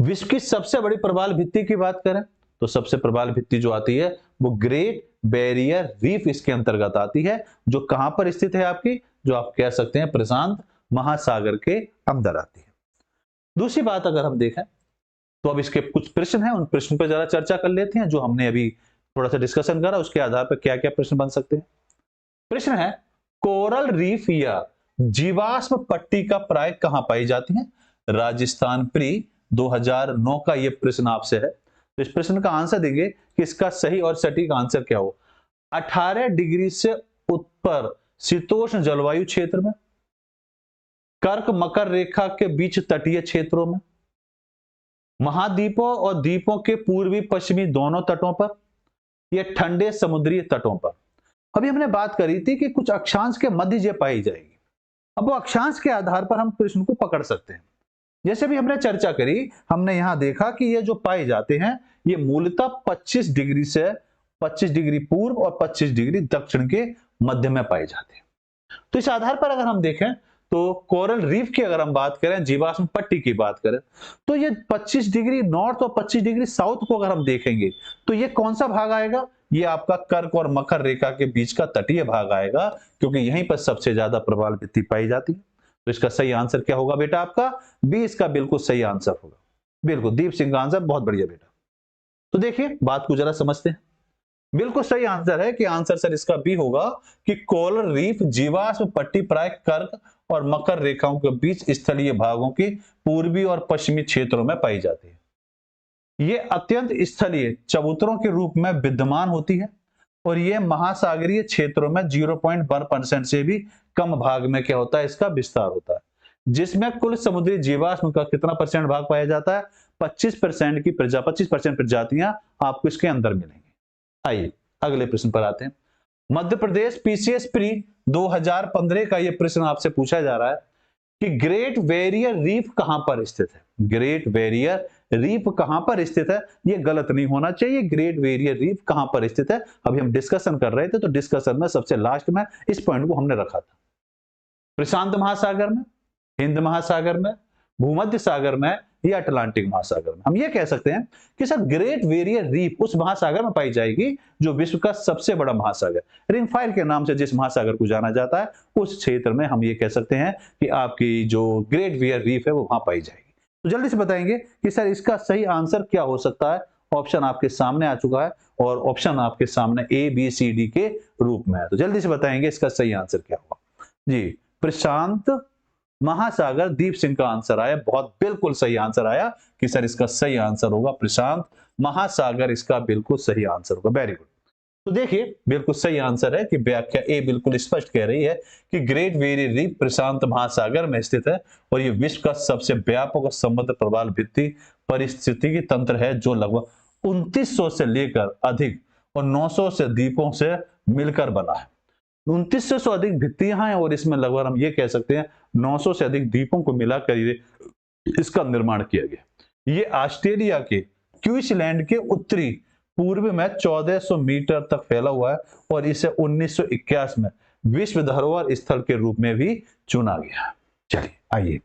विश्व की सबसे बड़ी प्रवाल भित्ति की बात करें तो सबसे प्रवाल भित्ति जो आती है वो ग्रेट बैरियर रीफ इसके अंतर्गत आती है, जो कहां पर स्थित है आपकी, जो आप कह सकते हैं प्रशांत महासागर के अंदर आती है। दूसरी बात अगर हम देखें तो अब इसके कुछ प्रश्न हैं, उन प्रश्न पर जरा चर्चा कर लेते हैं, जो हमने अभी थोड़ा सा डिस्कशन करा उसके आधार पर क्या क्या प्रश्न बन सकते हैं। प्रश्न है कोरल रीफ या जीवाश्म पट्टी का प्राय कहां पाई जाती है। राजस्थान प्री 2009 का यह प्रश्न आपसे है, तो इस प्रश्न का आंसर देंगे कि इसका सही और सटीक आंसर क्या हो। 18 डिग्री से ऊपर शीतोष्ण जलवायु क्षेत्र में, कर्क मकर रेखा के बीच तटीय क्षेत्रों में, महाद्वीपों और द्वीपों के पूर्वी पश्चिमी दोनों तटों पर, यह ठंडे समुद्री तटों पर। अभी हमने बात करी थी कि कुछ अक्षांश के मध्य ये पाई जाएगी। अब वो अक्षांश के आधार पर हम प्रश्न को पकड़ सकते हैं। जैसे भी हमने चर्चा करी, हमने यहां देखा कि ये जो पाए जाते हैं ये मूलतः 25 डिग्री से 25 डिग्री पूर्व और 25 डिग्री दक्षिण के मध्य में पाए जाते हैं। तो इस आधार पर अगर हम देखें तो कोरल रीफ की अगर हम बात करें, जीवाश्म पट्टी की बात करें, तो ये 25 डिग्री नॉर्थ और 25 डिग्री साउथ को अगर हम देखेंगे तो ये कौन सा भाग आएगा, ये आपका कर्क और मकर रेखा के बीच का तटीय भाग आएगा, क्योंकि यहीं पर सबसे ज्यादा प्रवाल भित्ति पाई जाती है। तो इसका सही आंसर क्या होगा बेटा, आपका बी इसका बिल्कुल सही आंसर होगा। बिल्कुल दीप सिंह का आंसर बहुत बढ़िया बेटा। तो देखिए बात को जरा समझते हैं। बिल्कुल सही आंसर है कि आंसर सर इसका बी होगा कि कोरल रीफ जीवाश्म पट्टी प्राय कर्क और मकर रेखाओं के बीच स्थलीय भागों के पूर्वी और पश्चिमी क्षेत्रों में पाई जाती है। ये अत्यंत स्थलीय चबूतरों के रूप में विद्यमान होती है और ये महासागरीय क्षेत्रोरों में 0.1% से भी कम भाग में क्या होता है, इसका विस्तार होता है, जिसमें कुल समुद्री जीवाश्म का कितना परसेंट भाग पाया जाता है, 25% प्रजातियां आपको इसके अंदर मिलेंगी। आइए अगले प्रश्न पर आते हैं। मध्य प्रदेश पीसीएस प्री 2015 का यह प्रश्न आपसे पूछा जा रहा है कि ग्रेट बैरियर रीफ कहां पर स्थित है। ग्रेट बैरियर रीफ कहां पर स्थित है, यह गलत नहीं होना चाहिए। ग्रेट बैरियर रीफ कहां पर स्थित है, अभी हम डिस्कशन कर रहे थे तो डिस्कशन में सबसे लास्ट में इस पॉइंट को हमने रखा था। प्रशांत महासागर में, हिंद महासागर में, भूमध्य सागर में या अटलांटिक महासागर में। हम ये कह सकते हैं कि सर ग्रेट बैरियर रीफ उस महासागर में पाई जाएगी जो विश्व का सबसे बड़ा महासागर, रिंग फायर के नाम से जिस महासागर को जाना जाता है, उस क्षेत्र में हम ये कह सकते हैं कि आपकी जो ग्रेट बैरियर रीफ है वो वहां पाई जाएगी। तो जल्दी से बताएंगे कि सर इसका सही आंसर क्या हो सकता है। ऑप्शन आपके सामने आ चुका है और ऑप्शन आपके सामने ए बी सी डी के रूप में है, तो जल्दी से बताएंगे इसका सही आंसर क्या होगा। जी, प्रशांत महासागर दीप सिंह का आंसर आया, बहुत बिल्कुल सही आंसर आया कि सर इसका सही आंसर होगा प्रशांत महासागर, इसका बिल्कुल सही आंसर होगा। Very good. तो देखिए बिल्कुल सही आंसर है कि व्याख्या ए बिल्कुल स्पष्ट कह रही है कि ग्रेट बैरियर रीफ प्रशांत महासागर में स्थित है और यह विश्व का सबसे व्यापक और समुद्र प्रवाल भित्ति परिस्थितिकी तंत्र है जो लगभग 2900 से लेकर अधिक और 900 से द्वीपों से मिलकर बना है। 2900 से अधिक भित्तियां हैं और इसमें लगभग हम ये कह सकते हैं 900 से अधिक द्वीपों को मिलाकर इसका निर्माण किया गया। ये ऑस्ट्रेलिया के क्वींसलैंड के उत्तरी पूर्व में 1400 मीटर तक फैला हुआ है और इसे 1981 में विश्व धरोहर स्थल के रूप में भी चुना गया। चलिए आइए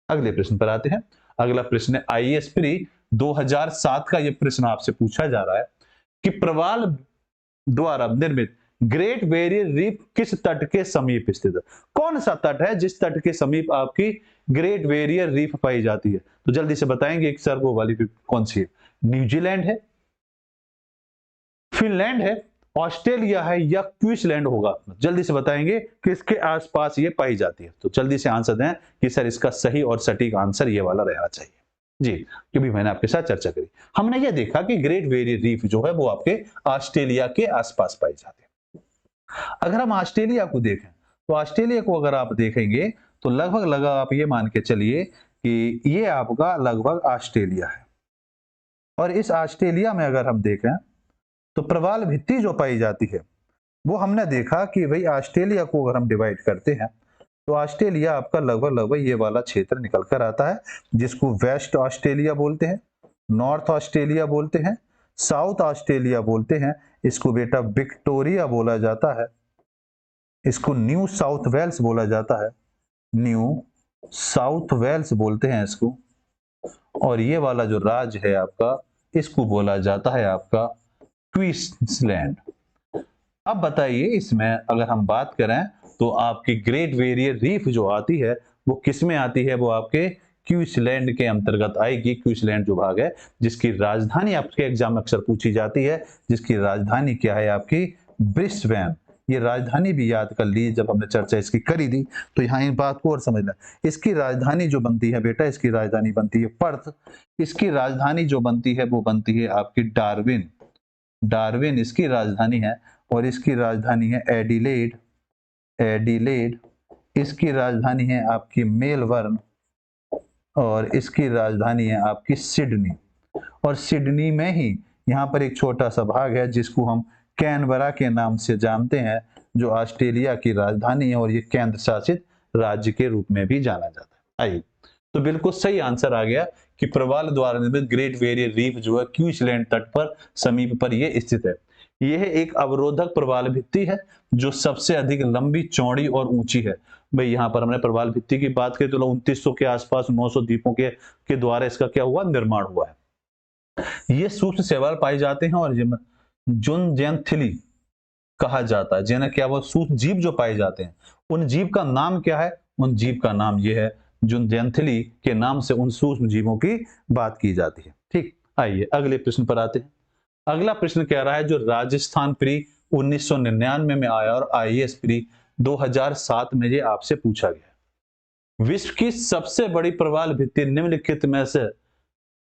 अगले प्रश्न पर आते हैं। अगला प्रश्न आईएएस प्री 2007 का यह प्रश्न आपसे पूछा जा रहा है कि प्रवाल द्वारा निर्मित ग्रेट बैरियर रीफ किस तट के समीप स्थित है। कौन सा तट है जिस तट के समीप आपकी ग्रेट बैरियर रीफ पाई जाती है, तो जल्दी से बताएंगे एक सर वो वाली कौन सी है। न्यूजीलैंड है, फिनलैंड है, ऑस्ट्रेलिया है या क्वींसलैंड होगा, जल्दी से बताएंगे किसके आसपास ये पाई जाती है। तो जल्दी से आंसर दें कि सर इसका सही और सटीक आंसर ये वाला रहना चाहिए। जी, क्योंकि मैंने आपके साथ चर्चा करी, हमने ये देखा कि ग्रेट बैरियर रीफ जो है वो आपके ऑस्ट्रेलिया के आसपास पाई जाती है। अगर हम ऑस्ट्रेलिया को देखें तो ऑस्ट्रेलिया को अगर आप देखेंगे तो लगभग आप ये मान के चलिए कि ये आपका लगभग ऑस्ट्रेलिया है और इस ऑस्ट्रेलिया में अगर हम देखें तो प्रवाल भित्ति जो पाई जाती है वो हमने देखा कि भाई ऑस्ट्रेलिया को अगर हम डिवाइड करते हैं तो ऑस्ट्रेलिया आपका लगभग ये वाला क्षेत्र निकल कर आता है जिसको वेस्ट ऑस्ट्रेलिया बोलते हैं, नॉर्थ ऑस्ट्रेलिया बोलते हैं, साउथ ऑस्ट्रेलिया बोलते हैं, इसको बेटा विक्टोरिया बोला जाता है, इसको न्यू साउथ वेल्स बोला जाता है, न्यू साउथ वेल्स बोलते हैं इसको, और ये वाला जो राज्य है आपका इसको बोला जाता है आपका क्वींसलैंड। अब बताइए इसमें अगर हम बात करें तो आपकी ग्रेट बैरियर रीफ जो आती है वो किस में आती है, वो आपके क्वींसलैंड के अंतर्गत आएगी। क्वींसलैंड जो भाग है जिसकी राजधानी आपके एग्जाम में अक्सर पूछी जाती है, जिसकी राजधानी क्या है आपकी ब्रिस्बेन। ये राजधानी भी याद कर ली, जब हमने चर्चा इसकी करी थी तो यहाँ इन बात को और समझना। इसकी राजधानी जो बनती है बेटा, इसकी राजधानी बनती है पर्थ, इसकी राजधानी जो बनती है वो बनती है आपकी डार्विन, डार्विन इसकी राजधानी है, और इसकी राजधानी है एडिलेड, एडिलेड इसकी राजधानी है आपकी मेलबर्न, और इसकी राजधानी है आपकी सिडनी। और सिडनी में ही यहाँ पर एक छोटा सा भाग है जिसको हम कैनबरा के नाम से जानते हैं, जो ऑस्ट्रेलिया की राजधानी है और ये केंद्र शासित राज्य के रूप में भी जाना जाता है। आइए, तो बिल्कुल सही आंसर आ गया कि प्रवाल द्वारा निर्मित ग्रेट बैरियर रीफ जो है क्वींसलैंड तट पर समीप पर यह स्थित है। यह एक अवरोधक प्रवाल भित्ति है जो सबसे अधिक लंबी, चौड़ी और ऊंची है। भाई यहाँ पर हमने प्रवाल भित्ति की बात की तो 2900 के आसपास 900 द्वीपों के द्वारा इसका क्या हुआ, निर्माण हुआ है। ये सूक्ष्म शैवाल पाए जाते हैं और जुनजेंथिली कहा जाता है, जिन्हें क्या वो सूक्ष्म जीव जो पाए जाते हैं उन जीव का नाम क्या है, उन जीव का नाम ये है जुनजेंथिली के नाम से उन सूक्ष्म जीवों की बात की जाती है। ठीक, आइए अगले प्रश्न पर आते हैं। अगला प्रश्न कह रहा है जो राजस्थान प्री 1999 में आया और आईएएस प्री 2007 में ये आपसे पूछा गया। विश्व की सबसे बड़ी प्रवाल भित्ति निम्नलिखित में से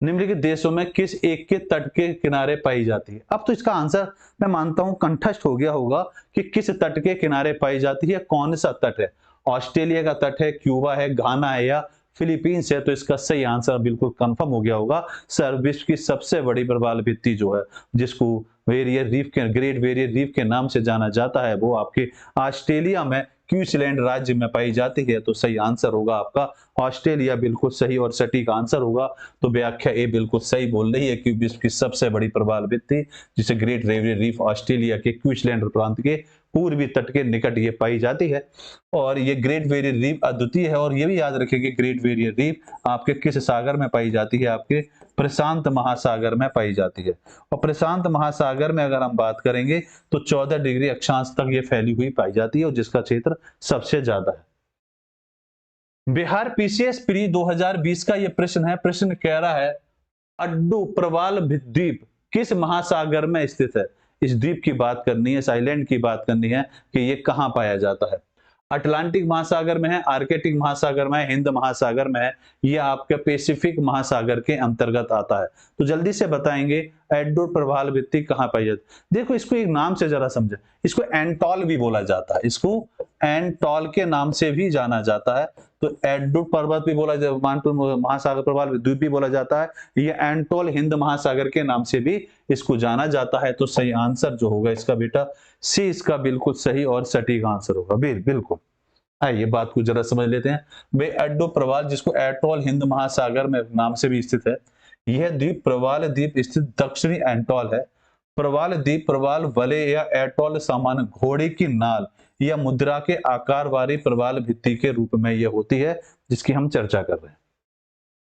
निम्नलिखित देशों में किस एक के तट के किनारे पाई जाती है? अब तो इसका आंसर मैं मानता हूं कंठस्थ हो गया होगा कि किस तट के किनारे पाई जाती है, कौन सा तट है। ऑस्ट्रेलिया का तट है, क्यूबा है, घाना है या फिलीपींस है? तो इसका सही आंसर बिल्कुल कंफर्म हो गया होगा सर, विश्व की सबसे बड़ी प्रवाल भित्ति जो है जिसको वेरियर रीफ के ग्रेट वेरियर रीफ के नाम से जाना जाता है वो आपके ऑस्ट्रेलिया में क्वींसलैंड राज्य में पाई जाती है। तो सही आंसर होगा आपका ऑस्ट्रेलिया, बिल्कुल सही और सटीक आंसर होगा। तो व्याख्या ए बिल्कुल सही बोल रही है कि विश्व की सबसे बड़ी प्रवाल भित्ति जिसे ग्रेट वेरियर रीफ ऑस्ट्रेलिया के क्वींसलैंड प्रांत के पूर्वी तट के निकट ये पाई जाती है। और ये ग्रेट वेरियर रीफ अद्वितीय है और ये भी याद रखेंगे ग्रेट वेरियर रीफ आपके किस सागर में पाई जाती है? आपके प्रशांत महासागर में पाई जाती है। और प्रशांत महासागर में अगर हम बात करेंगे तो 14 डिग्री अक्षांश तक ये फैली हुई पाई जाती है और जिसका क्षेत्र सबसे ज्यादा है। बिहार पीसीएस प्री 2020 का ये प्रश्न है। प्रश्न कह रहा है अड्डू प्रवाल द्वीप किस महासागर में स्थित है? इस द्वीप की बात करनी है, इस आइलैंड की बात करनी है कि ये कहां पाया जाता है। अटलांटिक महासागर में है, आर्कटिक महासागर में है, हिंद महासागर में है, ये आपके पैसिफिक महासागर के अंतर्गत आता है। तो जल्दी से बताएंगे एड्डो प्रवाल भित्ति कहां पाई जाती है। देखो इसको एक नाम से जरा समझे, इसको एंटॉल भी बोला जाता है, इसको एंटॉल के नाम से भी जाना जाता है। तो एड्डो पर्वत भी बोला जाता है, मानपुर महासागर प्रवाल द्वीप भी बोला जाता है, ये एंटॉल हिंद महासागर के नाम से भी इसको जाना जाता है। तो सही आंसर जो होगा इसका बेटा सी, इसका बिल्कुल सही और सटीक आंसर होगा। बिल्कुल आइए बात को जरा समझ लेते हैं। वे एड्डो प्रवाल जिसको एटॉल हिंद महासागर में नाम से भी स्थित है, यह द्वीप प्रवाल द्वीप स्थित दक्षिणी एंटॉल है। प्रवाल द्वीप प्रवाल वलय या एटॉल सामान्य घोड़े की नाल या मुद्रा के आकार वाली प्रवाल भित्ति के रूप में यह होती है जिसकी हम चर्चा कर रहे हैं।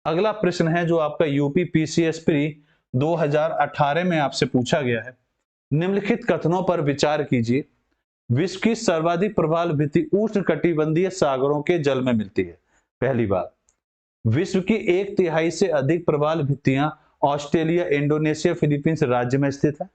अगला प्रश्न है जो आपका यूपी पीसीएस प्री 2018 में आपसे पूछा गया है। निम्नलिखित कथनों पर विचार कीजिए। विश्व की सर्वाधिक प्रवाल भित्ति उष्णकटिबंधीय सागरों के जल में मिलती है। पहली बात, विश्व की 1/3 से अधिक प्रवाल भित्तियां ऑस्ट्रेलिया, इंडोनेशिया, फिलीपींस राज्य में स्थित है।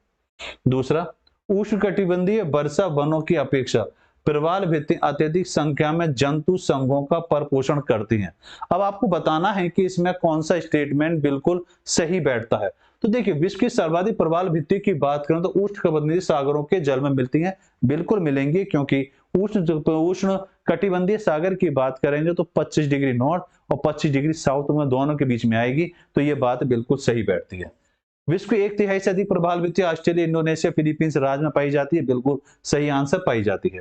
दूसरा, उष्णकटिबंधीय वर्षा वनों की अपेक्षा प्रवाल भित्तियां अत्यधिक संख्या में जंतु संघों का परपोषण करती हैं। अब आपको बताना है कि इसमें कौन सा स्टेटमेंट बिल्कुल सही बैठता है। तो देखिए विश्व की सर्वाधिक प्रवाल भित्ति की बात करें तो उष्णकटिबंधीय सागरों के जल में मिलती हैं, बिल्कुल मिलेंगी, क्योंकि उष्ण कटिबंधीय सागर की बात करेंगे तो 25 डिग्री नॉर्थ और 25 डिग्री साउथ में दोनों के बीच में आएगी। तो ये बात बिल्कुल सही बैठती है। विश्व की 1/3 से अधिक प्रवाल भित्ति ऑस्ट्रेलिया, इंडोनेशिया, फिलीपींस राज्य में पाई जाती है, बिल्कुल सही आंसर पाई जाती है।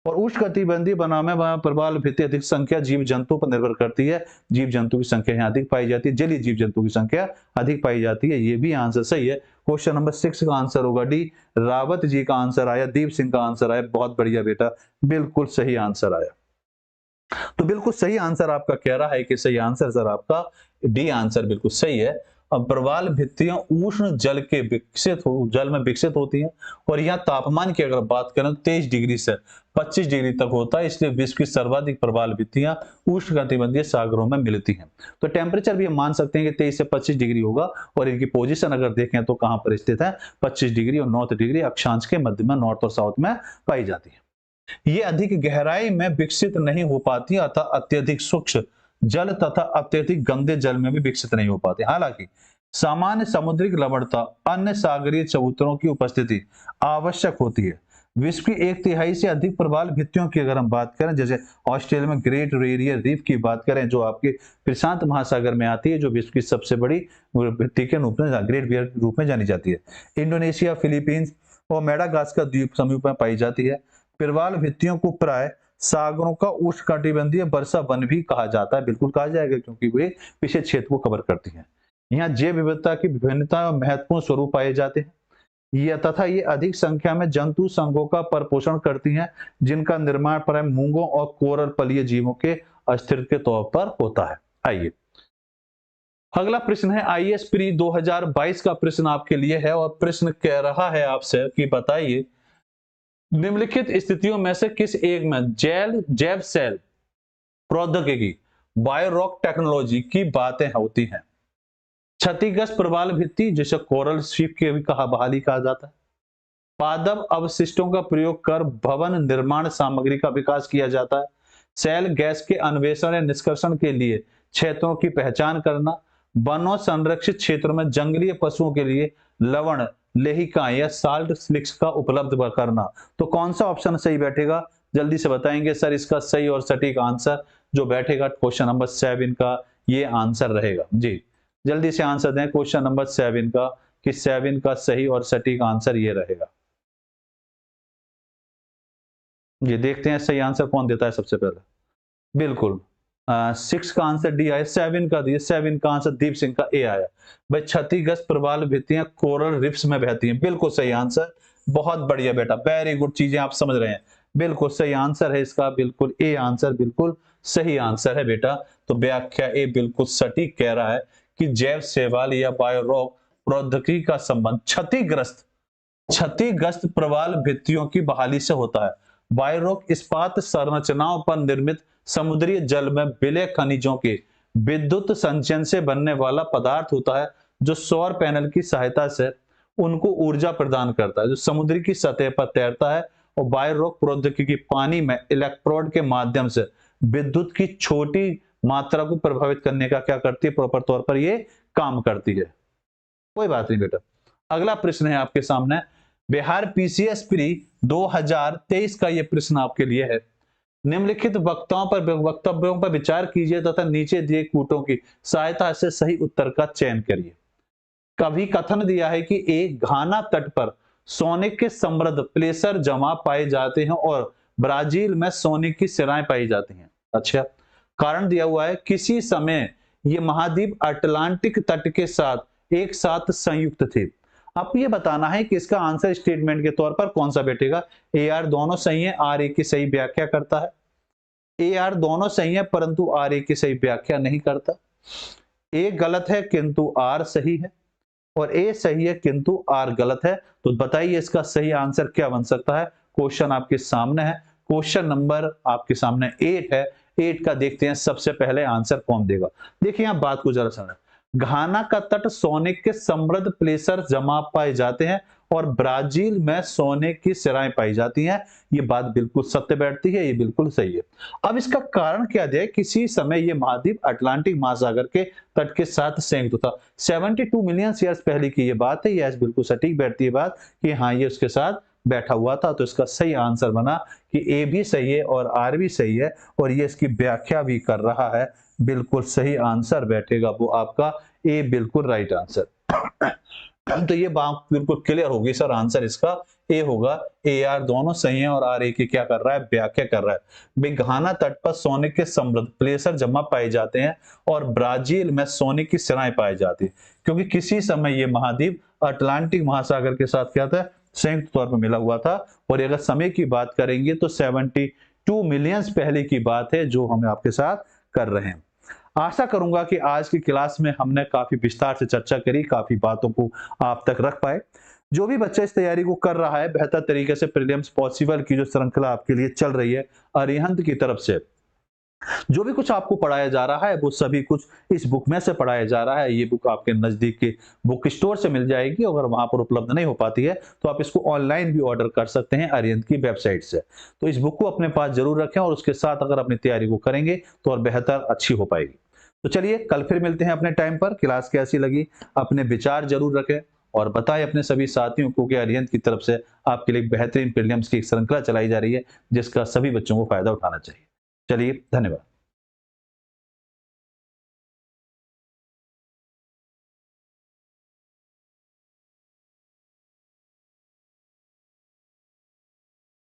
और उष्णकटिबंधीय बनाव में प्रवाल भित्ति अधिक संख्या जीव जंतु पर निर्भर करती है, जीव जंतु की संख्या यहाँ अधिक पाई जाती है, जलीय जीव जंतु की संख्या अधिक पाई जाती है। ये भी आंसर सही है। क्वेश्चन नंबर 6 का आंसर होगा डी, रावत जी का आंसर आया, दीप सिंह का आंसर आया। बहुत बढ़िया बेटा, बिल्कुल सही आंसर आया। तो बिल्कुल सही आंसर आपका कह रहा है कि सही आंसर सर आपका डी आंसर बिल्कुल सही है। अब प्रवाल भित्तियां उष्ण जल में विकसित होती हैं और यहाँ तापमान की अगर बात करें तो 23 डिग्री से 25 डिग्री तक होता है, इसलिए विश्व की सर्वाधिक प्रवाल भित्तियां उष्णकटिबंधीय सागरों में मिलती हैं। तो टेम्परेचर भी हम मान सकते हैं कि 23 से 25 डिग्री होगा और इनकी पोजीशन अगर देखें तो कहां पर स्थित है, 25 डिग्री और 9 डिग्री अक्षांश के मध्य में नॉर्थ और साउथ में पाई जाती है। ये अधिक गहराई में विकसित नहीं हो पाती अर्थात अत्यधिक सूक्ष्म जल तथा अत्यधिक गंदे जल में भी विकसित नहीं हो पाते। हालांकि सामान्य समुद्री लवणता, अन्य सागरीय चबूतरों की उपस्थिति आवश्यक होती है। विश्व की 1/3 से अधिक प्रवाल भित्तियों की अगर हम बात करें, जैसे ऑस्ट्रेलिया में ग्रेट वेरियर रीफ की बात करें जो आपके प्रशांत महासागर में आती है, जो विश्व की सबसे बड़ी भित्ति के रूप में ग्रेट वेरियर रूप में जानी जाती है। इंडोनेशिया, फिलीपींस और मेडागास्कर द्वीप समूह में पाई जाती है। प्रवाल भित्तियों को प्राय सागरों का उष्णकटिबंधीय वर्षा वन भी कहा जाता है, बिल्कुल कहा जाएगा, क्योंकि वे विशेष क्षेत्र को कवर करती है। यहाँ जैव विविधता की विभिन्नता और महत्वपूर्ण स्वरूप पाए जाते हैं। ये तथा ये अधिक संख्या में जंतु संघों का परपोषण करती हैं, जिनका निर्माण प्राय मूंगों और कोरल पलीय जीवों के अस्तित्व के तौर पर होता है। आइए अगला प्रश्न है आईएएस प्री 2022 का प्रश्न आपके लिए है और प्रश्न कह रहा है आपसे कि बताइए निम्नलिखित स्थितियों में से किस एक में जैव सेल प्रौद्योगिकी बायोरॉक टेक्नोलॉजी की बातें होती हैं। क्षतिग्रस्त प्रवाल भित्ति जिसे कोरल रीफ की भी कहा बहाली कहा जाता है। पादप अवशिष्टों का प्रयोग कर भवन निर्माण सामग्री का विकास किया जाता है। सेल गैस के अन्वेषण या निष्कर्षण के लिए क्षेत्रों की पहचान करना। वनों संरक्षित क्षेत्रों में जंगली पशुओं के लिए लवण लेहिका या साल्ट स्लिक्स का उपलब्ध करना। तो कौन सा ऑप्शन सही बैठेगा, जल्दी से बताएंगे सर। इसका सही और सटीक आंसर जो बैठेगा क्वेश्चन नंबर 7 का ये आंसर रहेगा जी। जल्दी से आंसर दें क्वेश्चन नंबर 7 का, कि 7 का सही और सटीक आंसर ये रहेगा। ये देखते हैं सही आंसर कौन देता है सबसे पहले। बिल्कुल 6 का आंसर डी आया, 7 का दिया, 7 का आंसर दीप सिंह का ए आया। भाई क्षतिग्रस्त प्रवाल भित्तियां कोरल रिफ्स में बहती हैं, बिल्कुल सही आंसर। बहुत बढ़िया बेटा, वेरी गुड, चीजें आप समझ रहे हैं। बिल्कुल सही आंसर है इसका, बिल्कुल ए आंसर बिल्कुल सही आंसर है बेटा। तो व्याख्या ए बिल्कुल सटीक कह रहा है कि जैव शैवाल या बायोरॉक प्रौद्योगिकी का संबंध क्षतिग्रस्त प्रवाल भित्तियों की बहाली से होता है। बायोरॉक इस्पात संरचनाओं पर निर्मित समुद्री जल में विलय खनिजों के विद्युत संचयन से बनने वाला पदार्थ होता है, जो सौर पैनल की सहायता से उनको ऊर्जा प्रदान करता है, जो समुद्र की सतह पर तैरता है। और बायोरॉक प्रौद्योगिकी पानी में इलेक्ट्रोड के माध्यम से विद्युत की छोटी मात्रा को प्रभावित करने का क्या करती है, प्रॉपर तौर पर ये काम करती है। कोई बात नहीं बेटा। अगला प्रश्न है आपके सामने, बिहार पीसीएस प्री 2023 का यह प्रश्न आपके लिए है। निम्नलिखित वक्तव्यों पर विचार कीजिए तथा नीचे दिए कूटों की सहायता से सही उत्तर का चयन करिए। कभी कथन दिया है कि एक घाना तट पर सोने के समृद्ध प्लेसर जमा पाए जाते हैं और ब्राजील में सोने की सिराएं पाई जाती हैं। अच्छा, कारण दिया हुआ है किसी समय ये महाद्वीप अटलांटिक तट के साथ एक साथ संयुक्त थे। आपको ये बताना है कि इसका आंसर स्टेटमेंट के तौर पर कौन सा बैठेगा। ए आर दोनों सही है, आर ए की सही व्याख्या करता है। ए आर दोनों सही है परंतु आर ए की सही व्याख्या नहीं करता। ए गलत है किंतु आर सही है, और ए सही है किंतु आर गलत है। तो बताइए इसका सही आंसर क्या बन सकता है। क्वेश्चन आपके सामने है, क्वेश्चन नंबर आपके सामने 8 है। 8 का देखते हैं सबसे पहले आंसर कौन देगा। देखिए यहां बात को जरा समझ, घाना का तट सोने के समृद्ध प्लेसर जमा पाए जाते हैं और ब्राजील में सोने की सिराएं पाई जाती हैं। ये बात बिल्कुल सत्य बैठती है, ये बिल्कुल सही है। अब इसका कारण क्या दिया है, किसी समय ये महाद्वीप अटलांटिक महासागर के तट के साथ संयुक्त था। 72 मिलियन ईयर्स पहले की ये बात है। ये बिल्कुल सटीक बैठती है बात कि हाँ ये उसके साथ बैठा हुआ था। तो इसका सही आंसर बना कि ए भी सही है और आर भी सही है, और ये इसकी व्याख्या भी कर रहा है। बिल्कुल सही आंसर बैठेगा वो आपका ए, बिल्कुल राइट आंसर। तो ये बात बिल्कुल क्लियर होगी सर, आंसर इसका ए होगा। ए आर दोनों सही है और आर ए की क्या कर रहा है, व्याख्या कर रहा है। घाना तट पर सोने के समृद्ध प्लेसर जमा पाए जाते हैं और ब्राजील में सोने की सिराएं पाई जाती है, क्योंकि किसी समय ये महाद्वीप अटलांटिक महासागर के साथ क्या था, संयुक्त तौर पर मिला हुआ था। और अगर समय की बात करेंगे तो 72 मिलियन पहले की बात है जो हम आपके साथ कर रहे हैं। आशा करूंगा कि आज की क्लास में हमने काफी विस्तार से चर्चा करी, काफी बातों को आप तक रख पाए। जो भी बच्चा इस तैयारी को कर रहा है बेहतर तरीके से, प्रीलिम्स पॉसिबल की जो श्रृंखला आपके लिए चल रही है अरिहंत की तरफ से, जो भी कुछ आपको पढ़ाया जा रहा है वो सभी कुछ इस बुक में से पढ़ाया जा रहा है। ये बुक आपके नजदीक के बुक स्टोर से मिल जाएगी। अगर वहां पर उपलब्ध नहीं हो पाती है तो आप इसको ऑनलाइन भी ऑर्डर कर सकते हैं अरिहंत की वेबसाइट से। तो इस बुक को अपने पास जरूर रखें और उसके साथ अगर अपनी तैयारी को करेंगे तो और बेहतर अच्छी हो पाएगी। तो चलिए कल फिर मिलते हैं अपने टाइम पर। क्लास कैसी लगी अपने विचार जरूर रखें और बताएं अपने सभी साथियों को कि अरिहंत की तरफ से आपके लिए बेहतरीन प्रीलिम्स की एक श्रृंखला चलाई जा रही है जिसका सभी बच्चों को फायदा उठाना चाहिए। चलिए धन्यवाद।